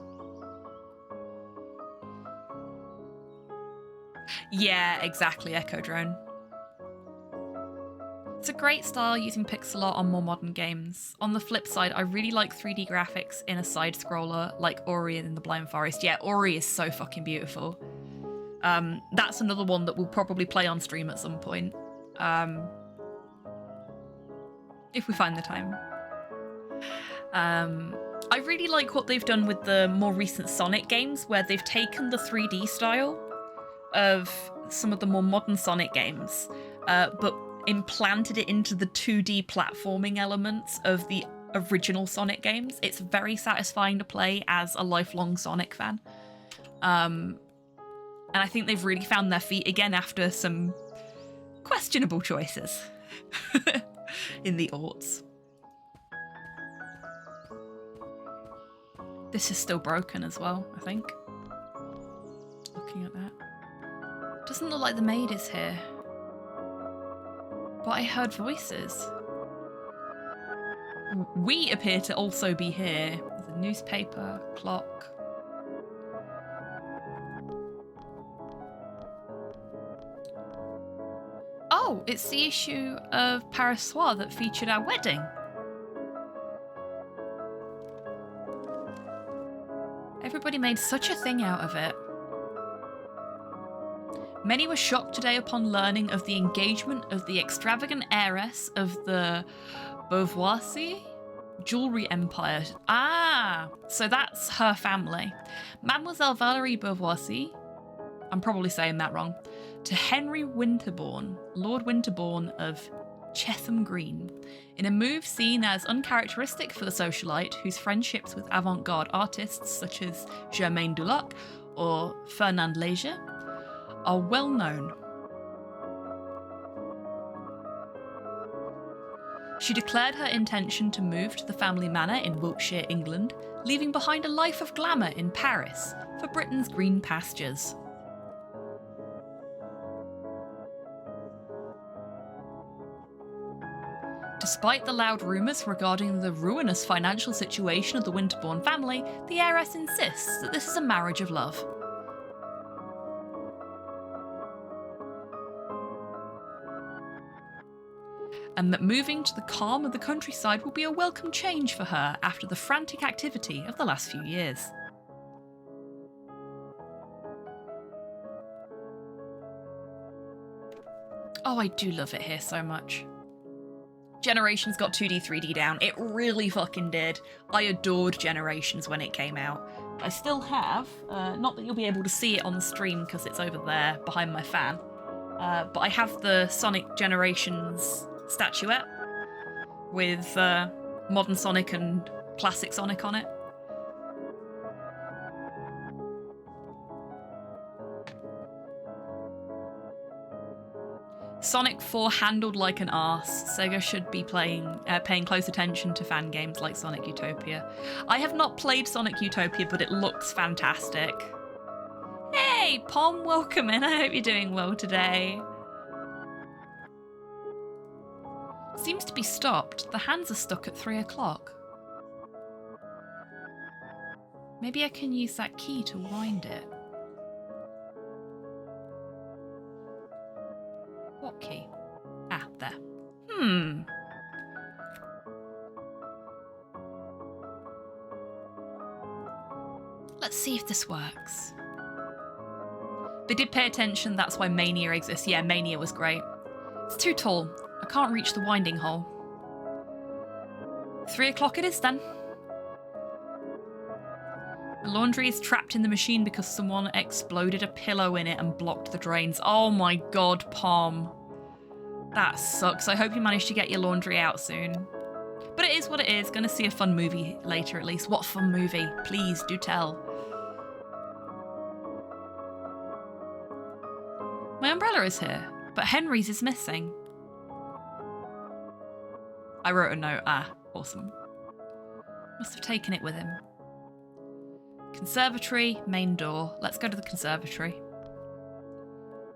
Yeah, exactly, Echo Drone. It's a great style using pixel art on more modern games. On the flip side, I really like 3D graphics in a side-scroller like Ori in the Blind Forest. Yeah, Ori is so fucking beautiful. That's another one that we'll probably play on stream at some point. If we find the time. I really like what they've done with the more recent Sonic games, where they've taken the 3D style of some of the more modern Sonic games, but implanted it into the 2D platforming elements of the original Sonic games. It's very satisfying to play as a lifelong Sonic fan. And I think they've really found their feet again after some questionable choices in the aughts. This is still broken as well, I think. Looking at that. Doesn't look like the maid is here. But I heard voices. We appear to also be here. There's a newspaper, clock. Oh, it's the issue of Paris Soir that featured our wedding. Everybody made such a thing out of it. Many were shocked today upon learning of the engagement of the extravagant heiress of the Beauvoisis jewellery empire. Ah, so that's her family. Mademoiselle Valérie Beauvoisis, I'm probably saying that wrong, to Henry Winterbourne, Lord Winterbourne of Chetham Green, in a move seen as uncharacteristic for the socialite, whose friendships with avant-garde artists such as Germaine Dulac or Fernand Léger are well known. She declared her intention to move to the family manor in Wiltshire, England, leaving behind a life of glamour in Paris for Britain's green pastures. Despite the loud rumours regarding the ruinous financial situation of the Winterbourne family, the heiress insists that this is a marriage of love. And that moving to the calm of the countryside will be a welcome change for her after the frantic activity of the last few years. Oh, I do love it here so much. Generations got 2D, 3D down. It really fucking did. I adored Generations when it came out. I still have, not that you'll be able to see it on the stream because it's over there behind my fan, but I have the Sonic Generations statuette with modern Sonic and classic Sonic on it. Sonic 4 handled like an arse. Sega should be paying close attention to fan games like Sonic Utopia. I have not played Sonic Utopia, but it looks fantastic. Hey, Pom, welcome in. I hope you're doing well today. Seems to be stopped. The hands are stuck at 3 o'clock. Maybe I can use that key to wind it. What key? Ah, there. Let's see if this works. They did pay attention, that's why Mania exists. Yeah, Mania was great. It's too tall. I can't reach the winding hole. 3 o'clock it is then. The laundry is trapped in the machine because someone exploded a pillow in it and blocked the drains. Oh my god, Pom. That sucks. I hope you manage to get your laundry out soon. But it is what it is. Gonna see a fun movie later at least. What fun movie? Please do tell. My umbrella is here, but Henry's is missing. I wrote a note. Ah, awesome. Must have taken it with him. Conservatory, main door. Let's go to the conservatory.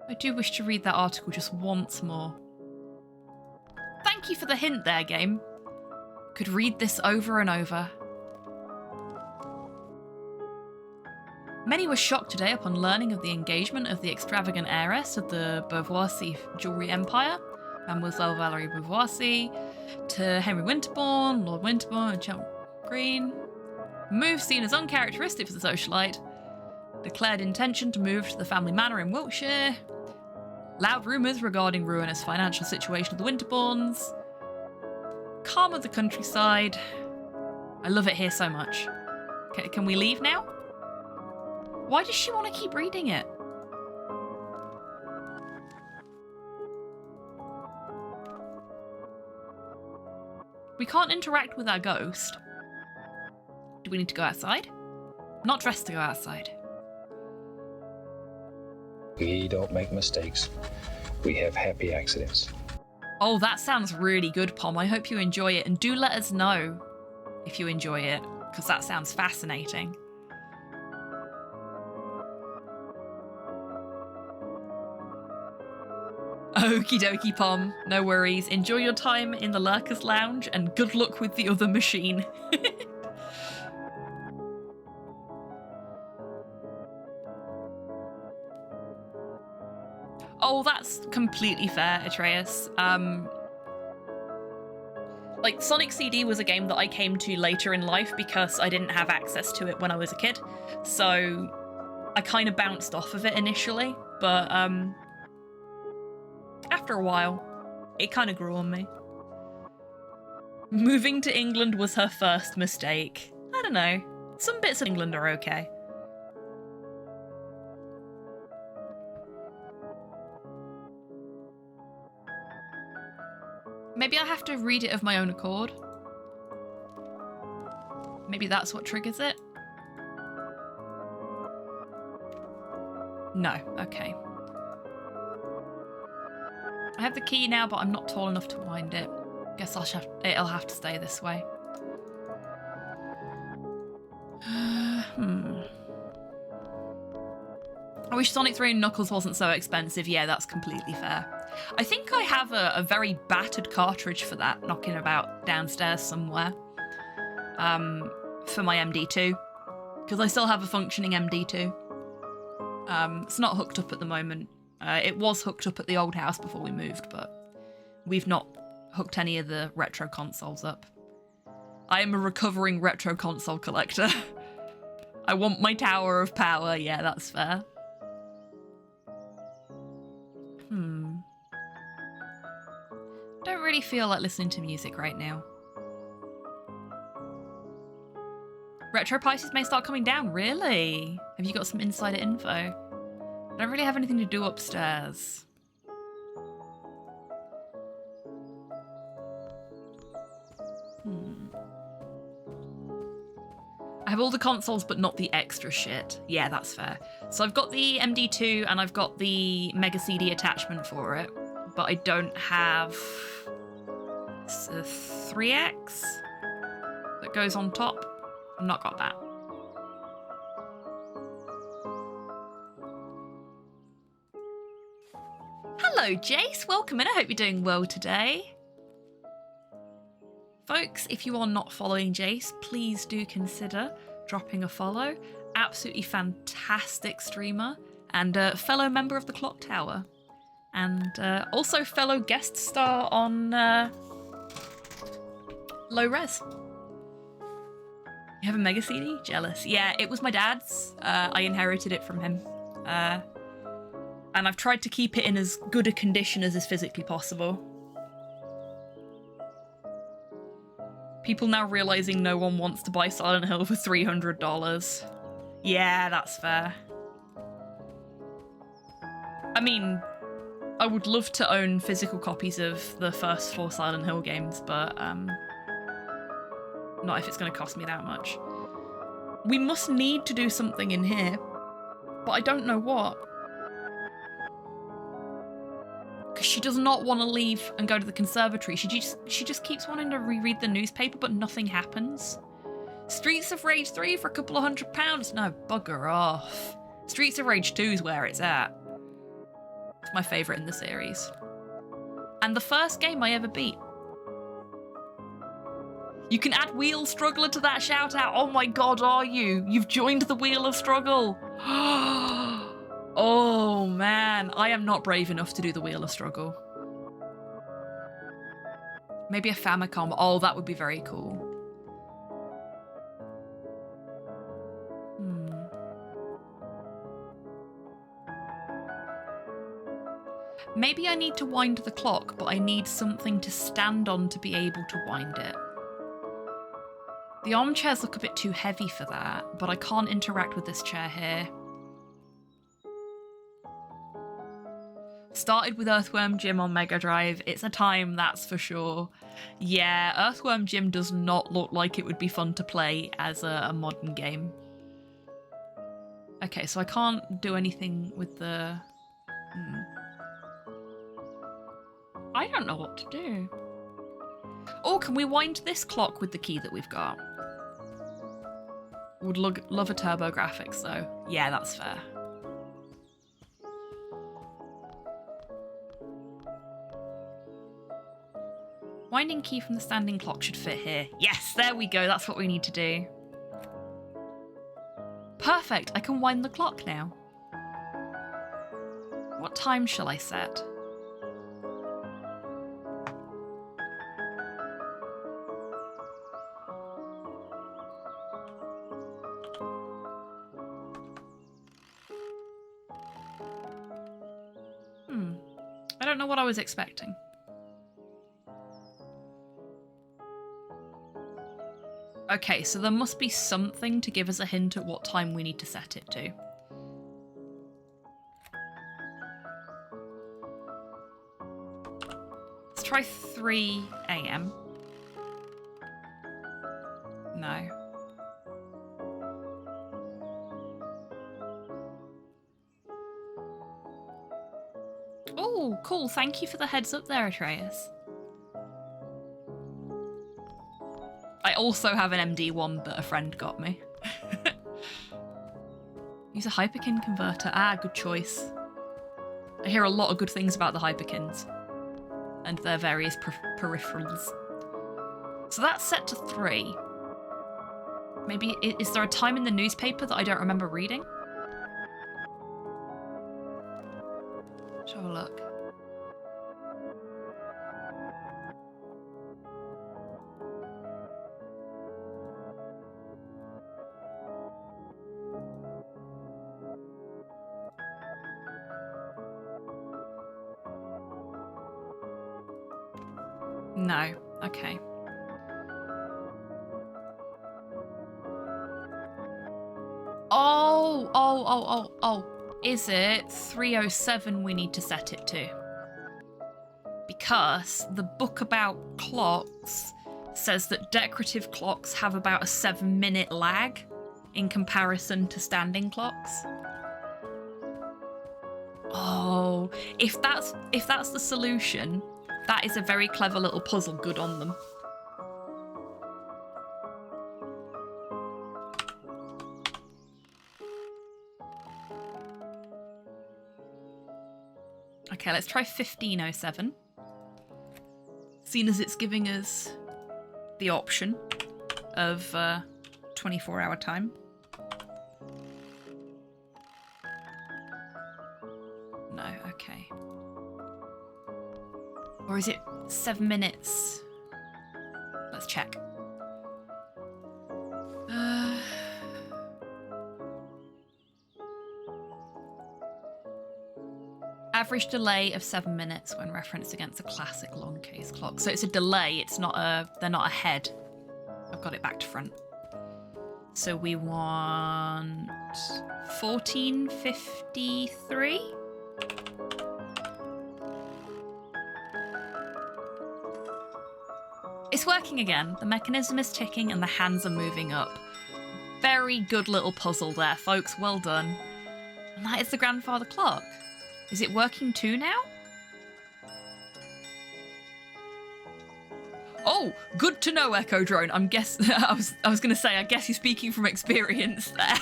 I do wish to read that article just once more. Thank you for the hint there, game. Could read this over and over. Many were shocked today upon learning of the engagement of the extravagant heiress of the Beauvoisis jewellery empire, Mademoiselle Valérie Beauvoisis, to Henry Winterbourne, Lord Winterbourne and Chetham Green. A move seen as uncharacteristic for the socialite. Declared intention to move to the family manor in Wiltshire. Loud rumours regarding ruinous financial situation of the Winterbournes. Calm of the countryside. I love it here so much. Can we leave now? Why does she want to keep reading it? We can't interact with our ghost. Do we need to go outside? I'm not dressed to go outside. We don't make mistakes. We have happy accidents. Oh, that sounds really good, Pom. I hope you enjoy it, and do let us know if you enjoy it, because that sounds fascinating. Oh, Okie dokie, Pom. No worries. Enjoy your time in the Lurkers Lounge and good luck with the other machine. Oh, that's completely fair, Atreus. Like, Sonic CD was a game that I came to later in life because I didn't have access to it when I was a kid. So I kind of bounced off of it initially, but after a while, it kind of grew on me. Moving to England was her first mistake. I don't know. Some bits of England are okay. Maybe I have to read it of my own accord. Maybe that's what triggers it. No, okay. I have the key now, but I'm not tall enough to wind it. Guess it'll have to stay this way. I wish Sonic 3 and Knuckles wasn't so expensive. Yeah, that's completely fair. I think I have a very battered cartridge for that knocking about downstairs somewhere. For my MD2. Because I still have a functioning MD2. It's not hooked up at the moment. It was hooked up at the old house before we moved, but we've not hooked any of the retro consoles up. I am a recovering retro console collector. I want my tower of power. Yeah, that's fair. Don't really feel like listening to music right now. Retro prices may start coming down, really? Have you got some insider info? I don't really have anything to do upstairs. I have all the consoles, but not the extra shit. Yeah, that's fair. So I've got the MD2 and I've got the Mega CD attachment for it, but I don't have a 3X that goes on top. I've not got that. Hello, Jace. Welcome in. I hope you're doing well today. Folks, if you are not following Jace, please do consider dropping a follow. Absolutely fantastic streamer and a fellow member of the Clock Tower. And also fellow guest star on Low Res. You have a Mega CD? Jealous. Yeah, it was my dad's. I inherited it from him. And I've tried to keep it in as good a condition as is physically possible. People now realizing no one wants to buy Silent Hill for $300. Yeah, that's fair. I mean, I would love to own physical copies of the first 4 Silent Hill games, but not if it's going to cost me that much. We must need to do something in here, but I don't know what. Because she does not want to leave and go to the conservatory. She just keeps wanting to reread the newspaper, but nothing happens. Streets of Rage 3 for a couple of £100? No, bugger off. Streets of Rage 2 is where it's at. It's my favourite in the series. And the first game I ever beat. You can add Wheel Struggler to that shout out. Oh my god, are you? You've joined the Wheel of Struggle. Oh man, I am not brave enough to do the Wheel of Struggle. Maybe a Famicom. Oh, that would be very cool. Maybe I need to wind the clock, but I need something to stand on to be able to wind it. The armchairs look a bit too heavy for that, but I can't interact with this chair here. Started with Earthworm Jim on Mega Drive. It's a time, that's for sure. Yeah, Earthworm Jim does not look like it would be fun to play as a modern game. Okay, so I can't do anything with the... I don't know what to do. Oh, can we wind this clock with the key that we've got? Would love a TurboGrafx though. Yeah, that's fair. Winding key from the standing clock should fit here. Yes, there we go. That's what we need to do. Perfect. I can wind the clock now. What time shall I set? I don't know what I was expecting. Okay, so there must be something to give us a hint at what time we need to set it to. Let's try 3 AM. No. Oh, cool. Thank you for the heads up there, Atreus. I also have an MD1 that a friend got me. Use a Hyperkin converter. Ah, good choice. I hear a lot of good things about the Hyperkins and their various peripherals. So that's set to 3. Maybe, is there a time in the newspaper that I don't remember reading? Let's have a look. No. Okay. Oh. Is it 3:07 we need to set it to? Because the book about clocks says that decorative clocks have about a 7-minute lag in comparison to standing clocks. Oh, if that's the solution, that is a very clever little puzzle. Good on them. Okay, let's try 15:07. Seeing as it's giving us the option of 24-hour time. No, okay. Or is it 7 minutes? Let's check. Average delay of 7 minutes when referenced against a classic long case clock. So it's a delay, it's not they're not ahead. I've got it back to front. So we want 14:53. It's working again. The mechanism is ticking and the hands are moving up. Very good little puzzle there, folks. Well done. And that is the grandfather clock. Is it working too now? Oh, good to know, Echo Drone. I was going to say, I guess you're speaking from experience there.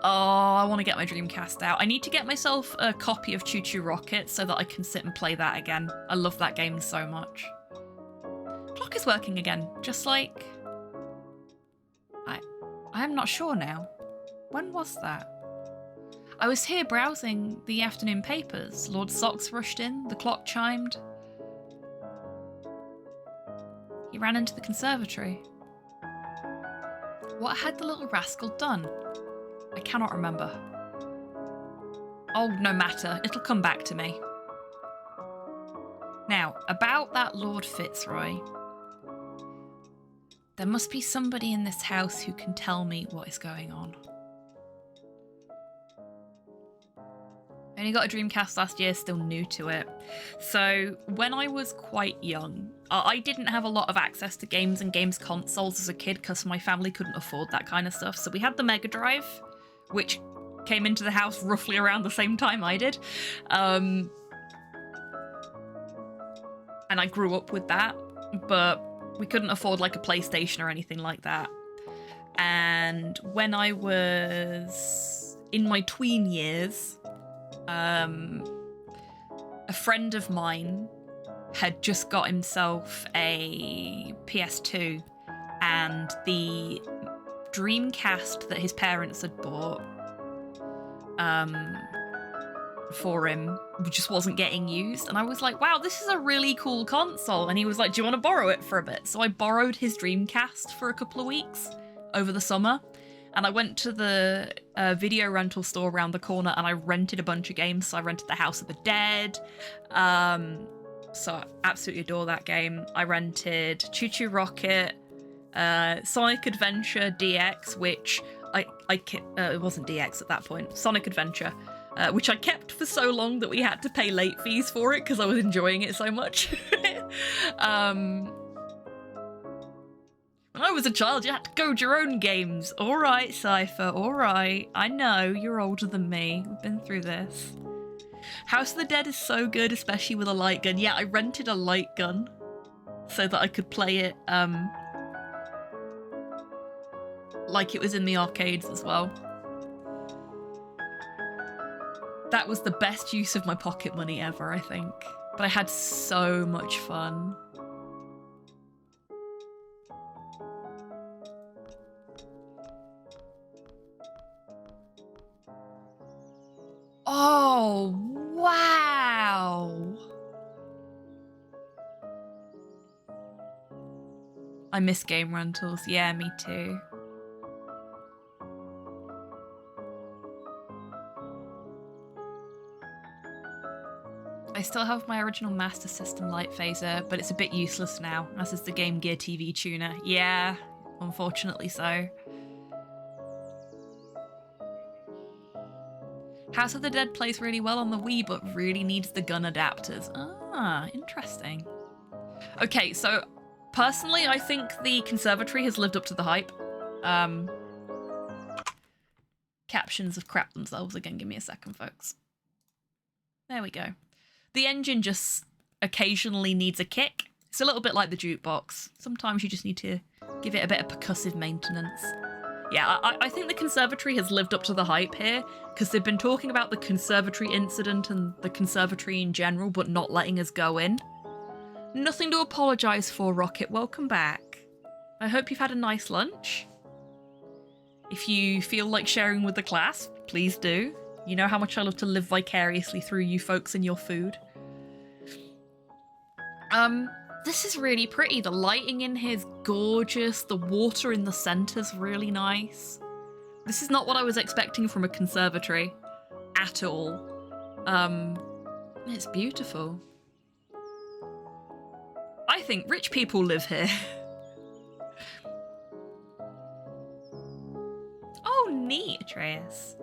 Oh, I want to get my Dreamcast out. I need to get myself a copy of Choo Choo Rocket so that I can sit and play that again. I love that game so much. Clock is working again, just like... I'm not sure now. When was that? I was here browsing the afternoon papers. Lord Socks rushed in, the clock chimed. He ran into the conservatory. What had the little rascal done? I cannot remember. Oh, no matter. It'll come back to me. Now, about that Lord Fitzroy. There must be somebody in this house who can tell me what is going on. I only got a Dreamcast last year, still new to it. So when I was quite young, I didn't have a lot of access to games and games consoles as a kid because my family couldn't afford that kind of stuff. So we had the Mega Drive, which came into the house roughly around the same time I did. And I grew up with that, but we couldn't afford like a PlayStation or anything like that. And when I was in my tween years, a friend of mine had just got himself a PS2, and the Dreamcast that his parents had bought for him just wasn't getting used. And I was like, wow, this is a really cool console. And he was like, do you want to borrow it for a bit? So I borrowed his Dreamcast for a couple of weeks over the summer. And I went to the video rental store around the corner and I rented a bunch of games. So I rented The House of the Dead. So I absolutely adore that game. I rented Choo Choo Rocket, Sonic Adventure DX, which it wasn't DX at that point, Sonic Adventure, which I kept for so long that we had to pay late fees for it because I was enjoying it so much. When I was a child, you had to code your own games. All right, Cypher, all right. I know, you're older than me. We've been through this. House of the Dead is so good, especially with a light gun. Yeah, I rented a light gun so that I could play it like it was in the arcades as well. That was the best use of my pocket money ever, I think. But I had so much fun. Oh, wow! I miss game rentals. Yeah, me too. I still have my original Master System light phaser, but it's a bit useless now, as is the Game Gear TV tuner. Yeah, unfortunately so. House of the Dead plays really well on the Wii, but really needs the gun adapters. Ah, interesting. Okay, so personally, I think the conservatory has lived up to the hype. Captions have crapped themselves again. Give me a second, folks. There we go. The engine just occasionally needs a kick. It's a little bit like the jukebox. Sometimes you just need to give it a bit of percussive maintenance. Yeah, I think the conservatory has lived up to the hype here, because they've been talking about the conservatory incident and the conservatory in general, but not letting us go in. Nothing to apologise for, Rocket. Welcome back. I hope you've had a nice lunch. If you feel like sharing with the class, please do. You know how much I love to live vicariously through you folks and your food. This is really pretty. The lighting in here is gorgeous. The water in the centre's really nice. This is not what I was expecting from a conservatory at all. It's beautiful. I think rich people live here. Oh, neat, Atreus.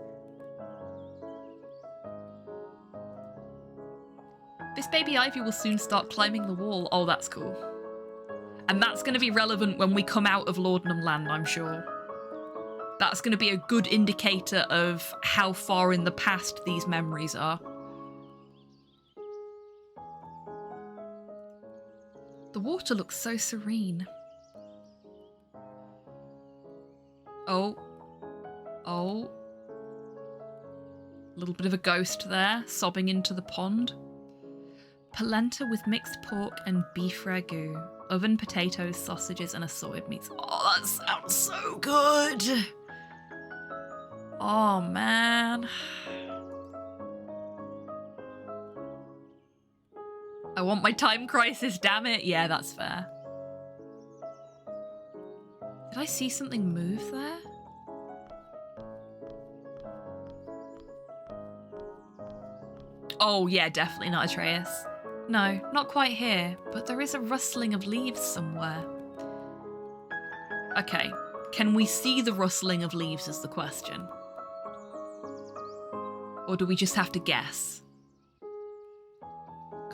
This baby Ivy will soon start climbing the wall. Oh, that's cool. And that's going to be relevant when we come out of Laudanum Land, I'm sure. That's going to be a good indicator of how far in the past these memories are. The water looks so serene. Oh. Oh. A little bit of a ghost there, sobbing into the pond. Polenta with mixed pork and beef ragu. Oven potatoes, sausages, and assorted meats. Oh, that sounds so good! Oh, man. I want my time crisis, damn it. Yeah, that's fair. Did I see something move there? Oh, yeah, definitely not Atreus. No, not quite here, but there is a rustling of leaves somewhere. Okay, can we see the rustling of leaves is the question. Or do we just have to guess?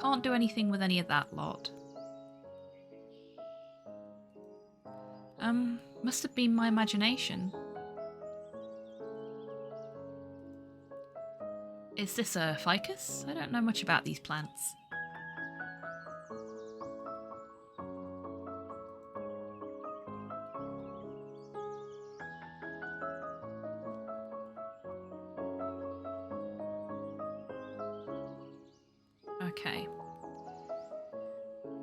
Can't do anything with any of that lot. Must have been my imagination. Is this a ficus? I don't know much about these plants. Okay.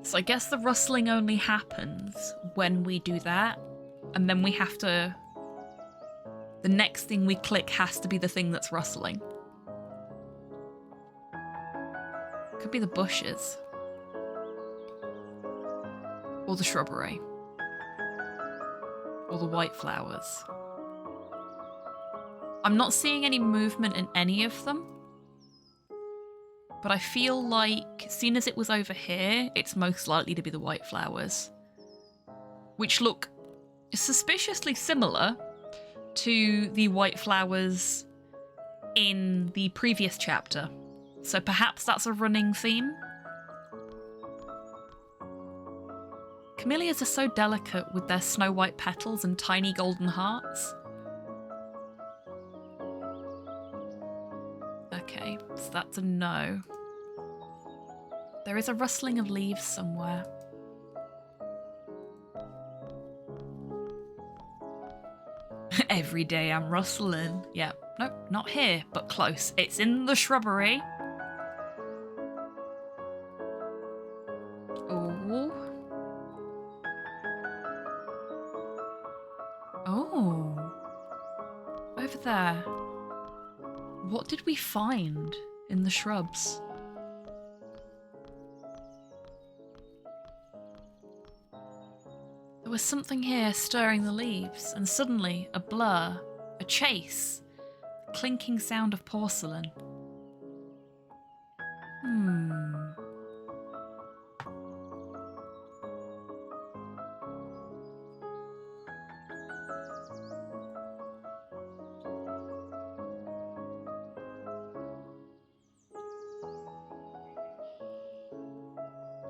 So I guess the rustling only happens when we do that, and then we have to... The next thing we click has to be the thing that's rustling. Could be the bushes. Or the shrubbery. Or the white flowers. I'm not seeing any movement in any of them. But I feel like, seeing as it was over here, it's most likely to be the white flowers. Which look suspiciously similar to the white flowers in the previous chapter. So perhaps that's a running theme? Camellias are so delicate with their snow-white petals and tiny golden hearts. Okay, so that's a no. There is a rustling of leaves somewhere. Every day I'm rustling. Yeah, nope, not here, but close. It's in the shrubbery. Oh. Oh. Over there. What did we find in the shrubs? There was something here stirring the leaves, and suddenly a blur, a chase, the clinking sound of porcelain.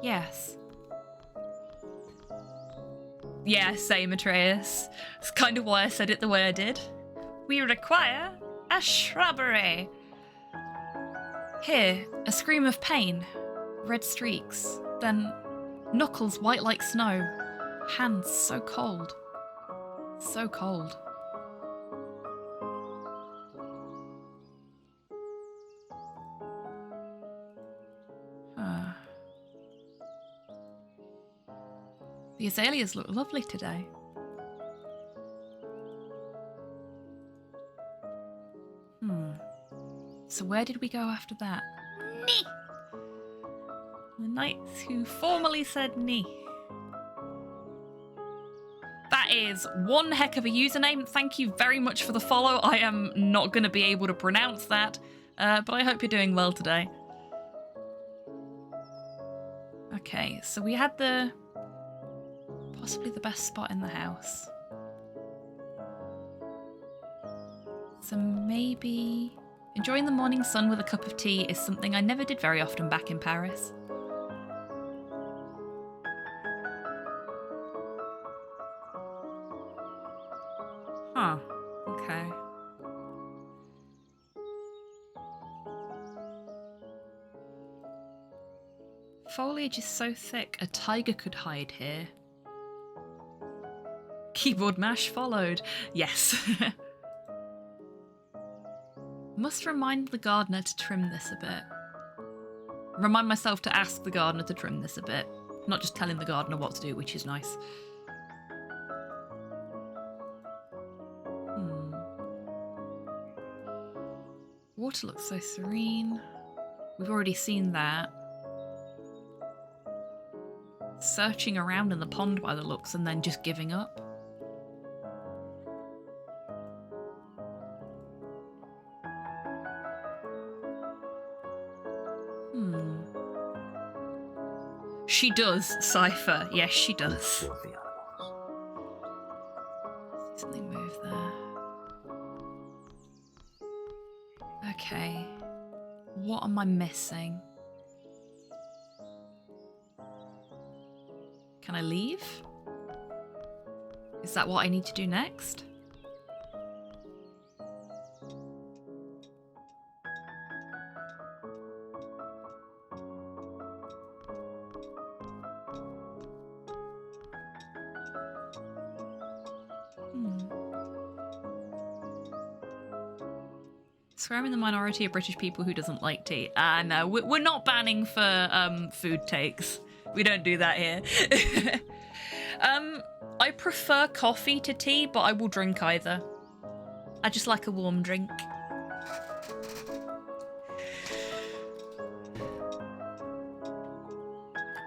Yes. Yeah, same, Atreus. It's kind of why I said it the way I did. We require a shrubbery. Here, a scream of pain. Red streaks. Then knuckles white like snow. Hands so cold. So cold. The azaleas look lovely today. So where did we go after that? Nee! The knights who formerly said nee. That is one heck of a username. Thank you very much for the follow. I am not going to be able to pronounce that, but I hope you're doing well today. Okay, so we had the... possibly the best spot in the house. So maybe... enjoying the morning sun with a cup of tea is something I never did very often back in Paris. Huh. Okay. Foliage is so thick, a tiger could hide here. Keyboard mash followed. Yes. Must remind the gardener to trim this a bit. Remind myself to ask the gardener to trim this a bit. Not just telling the gardener what to do, which is nice. Water looks so serene. We've already seen that. Searching around in the pond by the looks and then just giving up. She does, Cypher. Yes, she does. Something move there. Okay. What am I missing? Can I leave? Is that what I need to do next? Swear I'm in the minority of British people who doesn't like tea. No, we're not banning for food takes. We don't do that here. I prefer coffee to tea, but I will drink either. I just like a warm drink.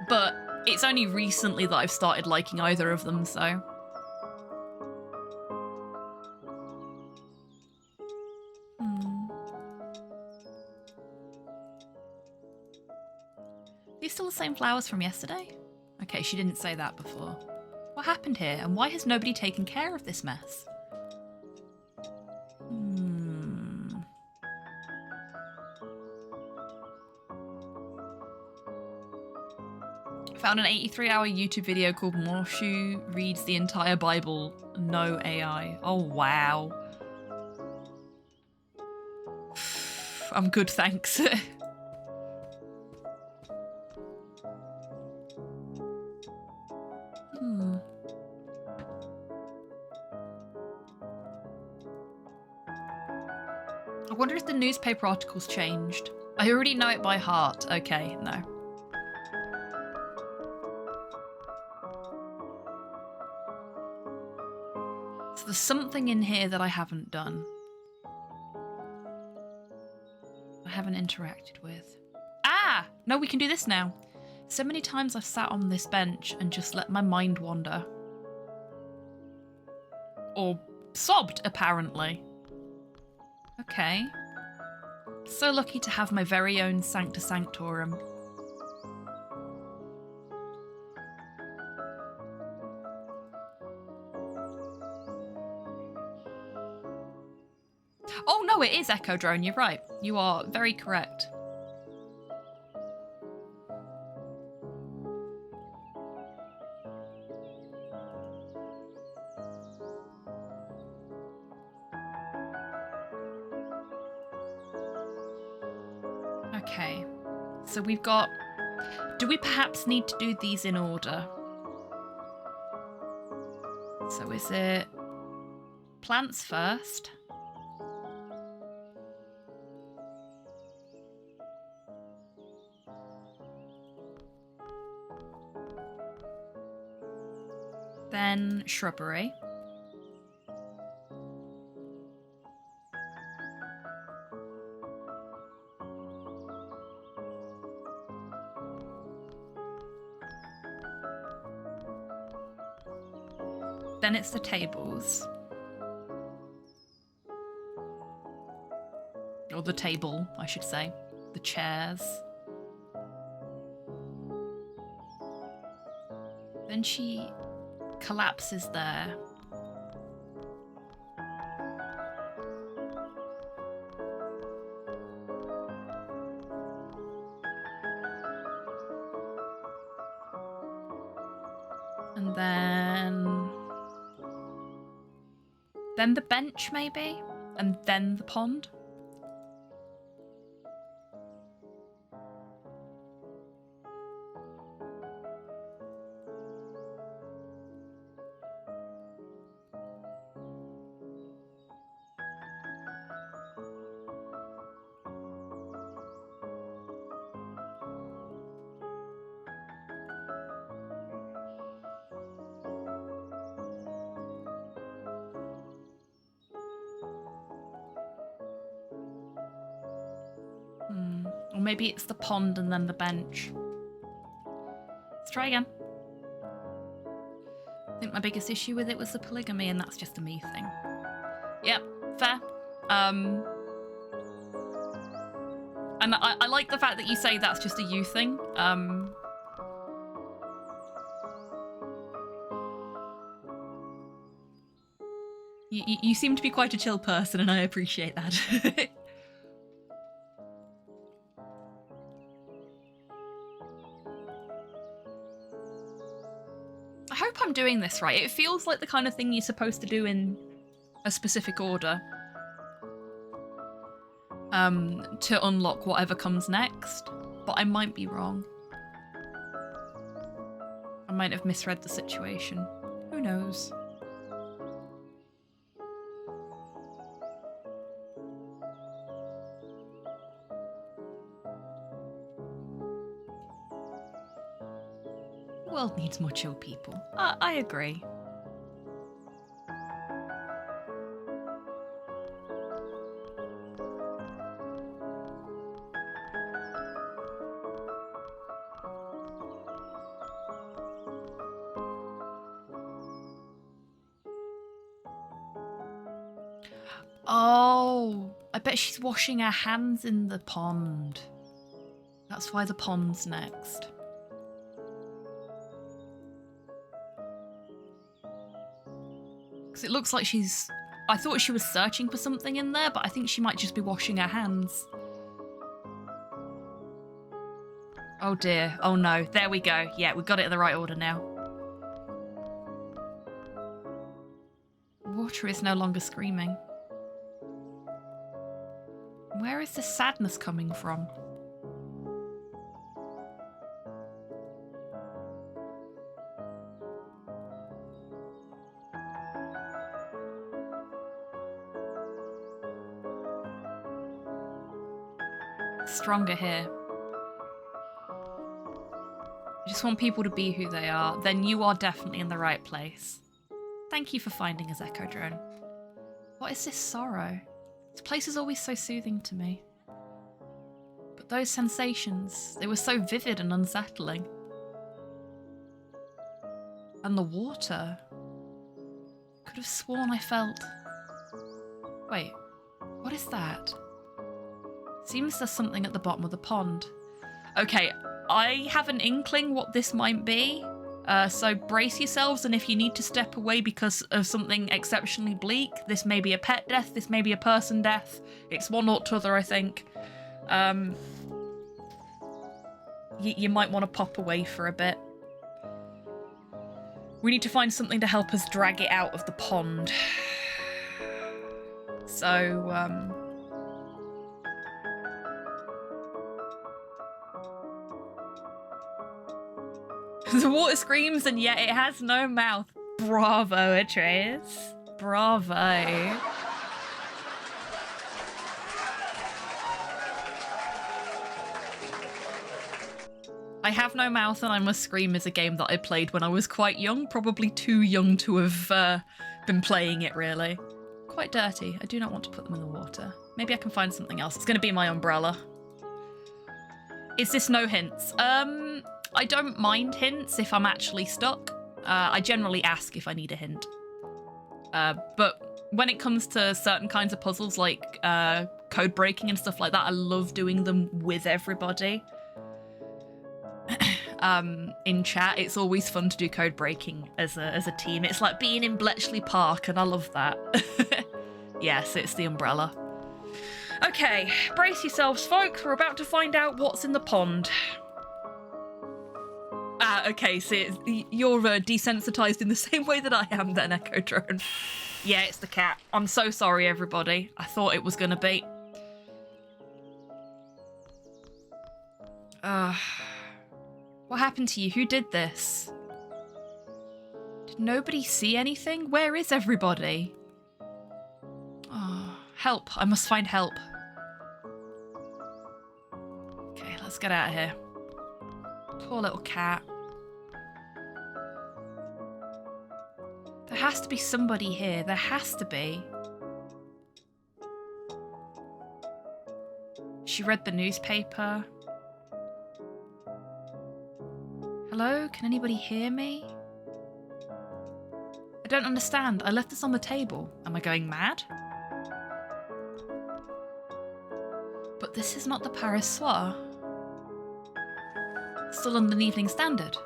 But it's only recently that I've started liking either of them, so... These still the same flowers from yesterday? Okay, she didn't say that before. What happened here, and why has nobody taken care of this mess? Found an 83-hour YouTube video called Morshu Reads the Entire Bible, No AI. Oh, wow. I'm good, thanks. I wonder if the newspaper article's changed. I already know it by heart. Okay, no. So there's something in here that I haven't done. I haven't interacted with. Ah! No, we can do this now. So many times I've sat on this bench and just let my mind wander. Or sobbed, apparently. Okay. So lucky to have my very own Sancta Sanctorum. Oh no, it is Echo Drone, you're right. You are very correct. Okay, so we've got... Do we perhaps need to do these in order? So is it plants first? Then shrubbery. Then it's the tables. Or the table, I should say. The chairs. Then she collapses there. And then the bench maybe, and then the pond. Or maybe it's the pond and then the bench. Let's try again. I think my biggest issue with it was the polygamy, and that's just a me thing. Yep, fair. And I like the fact that you say that's just a you thing. You seem to be quite a chill person, and I appreciate that. I hope I'm doing this right. It feels like the kind of thing you're supposed to do in a specific order. To unlock whatever comes next. But I might be wrong. I might have misread the situation. Who knows? world needs more chill people. I agree. Oh, I bet she's washing her hands in the pond. That's why the pond's next. Because it looks like she's... I thought she was searching for something in there, but I think she might just be washing her hands. Oh dear. Oh no. There we go. Yeah, we got it in the right order now. Water is no longer screaming. Where is this sadness coming from? Stronger here. I just want people to be who they are. Then you are definitely in the right place. Thank you for finding us, Echo Drone. What is this sorrow? This place is always so soothing to me. But those sensations, they were so vivid and unsettling. And the water. I could have sworn I felt... Wait, what is that? Seems there's something at the bottom of the pond. Okay, I have an inkling what this might be. So brace yourselves, and if you need to step away because of something exceptionally bleak, this may be a pet death, this may be a person death. It's one or t'other, I think. You might want to pop away for a bit. We need to find something to help us drag it out of the pond. So, the water screams and yet it has no mouth. Bravo, Atreus. Bravo. I Have No Mouth and I Must Scream is a game that I played when I was quite young, probably too young to have been playing it, really. Quite dirty. I do not want to put them in the water. Maybe I can find something else. It's going to be my umbrella. Is this no hints? I don't mind hints if I'm actually stuck. I generally ask if I need a hint. But when it comes to certain kinds of puzzles like code breaking and stuff like that, I love doing them with everybody. In chat, it's always fun to do code breaking as a team. It's like being in Bletchley Park, and I love that. Yes, it's the umbrella. Okay, brace yourselves, folks. We're about to find out what's in the pond. Okay, so you're desensitized in the same way that I am then, Echo Drone. Yeah, it's the cat. I'm so sorry, everybody. I thought it was gonna be. What happened to you? Who did this? Did nobody see anything? Where is everybody? Oh, help. I must find help. Okay, let's get out of here. Poor little cat. There has to be somebody here. There has to be. She read the newspaper. Hello? Can anybody hear me? I don't understand. I left this on the table. Am I going mad? But this is not the Paris Soir. Still on the Evening Standard.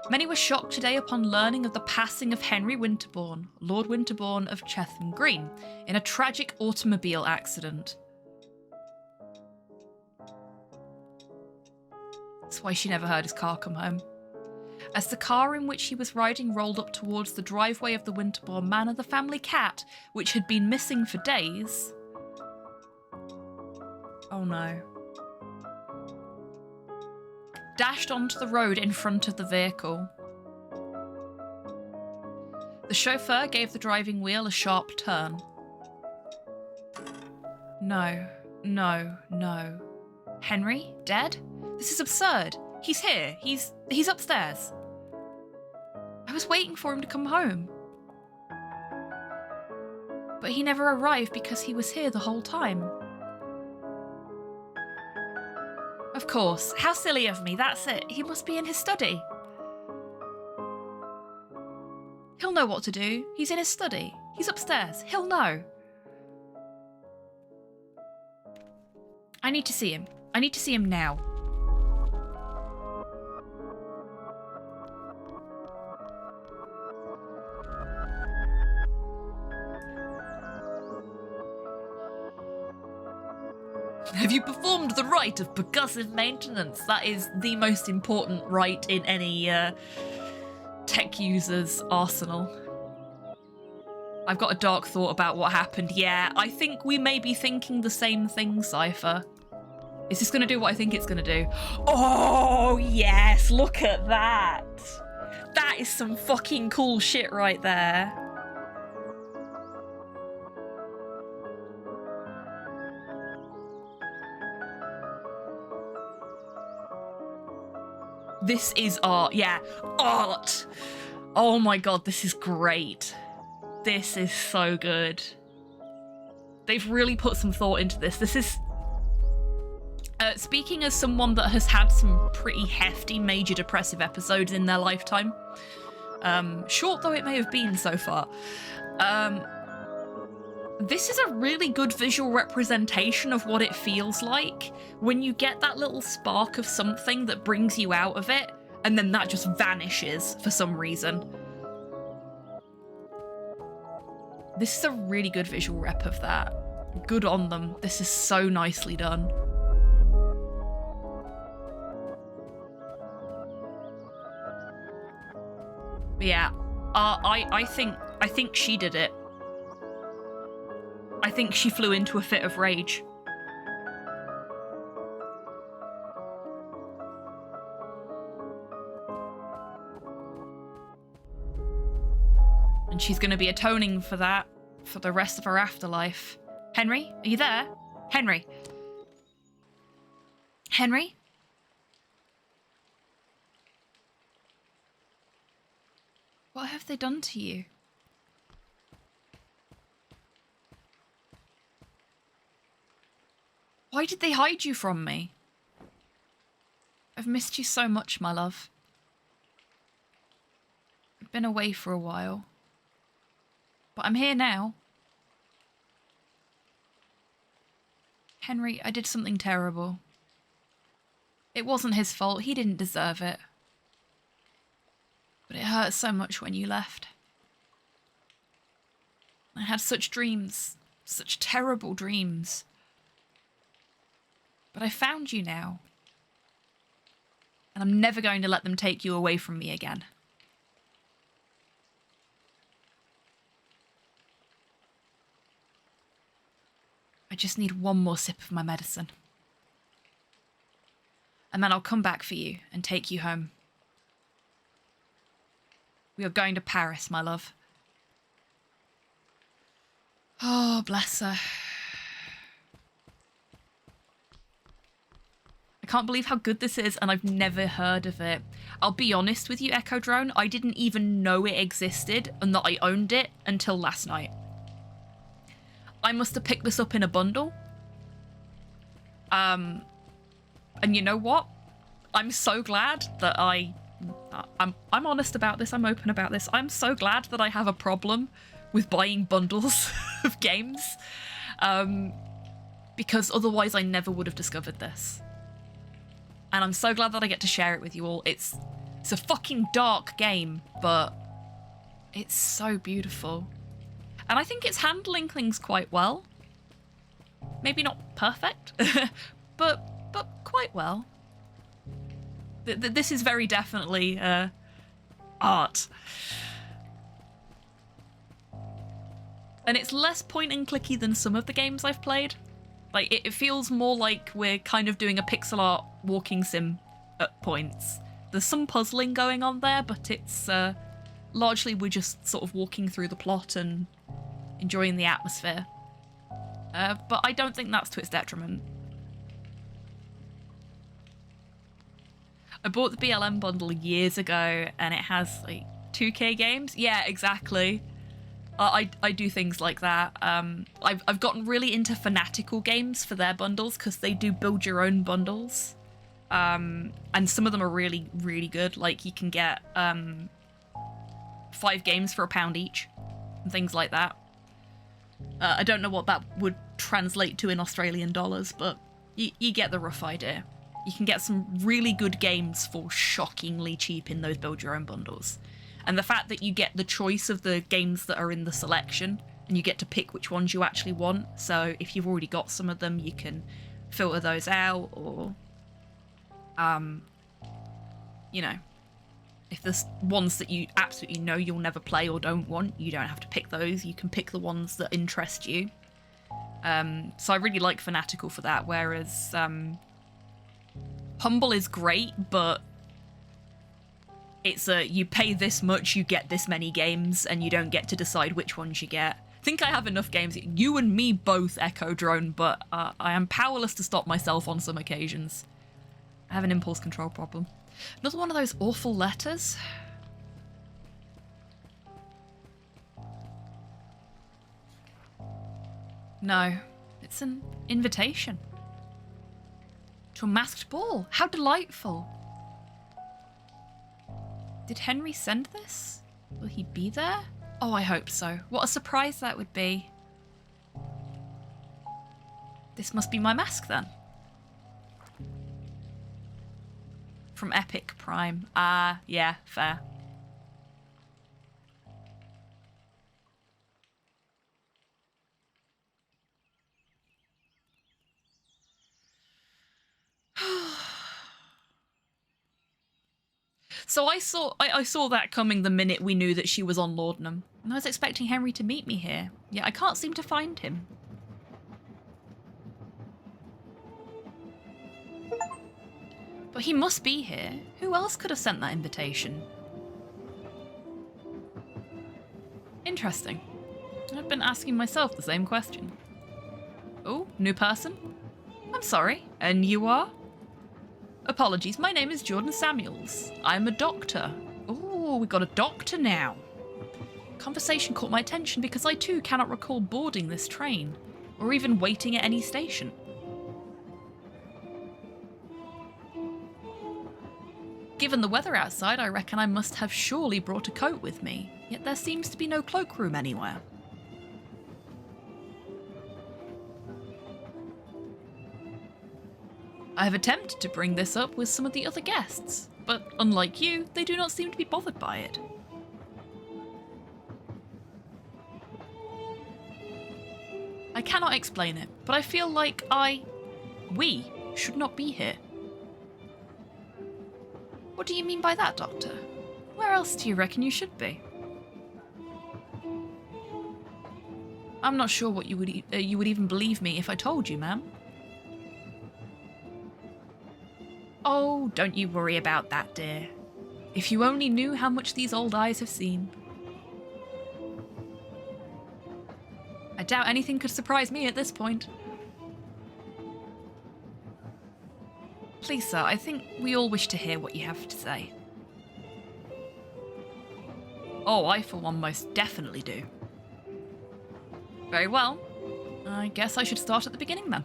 Many were shocked today upon learning of the passing of Henry Winterbourne, Lord Winterbourne of Chetham Green, in a tragic automobile accident. That's why she never heard his car come home. As the car in which he was riding rolled up towards the driveway of the Winterbourne Manor, the family cat, which had been missing for days... Oh no. Dashed onto the road in front of the vehicle. The chauffeur gave the driving wheel a sharp turn. No, no, no. Henry? Dead? This is absurd. He's here. He's upstairs. I was waiting for him to come home. But he never arrived because he was here the whole time. Of course. How silly of me. That's it. He must be in his study. He'll know what to do. He's in his study. He's upstairs. He'll know. I need to see him. I need to see him now. Have you performed the rite of percussive maintenance? That is the most important rite in any tech user's arsenal. I've got a dark thought about what happened. Yeah, I think we may be thinking the same thing, Cypher. Is this going to do what I think it's going to do? Oh, yes, look at that. That is some fucking cool shit right there. This is art, yeah, art. Oh my god, this is great. This is so good. They've really put some thought into this. This is... speaking as someone that has had some pretty hefty major depressive episodes in their lifetime, short though it may have been so far, this is a really good visual representation of what it feels like when you get that little spark of something that brings you out of it, and then that just vanishes for some reason. This is a really good visual rep of that. Good on them. This is so nicely done. Yeah, I think she did it. I think she flew into a fit of rage. And she's going to be atoning for that for the rest of her afterlife. Henry, are you there? Henry? Henry? What have they done to you? Why did they hide you from me? I've missed you so much, my love. I've been away for a while. But I'm here now. Henry, I did something terrible. It wasn't his fault. He didn't deserve it. But it hurt so much when you left. I had such dreams. Such terrible dreams. But I found you now. And I'm never going to let them take you away from me again. I just need one more sip of my medicine. And then I'll come back for you and take you home. We are going to Paris, my love. Oh, bless her. I can't believe how good this is, and I've never heard of it. I'll be honest with you, Echo Drone, I didn't even know it existed and that I owned it until last night. I must have picked this up in a bundle. And you know what? I'm so glad that I'm honest about this, I'm open about this. I'm so glad that I have a problem with buying bundles of games. Because otherwise I never would have discovered this. And I'm so glad that I get to share it with you all. It's a fucking dark game, but it's so beautiful. And I think it's handling things quite well. Maybe not perfect, but quite well. This is very definitely art. And it's less point and clicky than some of the games I've played. Like, it feels more like we're kind of doing a pixel art walking sim at points. There's some puzzling going on there, but it's largely we're just sort of walking through the plot and enjoying the atmosphere. But I don't think that's to its detriment. I bought the BLM bundle years ago, and it has like 2K games. Yeah, exactly. I do things like that. I've gotten really into Fanatical games for their bundles because they do build your own bundles. And some of them are really, really good. Like you can get 5 games for £1 each and things like that. I don't know what that would translate to in Australian dollars, but you get the rough idea. You can get some really good games for shockingly cheap in those build your own bundles. And the fact that you get the choice of the games that are in the selection and you get to pick which ones you actually want. So if you've already got some of them, you can filter those out, or you know, if there's ones that you absolutely know you'll never play or don't want, you don't have to pick those. You can pick the ones that interest you. So I really like Fanatical for that, whereas Humble is great, but it's you pay this much, you get this many games, and you don't get to decide which ones you get. I think I have enough games. You and me both, Echo Drone, but I am powerless to stop myself on some occasions. I have an impulse control problem. Another one of those awful letters. No, it's an invitation. To a masked ball. How delightful. Did Henry send this? Will he be there? Oh, I hope so. What a surprise that would be. This must be my mask then. From Epic Prime. Ah, yeah, fair. So I saw that coming the minute we knew that she was on Laudanum, and I was expecting Henry to meet me here. Yet I can't seem to find him. But he must be here. Who else could have sent that invitation? Interesting. I've been asking myself the same question. Oh, new person? I'm sorry. And you are? Apologies, my name is Jordan Samuels. I'm a doctor. Oh, we got a doctor now. Conversation caught my attention because I too cannot recall boarding this train, or even waiting at any station. Given the weather outside, I reckon I must have surely brought a coat with me, yet there seems to be no cloakroom anywhere. I have attempted to bring this up with some of the other guests, but unlike you, they do not seem to be bothered by it. I cannot explain it, but I feel like we should not be here. What do you mean by that, Doctor? Where else do you reckon you should be? I'm not sure what you would even believe me if I told you, ma'am. Oh, don't you worry about that, dear. If you only knew how much these old eyes have seen. I doubt anything could surprise me at this point. Please, sir, I think we all wish to hear what you have to say. Oh, I for one most definitely do. Very well. I guess I should start at the beginning then.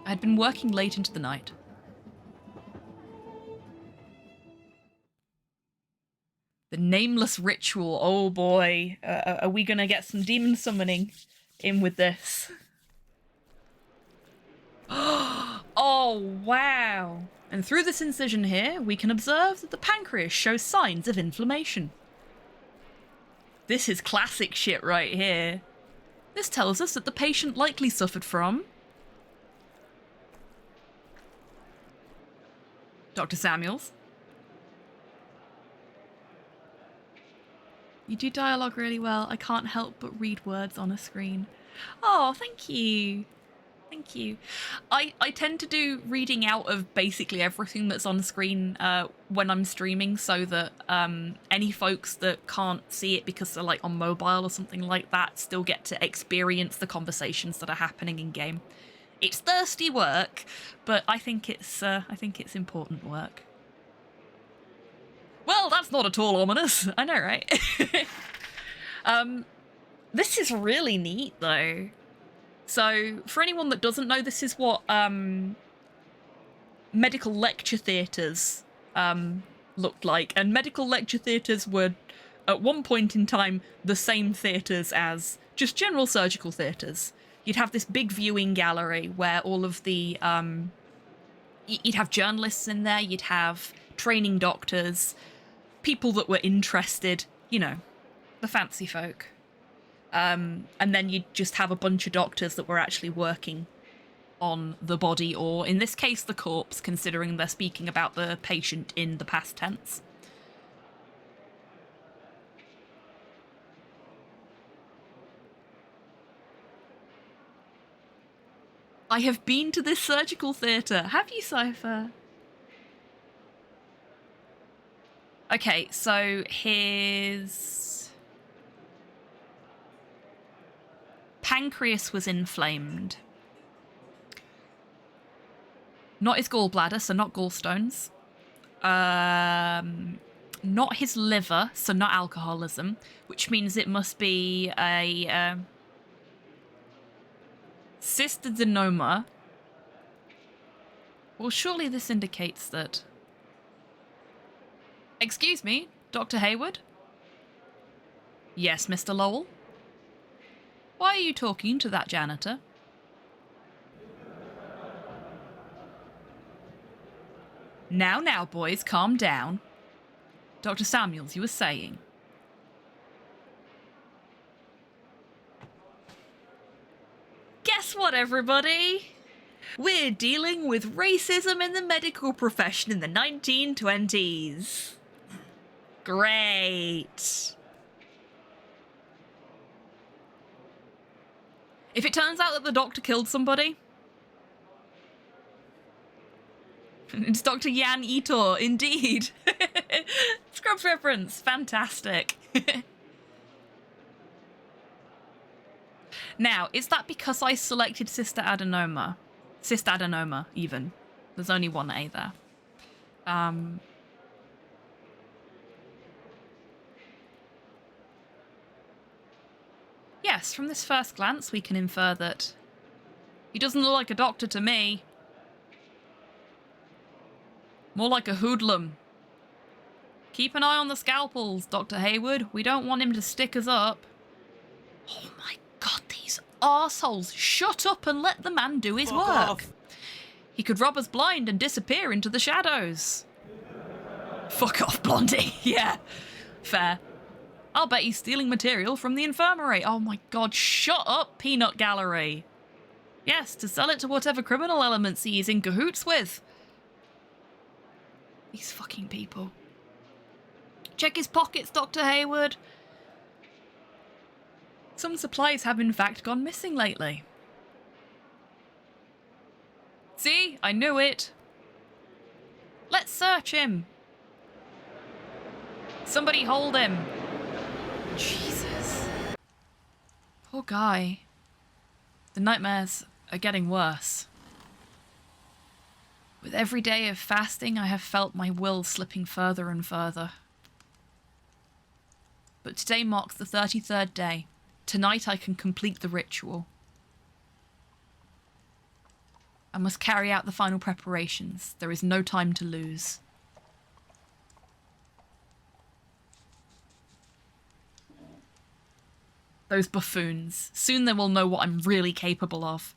I had been working late into the night. The nameless ritual. Oh boy. Are we gonna get some demon summoning in with this? Oh, wow. And through this incision here, we can observe that the pancreas shows signs of inflammation. This is classic shit right here. This tells us that the patient likely suffered from Dr. Samuels. You do dialogue really well. I can't help but read words on a screen. Oh, thank you. Thank you. I tend to do reading out of basically everything that's on screen when I'm streaming, so that any folks that can't see it because they're like on mobile or something like that still get to experience the conversations that are happening in game. It's thirsty work, but I think it's important work. Well, that's not at all ominous. I know, right? This is really neat, though. So, for anyone that doesn't know, this is what medical lecture theatres looked like. And medical lecture theatres were, at one point in time, the same theatres as just general surgical theatres. You'd have this big viewing gallery where all of the... you'd have journalists in there, you'd have training doctors, people that were interested, you know, the fancy folk. And then you'd just have a bunch of doctors that were actually working on the body, or in this case, the corpse, considering they're speaking about the patient in the past tense. I have been to this surgical theatre. Have you, Cypher? Okay, so his pancreas was inflamed. Not his gallbladder, so not gallstones. Not his liver, so not alcoholism, which means it must be a cystadenoma. Well, surely this indicates that... Excuse me, Dr. Hayward? Yes, Mr. Lowell? Why are you talking to that janitor? Now, boys, calm down. Dr. Samuels, you were saying... Guess what, everybody? We're dealing with racism in the medical profession in the 1920s. Great. If it turns out that the doctor killed somebody... It's Dr. Yan Ito, indeed. Scrubs reference, fantastic. Now, is that because I selected cystadenoma? Cystadenoma, even. There's only one A there. Yes, from this first glance, we can infer that he doesn't look like a doctor to me. More like a hoodlum. Keep an eye on the scalpels, Dr. Hayward. We don't want him to stick us up. Oh my god, these arseholes. Shut up and let the man do his work. Off. He could rob us blind and disappear into the shadows. Fuck off, Blondie. Yeah, fair. I'll bet he's stealing material from the infirmary. Oh my god, shut up, Peanut Gallery. Yes, to sell it to whatever criminal elements he's in cahoots with. These fucking people. Check his pockets, Dr. Hayward. Some supplies have in fact gone missing lately. See? I knew it. Let's search him. Somebody hold him. Jesus. Poor guy. The nightmares are getting worse. With every day of fasting, I have felt my will slipping further and further. But today marks the 33rd day. Tonight I can complete the ritual. I must carry out the final preparations. There is no time to lose. Those buffoons. Soon they will know what I'm really capable of.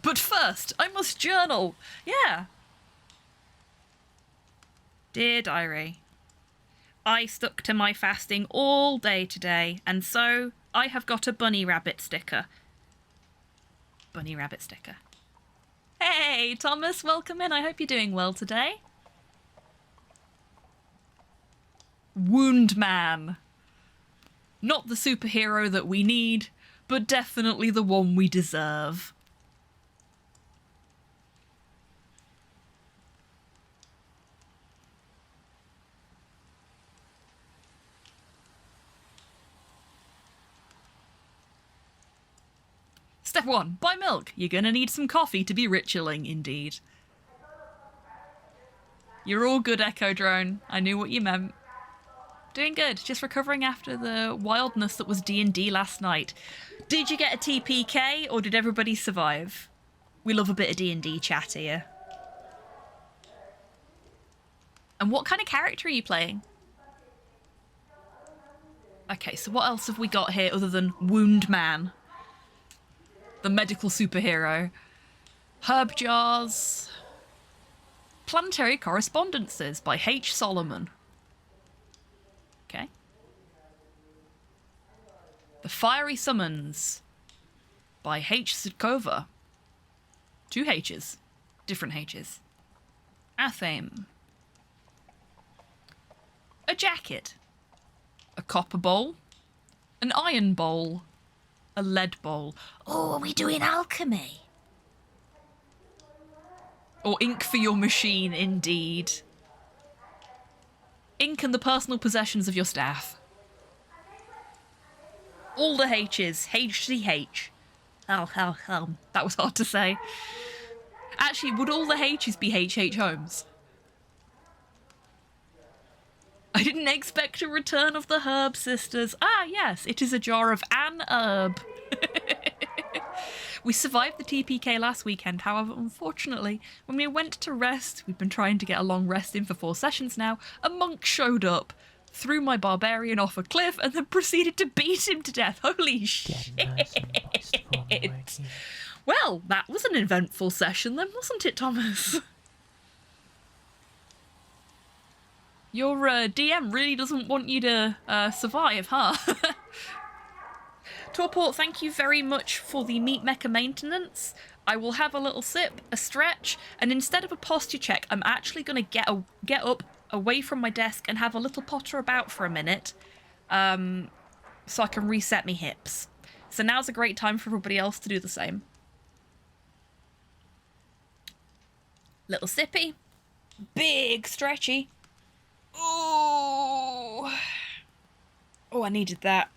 But first, I must journal. Yeah. Dear Diary, I stuck to my fasting all day today, and so I have got a bunny rabbit sticker. Bunny rabbit sticker. Hey, Thomas, welcome in. I hope you're doing well today. Wound Man. Not the superhero that we need, but definitely the one we deserve. Step 1, buy milk. You're gonna need some coffee to be ritualing, indeed. You're all good, Echo Drone. I knew what you meant. Doing good. Just recovering after the wildness that was D&D last night. Did you get a TPK or did everybody survive? We love a bit of D&D chat here. And what kind of character are you playing? Okay, so what else have we got here other than Wound Man? The medical superhero. Herb Jars. Planetary Correspondences by H. Solomon. Okay. The Fiery Summons by H. Sidkova. 2 H's. Different H's. Athame. A jacket. A copper bowl. An iron bowl. A lead bowl. Oh, are we doing alchemy? Or ink for your machine, indeed. Ink and the personal possessions of your staff. All the H's. HCH. Oh. That was hard to say. Actually, would all the H's be H.H. Holmes? I didn't expect a return of the Herb Sisters. Ah, yes, it is a jar of an herb. We survived the TPK last weekend, however, unfortunately, when we went to rest, we've been trying to get a long rest in for 4 sessions now, a monk showed up, threw my barbarian off a cliff, and then proceeded to beat him to death. Holy shit! Nice and moist for me, Wakey. Well, that was an eventful session then, wasn't it, Thomas? Your DM really doesn't want you to survive, huh? Torport, thank you very much for the meat mecha maintenance. I will have a little sip, a stretch, and instead of a posture check, I'm actually going to get up away from my desk and have a little potter about for a minute, so I can reset me hips. So now's a great time for everybody else to do the same. Little sippy, big stretchy. Oh, I needed that.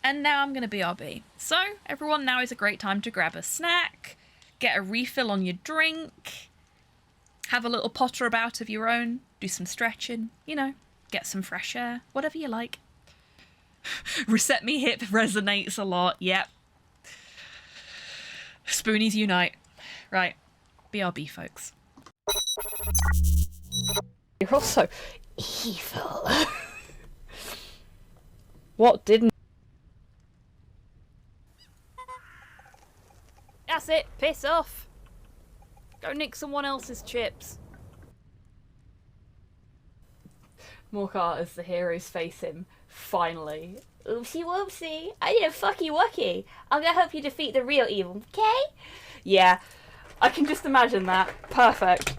And now I'm going to BRB. So, everyone, now is a great time to grab a snack, get a refill on your drink, have a little potter about of your own, do some stretching, you know, get some fresh air, whatever you like. Reset me hip resonates a lot, yep. Spoonies unite. Right, BRB, folks. You're also evil. What didn't... That's it, piss off. Go nick someone else's chips. Morcar as the heroes face him, finally. Oopsie whoopsie, I did a fucky wucky. I'm gonna help you defeat the real evil, okay? Yeah, I can just imagine that. Perfect.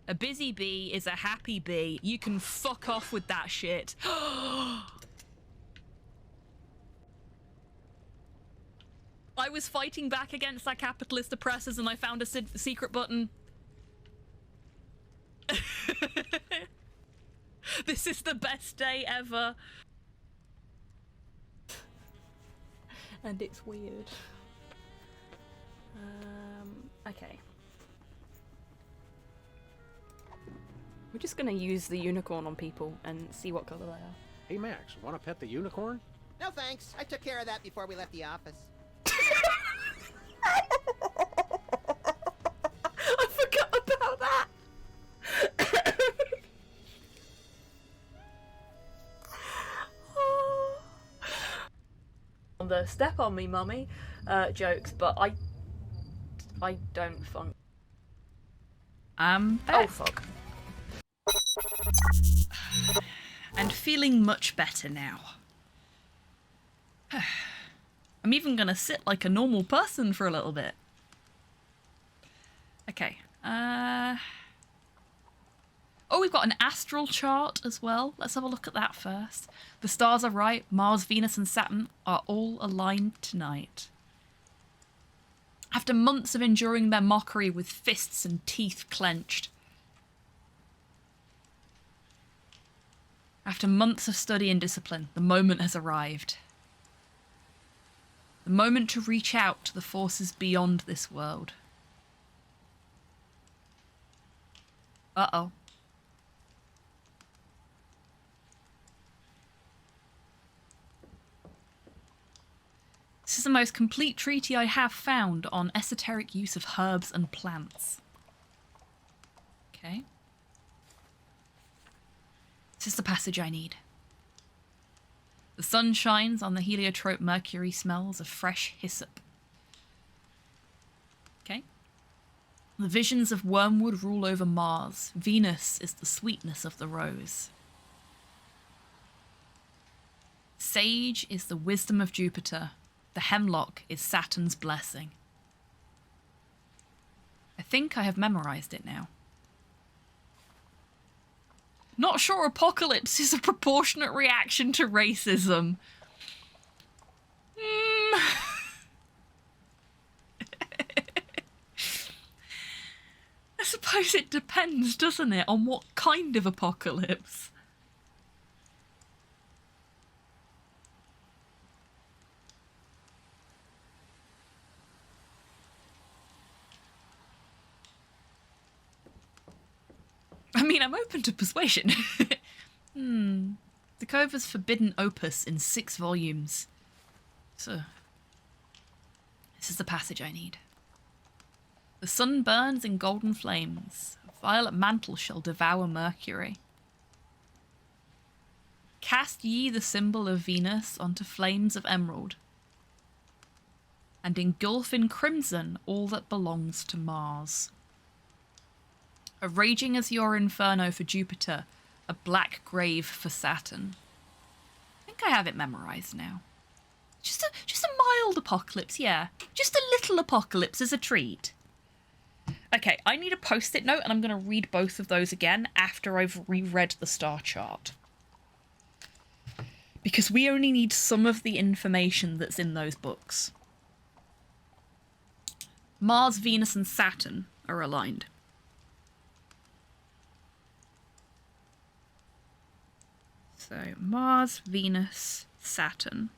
A busy bee is a happy bee. You can fuck off with that shit. I was fighting back against that capitalist oppressors and I found a secret button. This is the best day ever. And it's weird. Okay. We're just gonna use the unicorn on people and see what colour they are. Hey Max, want to pet the unicorn? No thanks. I took care of that before we left the office. I forgot about that. On the step on me, mummy jokes, but I don't funk. Oh fuck. And feeling much better now. I'm even gonna sit like a normal person for a little bit. Okay. Oh, we've got an astral chart as well. Let's have a look at that first. The stars are right. Mars, Venus, and Saturn are all aligned tonight. After months of enduring their mockery with fists and teeth clenched. After months of study and discipline, the moment has arrived. The moment to reach out to the forces beyond this world. Uh-oh. This is the most complete treaty I have found on esoteric use of herbs and plants. Okay. This is the passage I need. The sun shines on the heliotrope mercury smells of fresh hyssop. Okay. The visions of wormwood rule over Mars. Venus is the sweetness of the rose. Sage is the wisdom of Jupiter. The hemlock is Saturn's blessing. I think I have memorized it now. Not sure apocalypse is a proportionate reaction to racism. I suppose it depends, doesn't it, on what kind of apocalypse? I mean, I'm open to persuasion. Dakova's forbidden opus in 6 volumes. So, this is the passage I need. The sun burns in golden flames. A violet mantle shall devour Mercury. Cast ye the symbol of Venus onto flames of emerald, and engulf in crimson all that belongs to Mars. A raging azure inferno for Jupiter, a black grave for Saturn. I think I have it memorized now. Just a mild apocalypse, yeah. Just a little apocalypse as a treat. Okay, I need a post-it note, and I'm going to read both of those again after I've reread the star chart. Because we only need some of the information that's in those books. Mars, Venus, and Saturn are aligned. So, Mars, Venus, Saturn.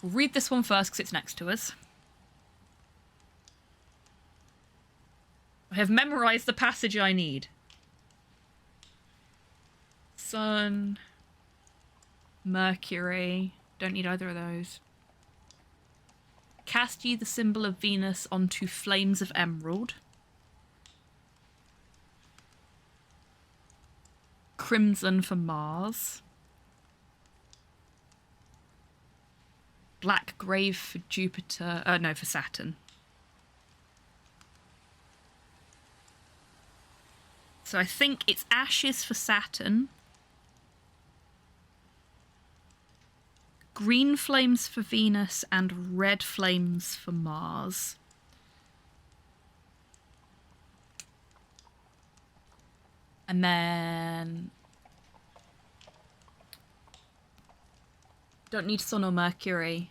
We'll read this one first because it's next to us. I have memorized the passage I need. Sun, Mercury. Don't need either of those. Cast ye the symbol of Venus onto flames of emerald. Crimson for Mars. Black grave for Jupiter. No, for Saturn. So I think it's ashes for Saturn. Green flames for Venus and red flames for Mars. And then... don't need Sun or Mercury.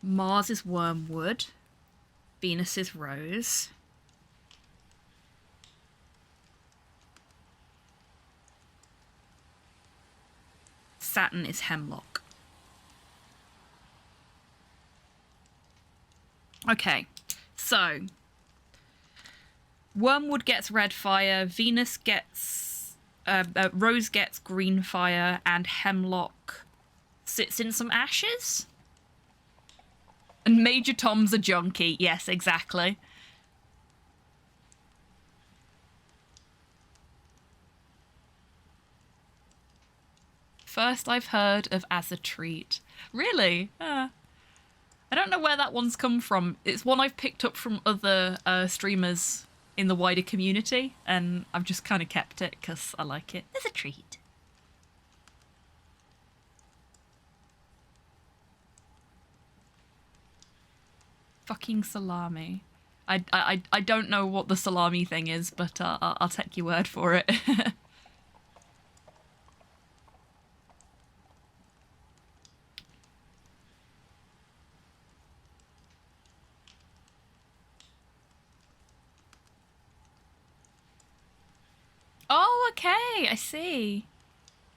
Mars is wormwood. Venus is rose. Saturn is hemlock. Okay, so wormwood gets red fire, Venus gets rose gets green fire, and hemlock sits in some ashes. And Major Tom's a junkie. Yes, exactly. First I've heard of as a treat. Really? I don't know where that one's come from. It's one I've picked up from other streamers in the wider community, and I've just kind of kept it because I like it. As a treat. Fucking salami. I don't know what the salami thing is, but I'll take your word for it. Oh, okay, I see.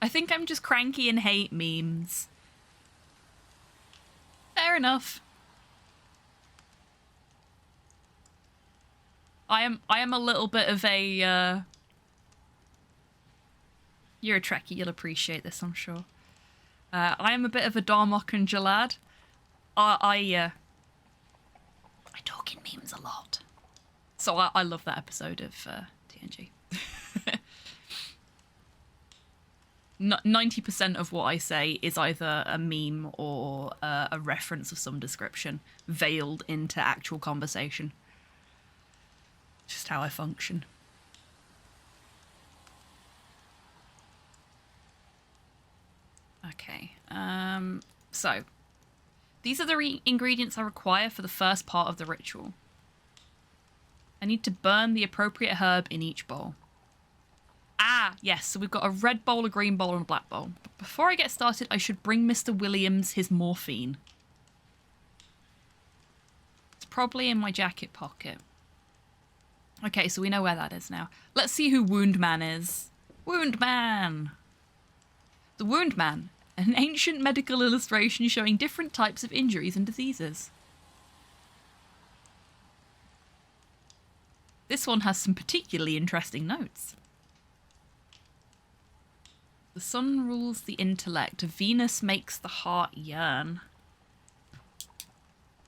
I think I'm just cranky and hate memes. Fair enough. I am a little bit of a you're a Trekkie, you'll appreciate this, I'm sure. I am a bit of a Darmok and Jalad. I talk in memes a lot. So I love that episode of TNG. 90% of what I say is either a meme or a reference of some description veiled into actual conversation. Just how I function. Okay, so these are the ingredients I require for the first part of the ritual. I need to burn the appropriate herb in each bowl. Ah, yes, so we've got a red bowl, a green bowl, and a black bowl. But before I get started, I should bring Mr. Williams his morphine. It's probably in my jacket pocket. Okay, so we know where that is now. Let's see who Wound Man is. Wound Man! The Wound Man, an ancient medical illustration showing different types of injuries and diseases. This one has some particularly interesting notes. The sun rules the intellect. Venus makes the heart yearn.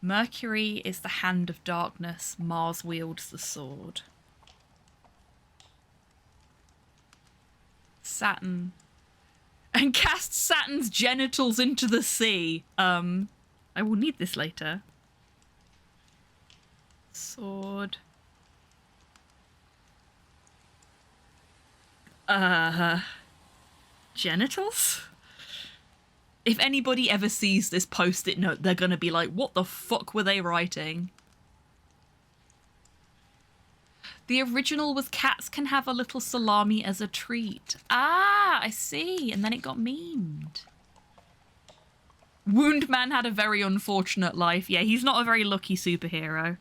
Mercury is the hand of darkness. Mars wields the sword. Saturn. And cast Saturn's genitals into the sea. I will need this later. Sword. Genitals? If anybody ever sees this post-it note, they're gonna be like, what the fuck were they writing? The original was cats can have a little salami as a treat. Ah, I see. And then it got memed. Wound Man had a very unfortunate life. Yeah, he's not a very lucky superhero.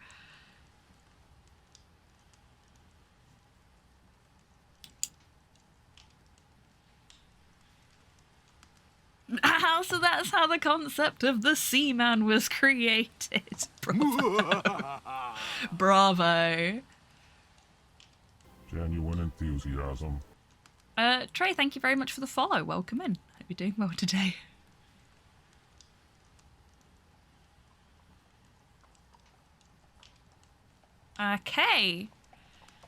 So that's how the concept of the Seaman was created. Bravo. Bravo. Genuine enthusiasm. Trey, thank you very much for the follow. Welcome in. Hope you're doing well today. Okay.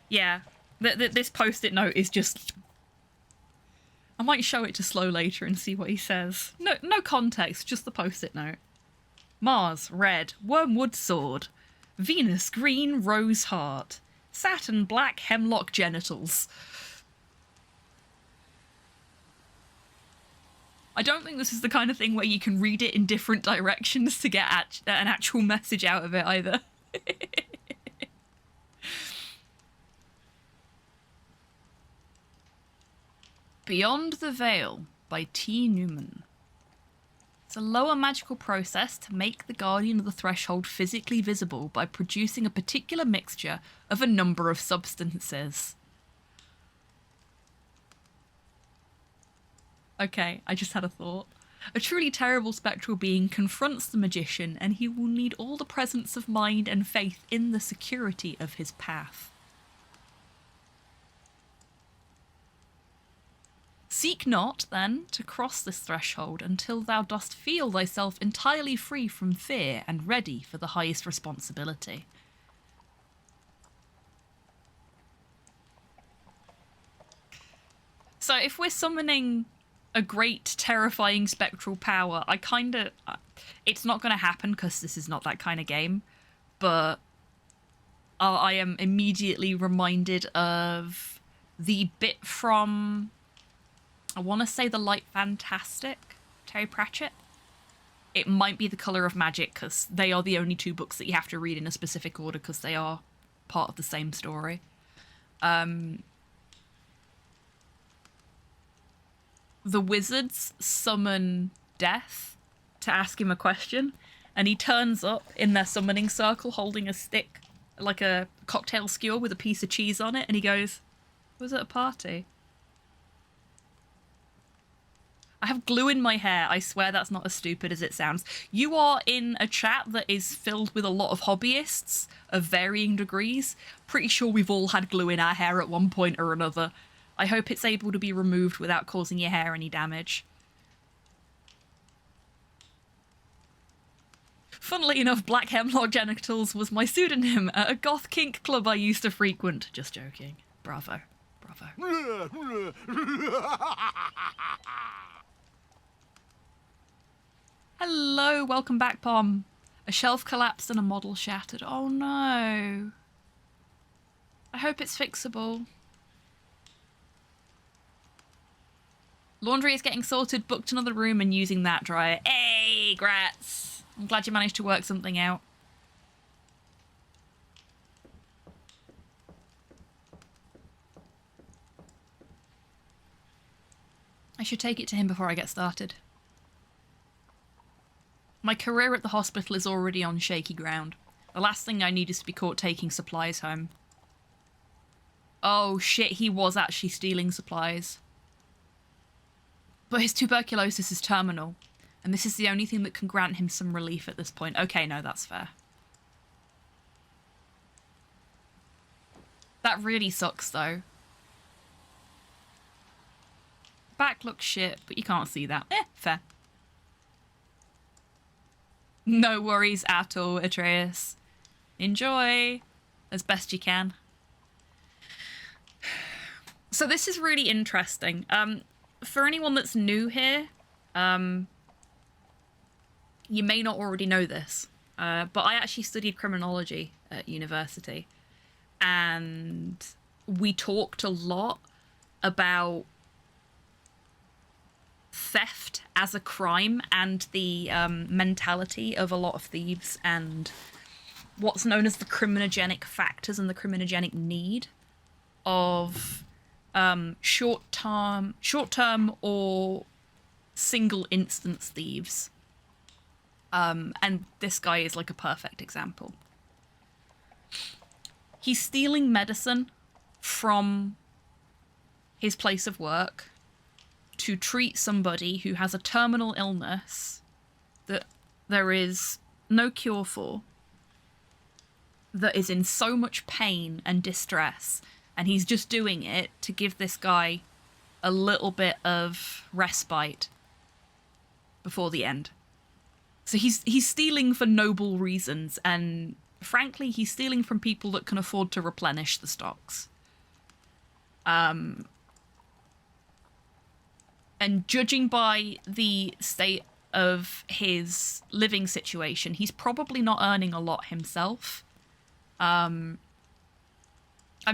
Yeah. This post-it note is just... I might show it to Slow later and see what he says. No context, just the post-it note. Mars, red, wormwood sword. Venus, green, rose heart. Saturn, black, hemlock genitals. I don't think this is the kind of thing where you can read it in different directions to get an actual message out of it either. Beyond the Veil by T. Newman. It's a lower magical process to make the Guardian of the Threshold physically visible by producing a particular mixture of a number of substances. Okay, I just had a thought. A truly terrible spectral being confronts the magician, and he will need all the presence of mind and faith in the security of his path. Seek not, then, to cross this threshold until thou dost feel thyself entirely free from fear and ready for the highest responsibility. So if we're summoning a great, terrifying spectral power, I kind of... it's not going to happen because this is not that kind of game, but I am immediately reminded of the bit from... I want to say The Light Fantastic, Terry Pratchett. It might be The Colour of Magic, because they are the only two books that you have to read in a specific order, because they are part of the same story. The wizards summon Death to ask him a question, and he turns up in their summoning circle holding a stick, like a cocktail skewer with a piece of cheese on it, and he goes, "Was it a party?" I have glue in my hair. I swear that's not as stupid as it sounds. You are in a chat that is filled with a lot of hobbyists of varying degrees. Pretty sure we've all had glue in our hair at one point or another. I hope it's able to be removed without causing your hair any damage. Funnily enough, Black Hemlock Genitals was my pseudonym at a goth kink club I used to frequent. Just joking. Bravo. Bravo. Hello, welcome back, Pom. A shelf collapsed and a model shattered. Oh no. I hope it's fixable. Laundry is getting sorted, booked another room and using that dryer. Hey, grats. I'm glad you managed to work something out. I should take it to him before I get started. My career at the hospital is already on shaky ground. The last thing I need is to be caught taking supplies home. Oh shit, he was actually stealing supplies. But his tuberculosis is terminal, and this is the only thing that can grant him some relief at this point. Okay, no, that's fair. That really sucks, though. Back looks shit, but you can't see that. Fair. No worries at all, Atreus. Enjoy as best you can. So this is really interesting. For anyone that's new here, you may not already know this, but I actually studied criminology at university, and we talked a lot about theft as a crime and the mentality of a lot of thieves and what's known as the criminogenic factors and the criminogenic need of short-term or single instance thieves. And this guy is like a perfect example. He's stealing medicine from his place of work to treat somebody who has a terminal illness that there is no cure for, that is in so much pain and distress, and he's just doing it to give this guy a little bit of respite before the end. So he's stealing for noble reasons, and frankly, he's stealing from people that can afford to replenish the stocks. And judging by the state of his living situation, he's probably not earning a lot himself. I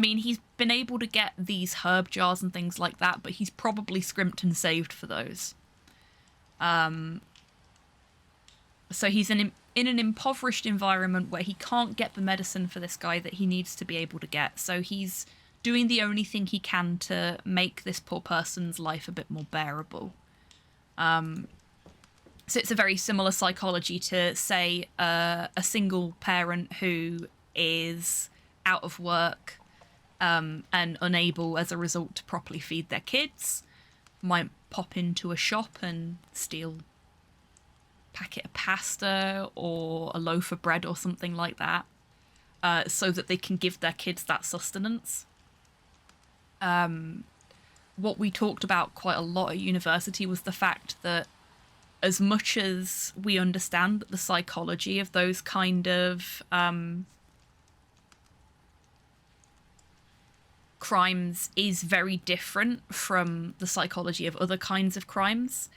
mean, he's been able to get these herb jars and things like that, but he's probably scrimped and saved for those. So he's in an impoverished environment where he can't get the medicine for this guy that he needs to be able to get. So he's doing the only thing he can to make this poor person's life a bit more bearable. So it's a very similar psychology to, say, a single parent who is out of work and unable, as a result, to properly feed their kids, might pop into a shop and steal a packet of pasta or a loaf of bread or something like that, so that they can give their kids that sustenance. What we talked about quite a lot at university was the fact that as much as we understand that the psychology of those kind of crimes is very different from the psychology of other kinds of crimes,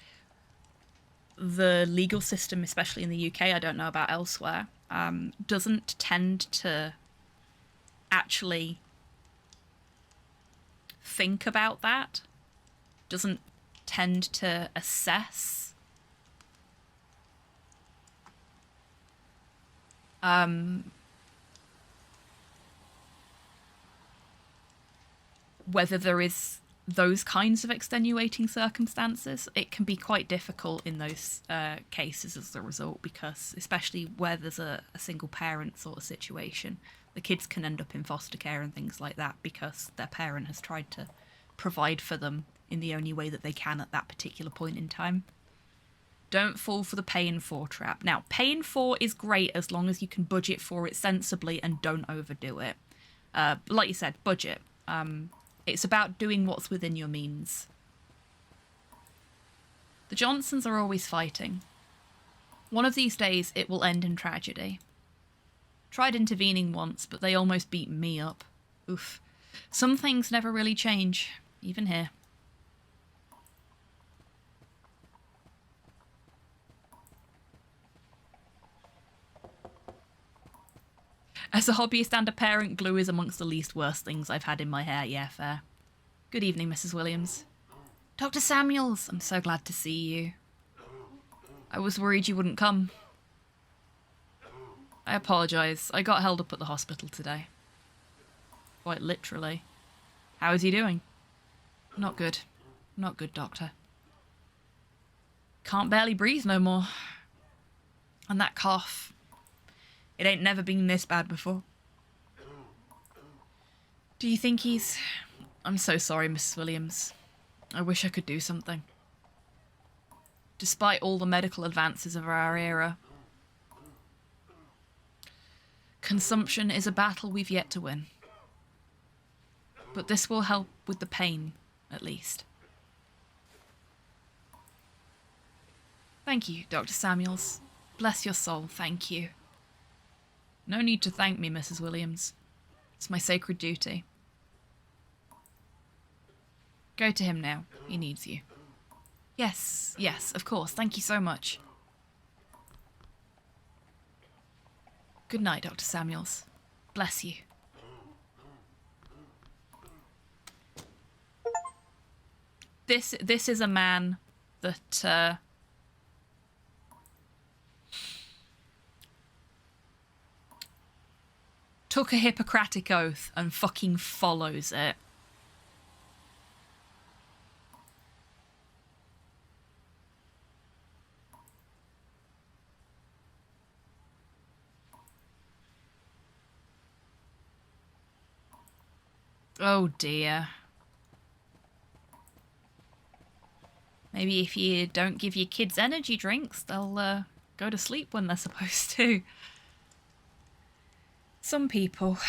the legal system, especially in the UK, I don't know about elsewhere, doesn't tend to actually think about that, doesn't tend to assess whether there is those kinds of extenuating circumstances. It can be quite difficult in those cases as a result, because especially where there's a single parent sort of situation, the kids can end up in foster care and things like that because their parent has tried to provide for them in the only way that they can at that particular point in time. Don't fall for the pay in 4 trap. Now, pay in 4 is great as long as you can budget for it sensibly and don't overdo it. Like you said, budget. It's about doing what's within your means. The Johnsons are always fighting. One of these days, it will end in tragedy. Tried intervening once, but they almost beat me up. Oof. Some things never really change, even here. As a hobbyist and a parent, glue is amongst the least worst things I've had in my hair. Yeah, fair. Good evening, Mrs. Williams. Dr. Samuels, I'm so glad to see you. I was worried you wouldn't come. I apologise. I got held up at the hospital today. Quite literally. How is he doing? Not good. Not good, Doctor. Can't barely breathe no more. And that cough. It ain't never been this bad before. Do you think he's... I'm so sorry, Mrs. Williams. I wish I could do something. Despite all the medical advances of our era, consumption is a battle we've yet to win. But this will help with the pain, at least. Thank you, Dr. Samuels. Bless your soul, thank you. No need to thank me, Mrs. Williams. It's my sacred duty. Go to him now. He needs you. Yes, yes, of course. Thank you so much. Good night, Dr. Samuels. Bless you. This is a man that took a Hippocratic oath and fucking follows it. Oh dear. Maybe if you don't give your kids energy drinks, they'll go to sleep when they're supposed to. Some people.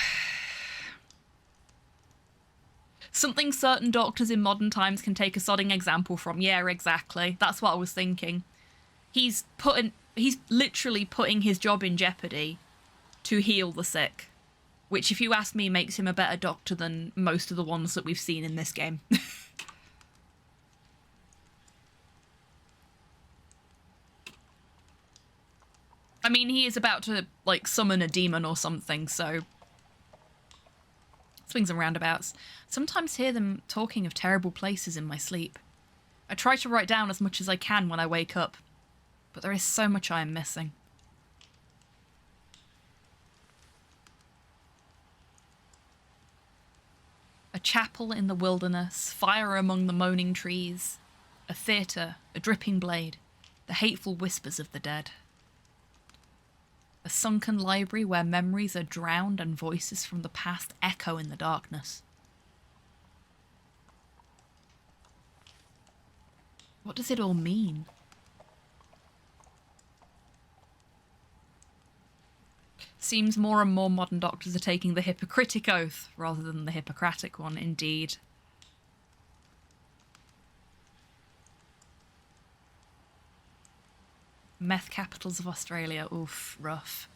Something certain doctors in modern times can take a sodding example from. Yeah, exactly. That's what I was thinking. He's literally putting his job in jeopardy to heal the sick. Which, if you ask me, makes him a better doctor than most of the ones that we've seen in this game. I mean, he is about to, like, summon a demon or something, so... Swings and roundabouts. Sometimes hear them talking of terrible places in my sleep. I try to write down as much as I can when I wake up, but there is so much I am missing. A chapel in the wilderness, fire among the moaning trees, a theatre, a dripping blade, the hateful whispers of the dead. A sunken library where memories are drowned and voices from the past echo in the darkness. What does it all mean? Seems more and more modern doctors are taking the Hippocratic oath rather than the Hippocratic one, indeed. Meth capitals of Australia. Oof, rough.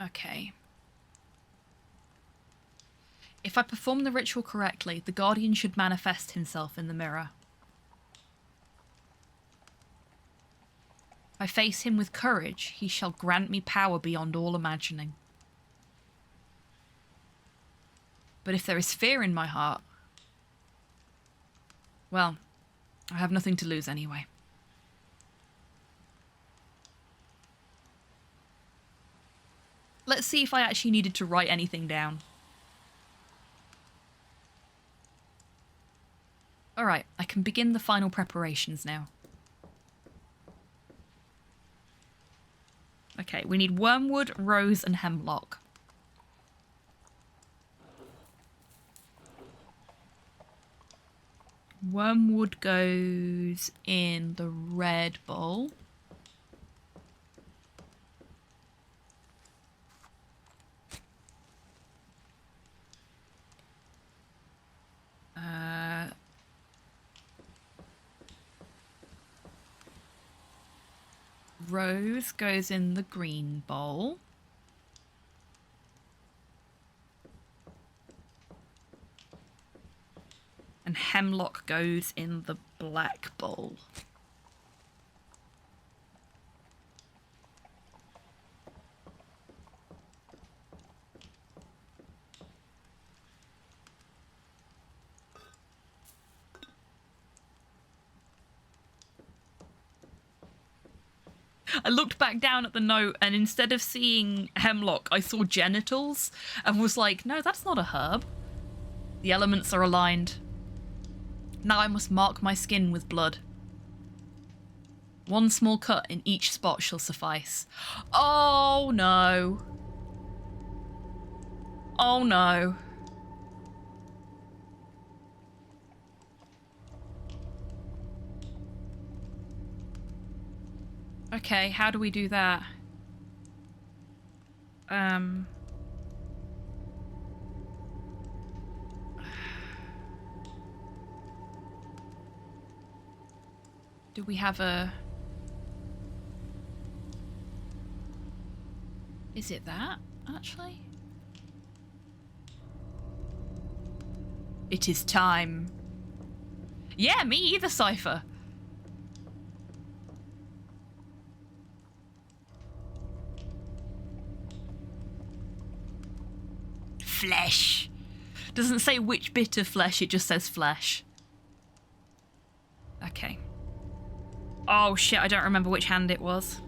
Okay. If I perform the ritual correctly, the Guardian should manifest himself in the mirror. If I face him with courage, he shall grant me power beyond all imagining. But if there is fear in my heart, well, I have nothing to lose anyway. Let's see if I actually needed to write anything down. Alright, I can begin the final preparations now. Okay, we need wormwood, rose, and hemlock. Wormwood goes in the red bowl. Rose goes in the green bowl. And Hemlock goes in the black bowl. I looked back down at the note and instead of seeing hemlock, I saw genitals and was like, no, that's not a herb. The elements are aligned. Now I must mark my skin with blood. One small cut in each spot shall suffice. Oh no. Oh no. Okay, how do we do that? Do we have a... Is it that, actually? It is time. Yeah, me either, Cypher. Flesh. Doesn't say which bit of flesh, it just says flesh. Okay. Oh shit, I don't remember which hand it was.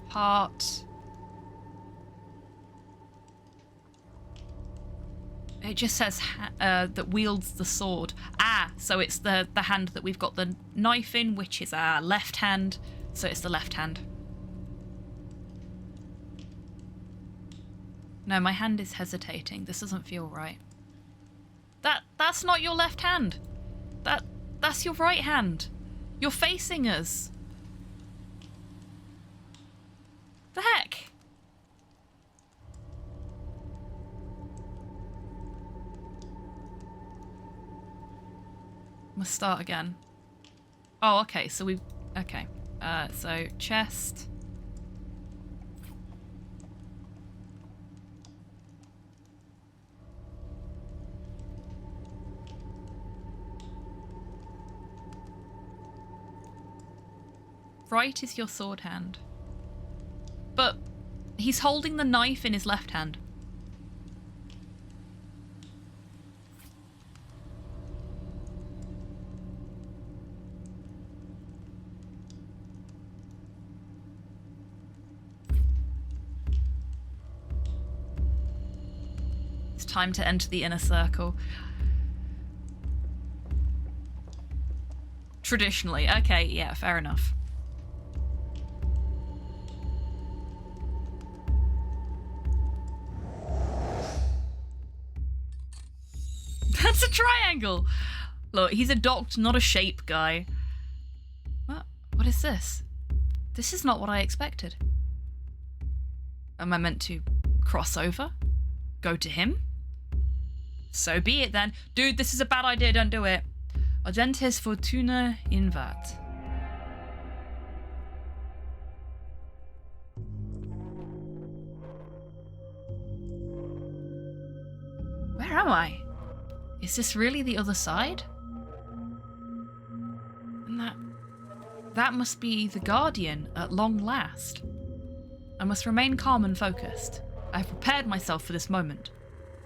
Heart. It just says that wields the sword. Ah, so it's the hand that we've got the knife in, which is our left hand. So it's the left hand. No, my hand is hesitating. This doesn't feel right. That's not your left hand. That's your right hand. You're facing us. The heck? Must start again. Oh, okay, so we've... Okay. So, chest. Right is your sword hand. But he's holding the knife in his left hand. It's time to enter the inner circle. Traditionally. Okay, yeah, fair enough. That's a triangle! Look, he's a docked, not a shape guy. What is this? This is not what I expected. Am I meant to cross over? Go to him? So be it then. Dude, this is a bad idea, don't do it. Audentes fortuna invat. Where am I? Is this really the other side? And that must be the Guardian at long last. I must remain calm and focused. I have prepared myself for this moment.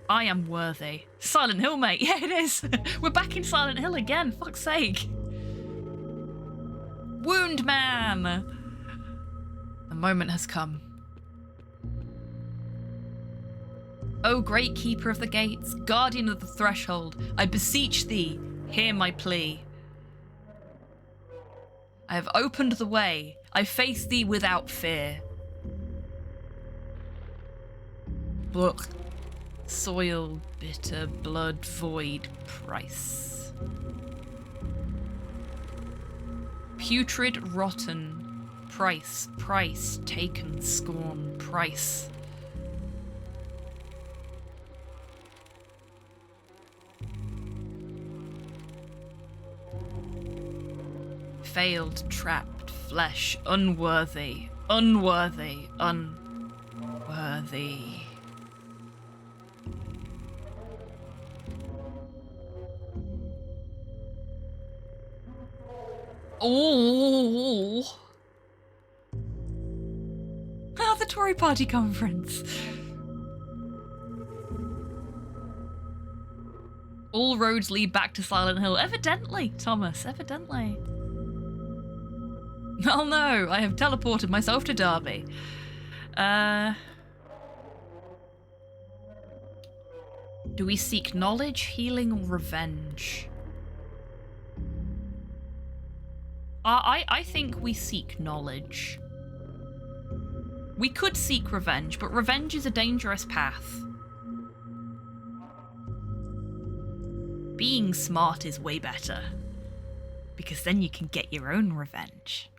I am worthy. Silent Hill, mate. Yeah, it is. We're back in Silent Hill again. Fuck's sake. Wound Man. The moment has come. O great keeper of the gates, guardian of the threshold, I beseech thee, hear my plea. I have opened the way, I face thee without fear. Look, soil, bitter, blood, void, price. Putrid, rotten, price, price, taken, scorn, price. Failed, trapped, flesh, unworthy, unworthy, unworthy. Oh! Ah, the Tory Party conference. All roads lead back to Silent Hill. Evidently, Thomas, evidently. Oh no, I have teleported myself to Derby. Do we seek knowledge, healing, or revenge? I think we seek knowledge. We could seek revenge, but revenge is a dangerous path. Being smart is way better, because then you can get your own revenge.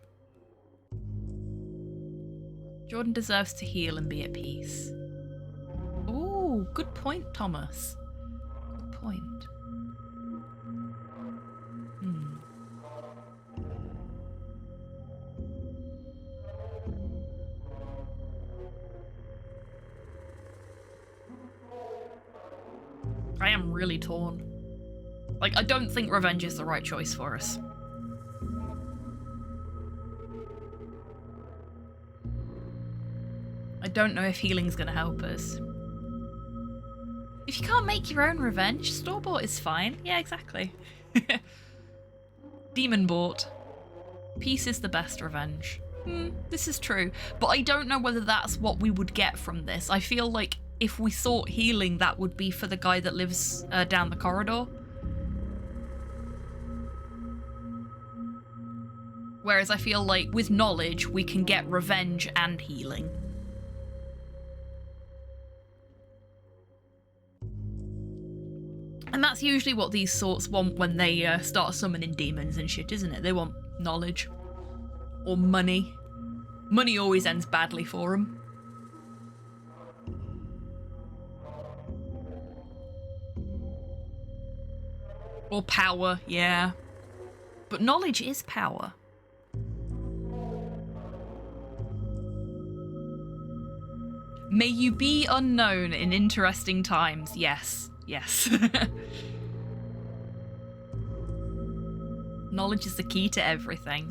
Jordan deserves to heal and be at peace. Ooh, good point, Thomas. Good point. I am really torn. Like, I don't think revenge is the right choice for us. I don't know if healing's gonna help us. If you can't make your own revenge, store-bought is fine. Yeah, exactly. Demon bought. Peace is the best revenge. This is true, but I don't know whether that's what we would get from this. I feel like if we sought healing, that would be for the guy that lives down the corridor. Whereas I feel like with knowledge, we can get revenge and healing. And that's usually what these sorts want when they start summoning demons and shit, isn't it? They want knowledge. Or money. Money always ends badly for them. Or power, yeah. But knowledge is power. May you be unknown in interesting times. Yes, yes. Knowledge is the key to everything.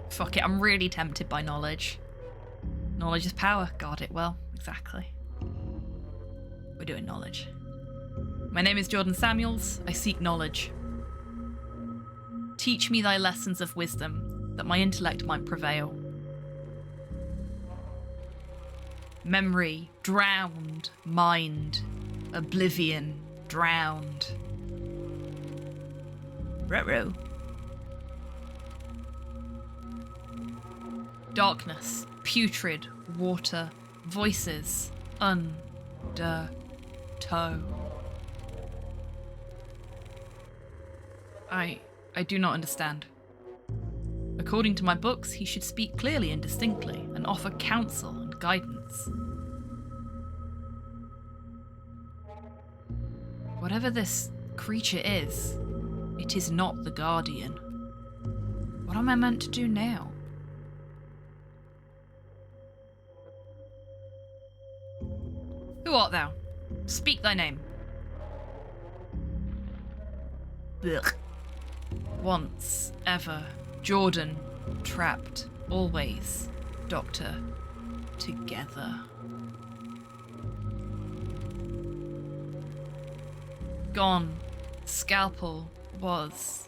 Fuck it, I'm really tempted by knowledge. Knowledge is power. Guard it well. Exactly. We're doing knowledge. My name is Jordan Samuels. I seek knowledge. Teach me thy lessons of wisdom, that my intellect might prevail. Memory, drowned. Mind, oblivion, drowned. Ruh-roh. Darkness, putrid, water, voices, under, toe. I do not understand. According to my books, he should speak clearly and distinctly, and offer counsel and guidance. Whatever this creature is, it is not the Guardian. What am I meant to do now? Who art thou? Speak thy name. Blech. Once, ever, Jordan, trapped, always, Doctor, together. Gone, scalpel was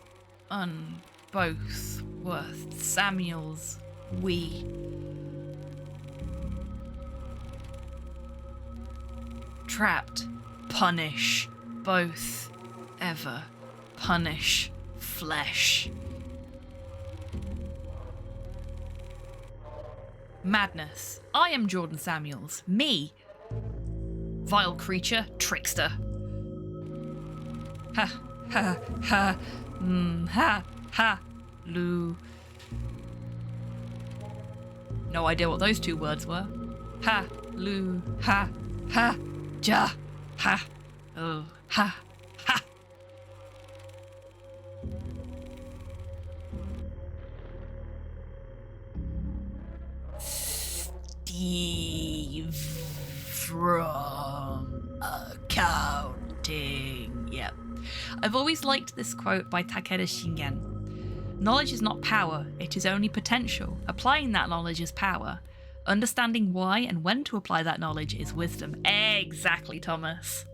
both, worth, Samuels, we. Trapped, punish, both, ever, punish, flesh. Madness, I am Jordan Samuels, me. Vile creature, trickster. Ha, ha, ha, ha, Lou. No idea what those two words were. Ha, Lou, ha, ja, ha, oh, ha, ha. Steve from accounting. Yep. I've always liked this quote by Takeda Shingen. Knowledge is not power, it is only potential. Applying that knowledge is power. Understanding why and when to apply that knowledge is wisdom. Exactly, Thomas.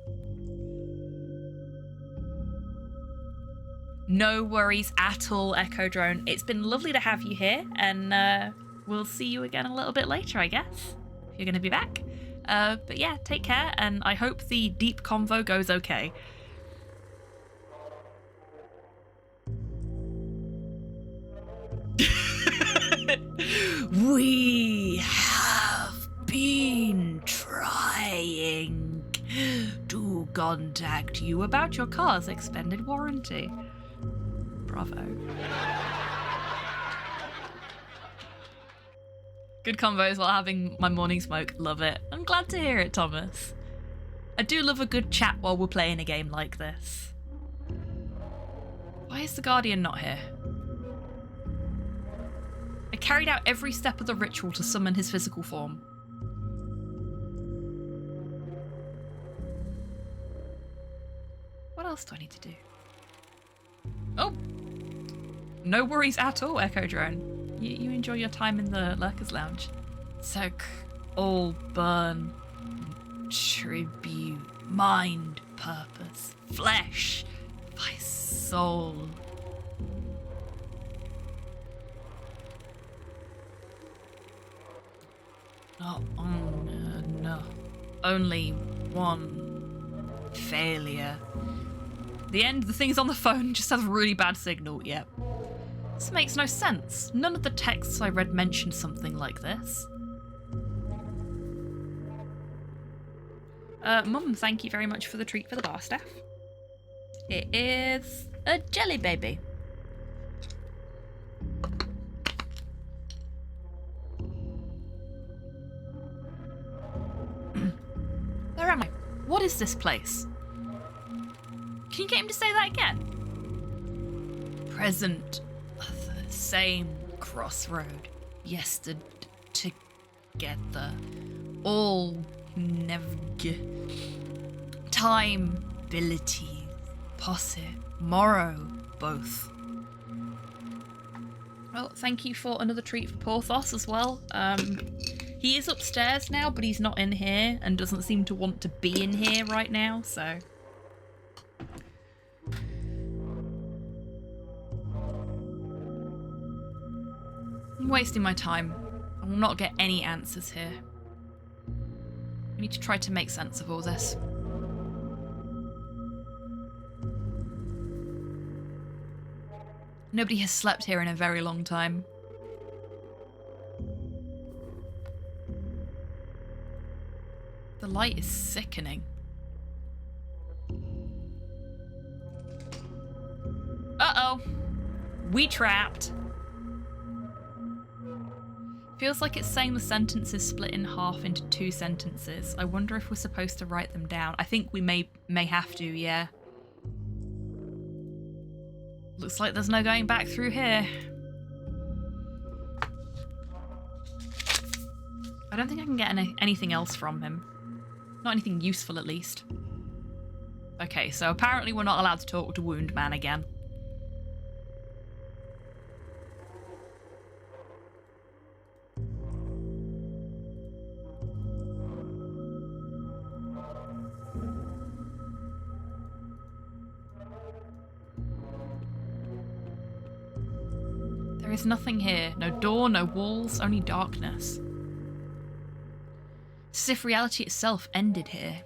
No worries at all, Echo Drone. It's been lovely to have you here, and we'll see you again a little bit later, I guess, if you're going to be back. But yeah, take care, and I hope the deep convo goes okay. We have been trying to contact you about your car's extended warranty. Bravo. Good combos while having my morning smoke. Love it. I'm glad to hear it, Thomas. I do love a good chat while we're playing a game like this. Why is the Guardian not here? I carried out every step of the ritual to summon his physical form. What else do I need to do? Oh! No worries at all, Echo Drone. You enjoy your time in the Lurkers Lounge. Soak, all burn, tribute, mind, purpose, flesh, my soul. Not no. Only one failure. The end, the thing's on the phone, just has a really bad signal, yep. This makes no sense. None of the texts I read mentioned something like this. Mum, thank you very much for the treat for the bar staff. It is a jelly baby. Where am I? What is this place? Can you get him to say that again? Present, same crossroad, yesterday together, all never, time, ability, possit, morrow, both. Well, thank you for another treat for Porthos as well. He is upstairs now, but he's not in here and doesn't seem to want to be in here right now, so... I'm wasting my time. I will not get any answers here. I need to try to make sense of all this. Nobody has slept here in a very long time. The light is sickening. Uh-oh. We trapped. Feels like it's saying the sentence is split in half into two sentences. I wonder if we're supposed to write them down. I think we may have to, yeah. Looks like there's no going back through here. I don't think I can get anything else from him. Not anything useful, at least. Okay, so apparently we're not allowed to talk to Wound Man again. is nothing here. No door, no walls, only darkness. It's as if reality itself ended here.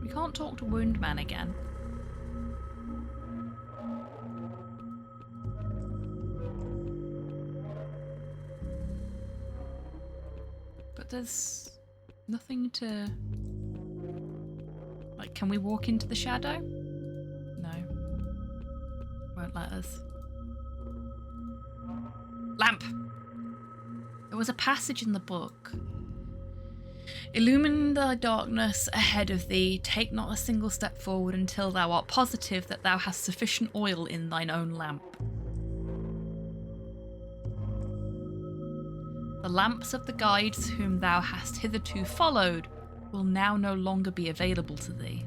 We can't talk to Wound Man again. But there's nothing to... Like, can we walk into the shadow? No. Won't let us. Lamp! There was a passage in the book. Illumine the darkness ahead of thee, take not a single step forward until thou art positive that thou hast sufficient oil in thine own lamp. The lamps of the guides whom thou hast hitherto followed will now no longer be available to thee.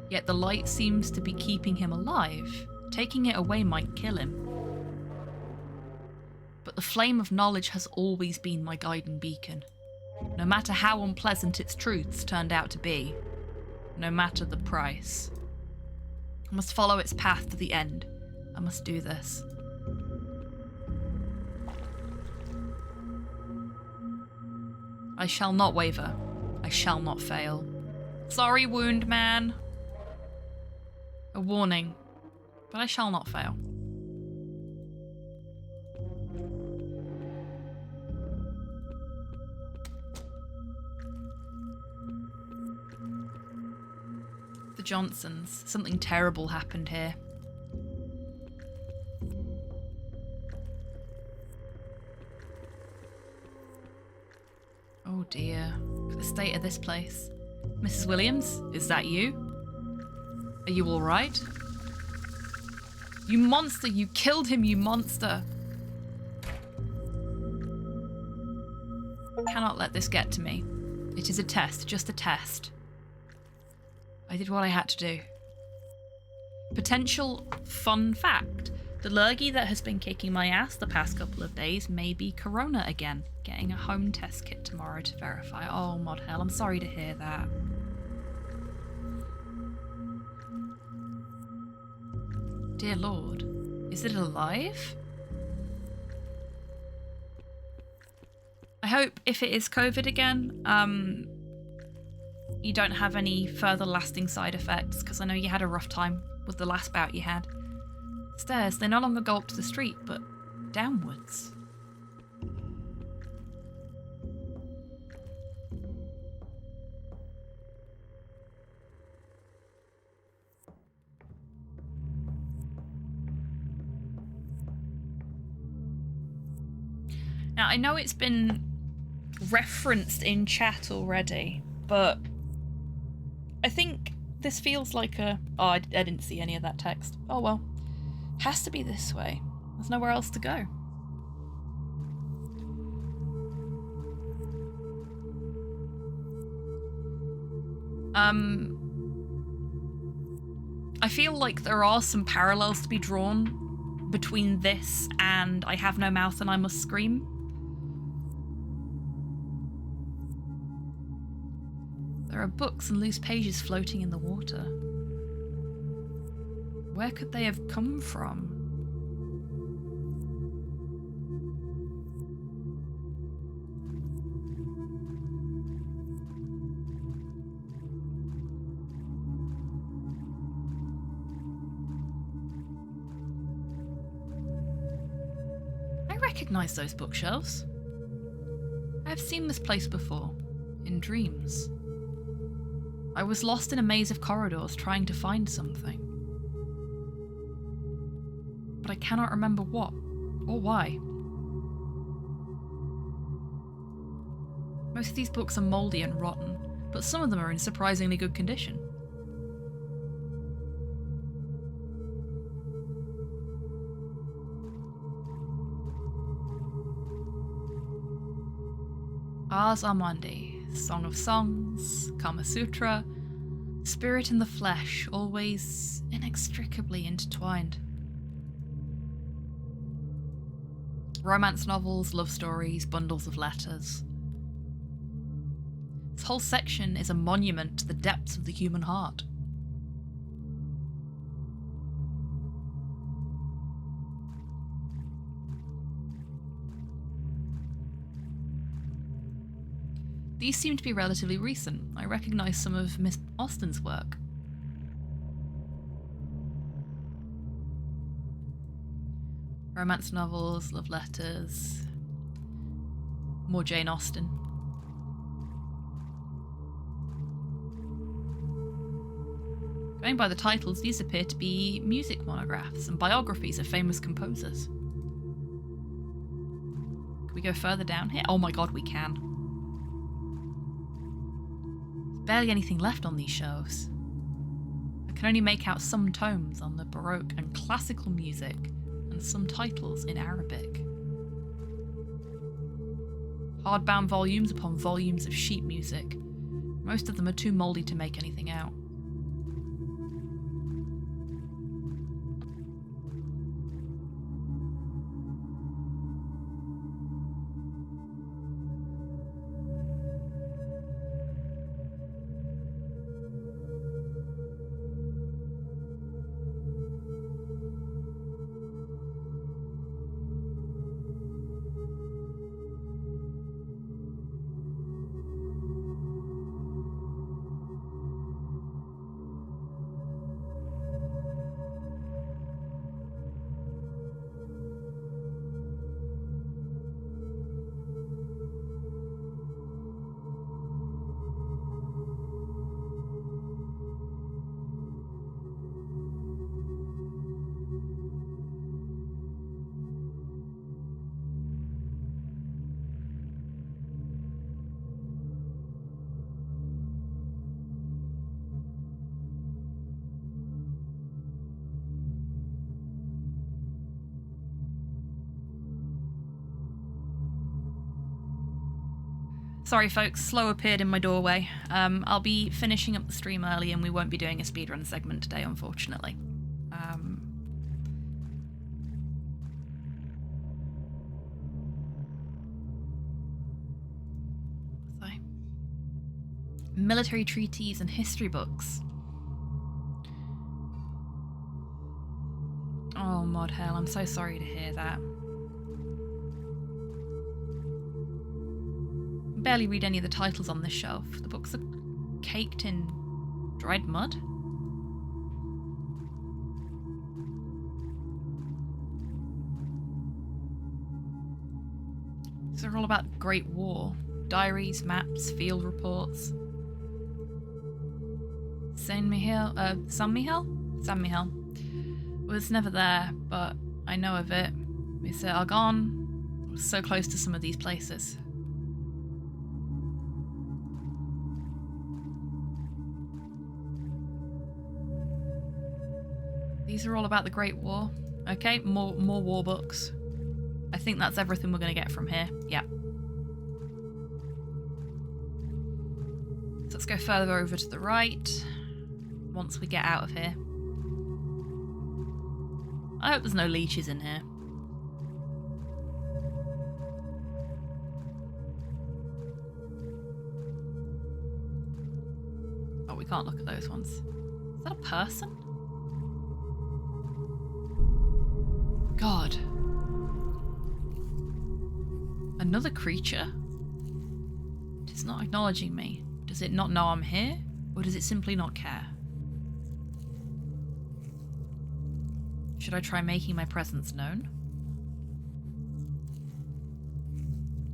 Yet the light seems to be keeping him alive. Taking it away might kill him. But the flame of knowledge has always been my guiding beacon. No matter how unpleasant its truths turned out to be, no matter the price. I must follow its path to the end. I must do this. I shall not waver. I shall not fail. Sorry, Wound Man. A warning, but I shall not fail. The Johnsons. Something terrible happened here. Oh dear. Look at the state of this place. Mrs. Williams, is that you? Are you alright? You monster! You killed him, you monster! I cannot let this get to me. It is a test, just a test. I did what I had to do. Potential fun fact. The lurgy that has been kicking my ass the past couple of days may be Corona again. Getting a home test kit tomorrow to verify. Oh, mod hell, I'm sorry to hear that. Dear Lord, is it alive? I hope if it is COVID again, you don't have any further lasting side effects, because I know you had a rough time with the last bout you had. Stairs, they no longer go up to the street, but downwards. Now, I know it's been referenced in chat already, but I think this feels like a... Oh, I didn't see any of that text. Oh well. Has to be this way. There's nowhere else to go. I feel like there are some parallels to be drawn between this and I Have No Mouth and I Must Scream. There are books and loose pages floating in the water. Where could they have come from? I recognize those bookshelves. I have seen this place before, in dreams. I was lost in a maze of corridors trying to find something. But I cannot remember what or why. Most of these books are mouldy and rotten, but some of them are in surprisingly good condition. Ars Amandi, Song of Songs, Kama Sutra, spirit and the flesh, always inextricably intertwined. Romance novels, love stories, bundles of letters. whole section is a monument to the depths of the human heart. These seem to be relatively recent. I recognise some of Miss Austen's work. Romance novels, love letters, more Jane Austen. Going by the titles, these appear to be music monographs and biographies of famous composers. Can we go further down here? Oh my god, we can. There's barely anything left on these shelves. I can only make out some tomes on the Baroque and classical music, and some titles in Arabic. Hardbound volumes upon volumes of sheet music. Most of them are too mouldy to make anything out. Sorry folks, Slow appeared in my doorway. I'll be finishing up the stream early and we won't be doing a speedrun segment today, unfortunately. So. Military treaties and history books. Oh, mod hell, I'm so sorry to hear that. Barely read any of the titles on this shelf. The books are caked in dried mud. These are all about Great War. Diaries, maps, field reports. San Miguel was never there, but I know of it. Mr. Argonne was so close to some of these places. These are all about the Great War. Okay, more war books. I think that's everything we're going to get from here. Yeah. So let's go further over to the right once we get out of here. I hope there's no leeches in here. Oh, we can't look at those ones. Is that a person? God. Another creature? It is not acknowledging me. Does it not know I'm here? Or does it simply not care? Should I try making my presence known?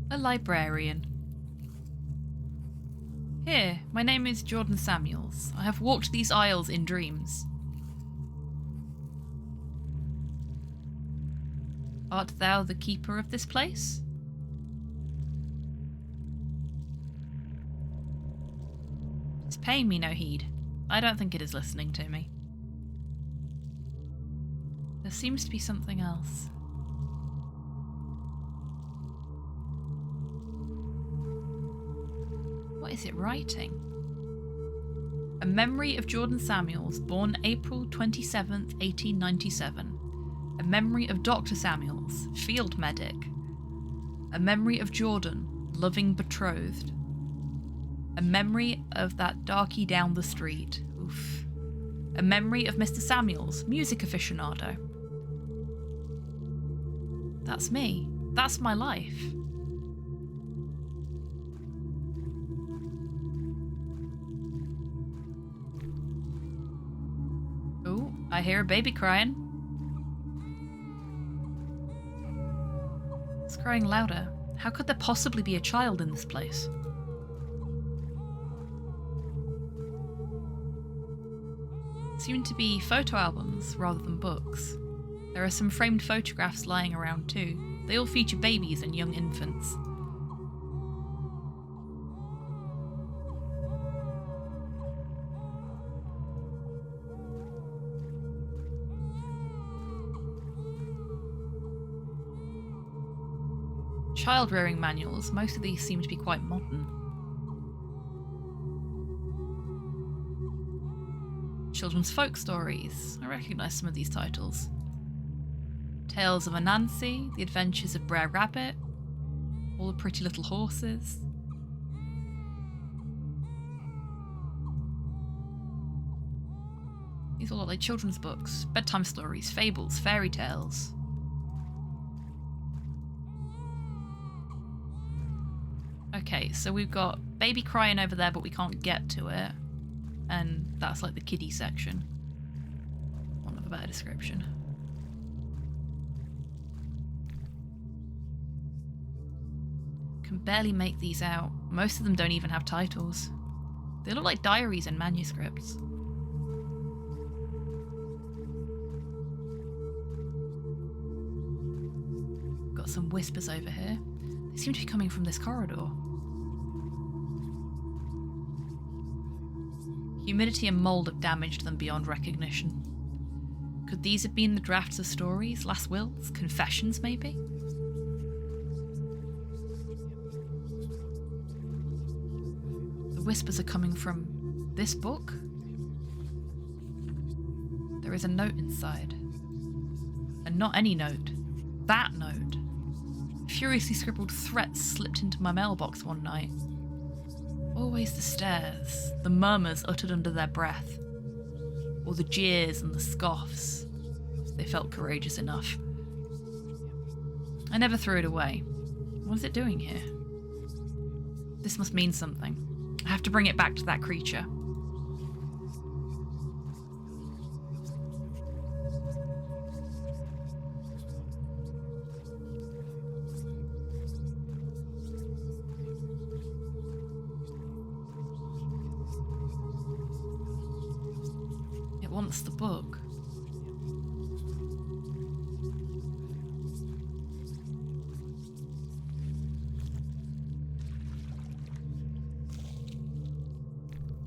A librarian. Here, my name is Jordan Samuels. I have walked these aisles in dreams. Art thou the keeper of this place? It's paying me no heed. I don't think it is listening to me. There seems to be something else. What is it writing? A memory of Jordan Samuels, born April 27th, 1897. A memory of Dr. Samuels, field medic. A memory of Jordan, loving betrothed. A memory of that darky down the street. Oof. A memory of Mr. Samuels, music aficionado. That's me. That's my life. Oh, I hear a baby crying. It's crying louder. How could there possibly be a child in this place? Seem to be photo albums rather than books. There are some framed photographs lying around too. They all feature babies and young infants. Child rearing manuals, most of these seem to be quite modern. Children's folk stories. I recognise some of these titles. Tales of Anansi, The Adventures of Brer Rabbit, All the Pretty Little Horses. These all look like children's books, bedtime stories, fables, fairy tales. Okay, so we've got baby crying over there, but we can't get to it. And that's like the kiddie section. Want of a better description. Can barely make these out. Most of them don't even have titles. They look like diaries and manuscripts. Got some whispers over here. They seem to be coming from this corridor. Humidity and mould have damaged them beyond recognition. Could these have been the drafts of stories, last wills, confessions maybe? The whispers are coming from this book? There is a note inside. And not any note. That note. Furiously scribbled threats slipped into my mailbox one night. Always the stares, the murmurs uttered under their breath, or the jeers and the scoffs. They felt courageous enough. I never threw it away. What is it doing here? This must mean something. I have to bring it back to that creature. Wants the book.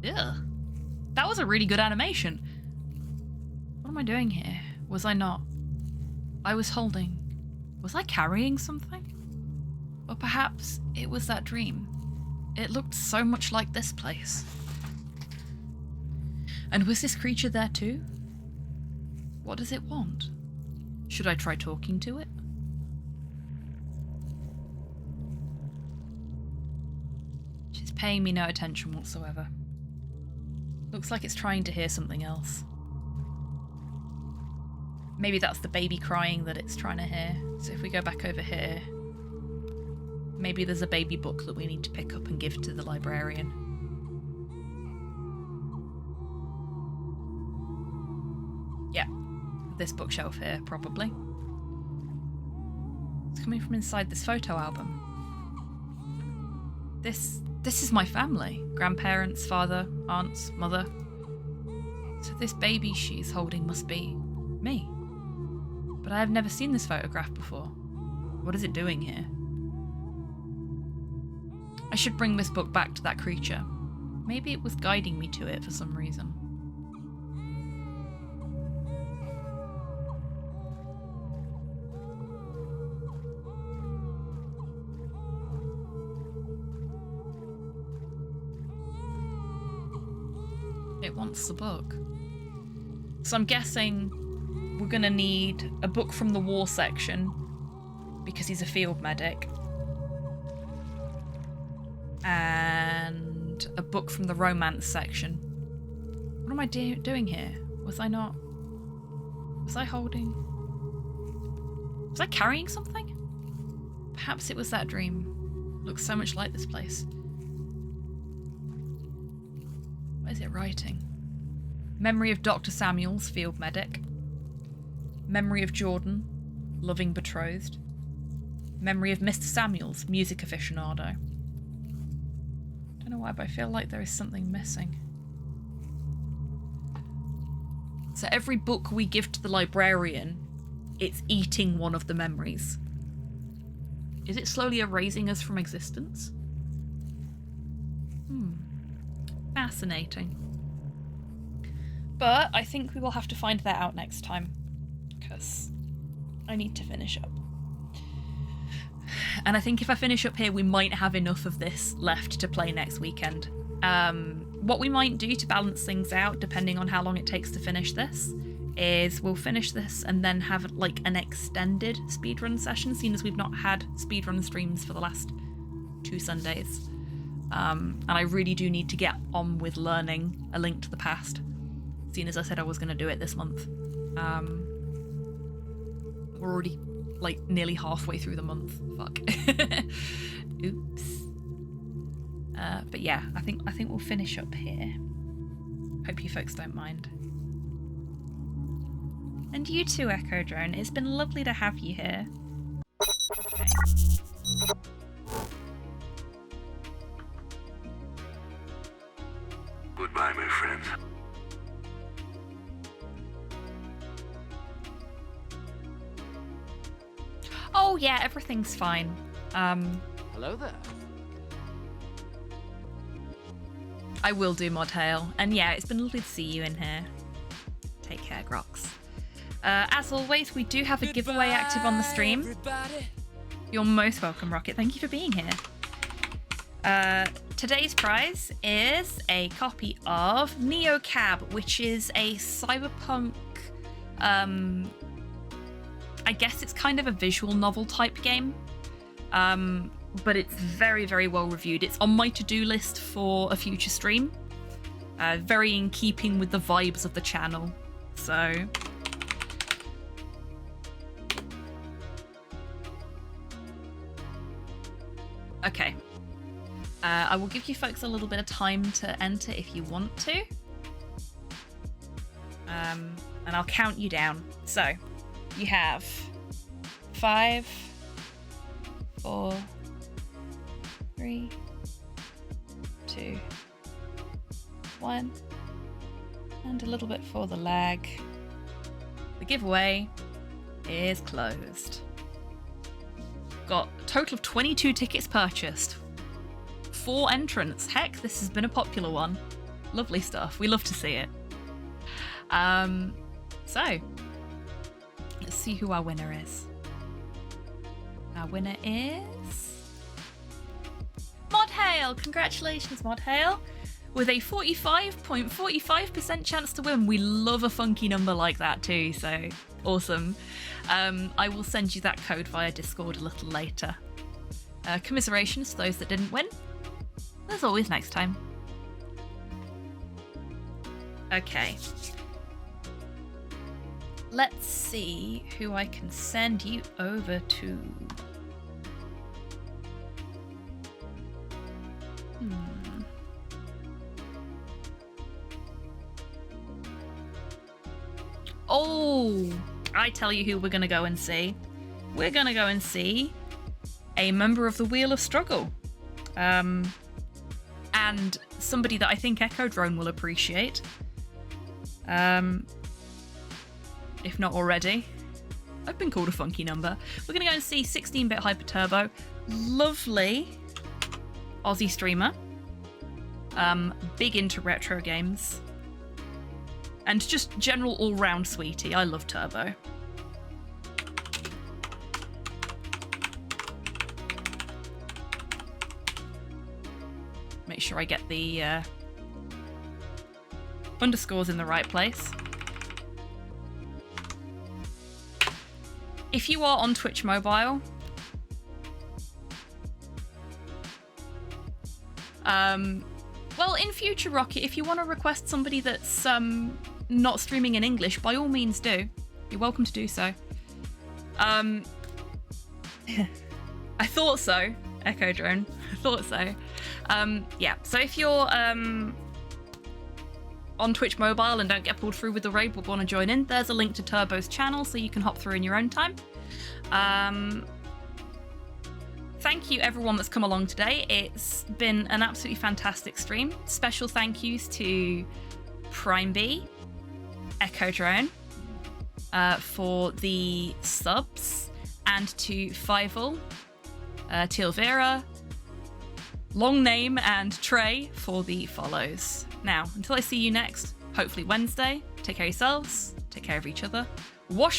Ugh. That was a really good animation. What am I doing here? Was I not? I was holding. Was I carrying something? Or perhaps it was that dream. It looked so much like this place. And was this creature there too? What does it want? Should I try talking to it? She's paying me no attention whatsoever. Looks like it's trying to hear something else. Maybe that's the baby crying that it's trying to hear. So if we go back over here, maybe there's a baby book that we need to pick up and give to the librarian. Yeah, this bookshelf here, probably. It's coming from inside this photo album. This is my family. Grandparents, father, aunts, mother. So this baby she's holding must be me. But I have never seen this photograph before. What is it doing here? I should bring this book back to that creature. Maybe it was guiding me to it for some reason. It wants the book. So I'm guessing we're gonna need a book from the war section because he's a field medic. And find a book from the romance section. What am I doing here? Was I not... Was I holding... Was I carrying something? Perhaps it was that dream. Looks so much like this place. What is it writing? Memory of Dr. Samuels, field medic. Memory of Jordan, loving betrothed. Memory of Mr. Samuels, music aficionado. Don't know why, but I feel like there is something missing. So every book we give to the librarian, it's eating one of the memories. Is it slowly erasing us from existence? Fascinating. But I think we will have to find that out next time, because I need to finish up. And I think if I finish up here, we might have enough of this left to play next weekend. What we might do to balance things out, depending on how long it takes to finish this, is we'll finish this and then have like an extended speedrun session, seeing as we've not had speedrun streams for the last 2 Sundays. And I really do need to get on with learning A Link to the Past, seeing as I said I was going to do it this month. We're already like nearly halfway through the month. Fuck. Oops. But yeah, I think we'll finish up here. Hope you folks don't mind. And you too, Echo Drone. It's been lovely to have you here. Okay. Goodbye, my friends. Oh yeah, everything's fine. Hello there. I will do Mod Hail. And yeah, it's been lovely to see you in here. Take care, Grox. As always, we do have a giveaway active on the stream. Everybody. You're most welcome, Rocket. Thank you for being here. Today's prize is a copy of Neo Cab, which is a cyberpunk, I guess it's kind of a visual novel type game, but it's very, very well reviewed. It's on my to-do list for a future stream, very in keeping with the vibes of the channel, so... Okay. I will give you folks a little bit of time to enter if you want to. And I'll count you down. So, you have 5, 4, 3, 2, 1, and a little bit for the lag. The giveaway is closed. Got a total of 22 tickets purchased. 4 entrants. Heck, this has been a popular one. Lovely stuff. We love to see it. So, let's see who our winner is. Our winner is... Mod Hail! Congratulations, Mod Hail! With a 45.45% chance to win. We love a funky number like that too, so awesome. I will send you that code via Discord a little later. Commiserations to those that didn't win. As always, next time. Okay. Let's see who I can send you over to. Oh, I tell you who we're going to go and see. We're going to go and see a member of the Wheel of Struggle. And somebody that I think Echo Drone will appreciate. If not already. I've been called a funky number. We're going to go and see 16-bit Hyper Turbo. Lovely Aussie streamer. Big into retro games. And just general all-round sweetie. I love Turbo. Make sure I get the underscores in the right place. If you are on Twitch Mobile, Well, in future, Rocket, if you want to request somebody that's not streaming in English, by all means do. You're welcome to do so. I thought so, Echo Drone. I thought so. Yeah, so if you're on Twitch Mobile and don't get pulled through with the raid but want to join in, there's a link to Turbo's channel so you can hop through in your own time. Thank you everyone that's come along today. It's been an absolutely fantastic stream. Special thank yous to Prime B, Echo Drone for the subs, and to Fievel, Tilvera, Long Name, and Trey for the follows. Now, until I see you next, hopefully Wednesday, take care of yourselves, take care of each other, wash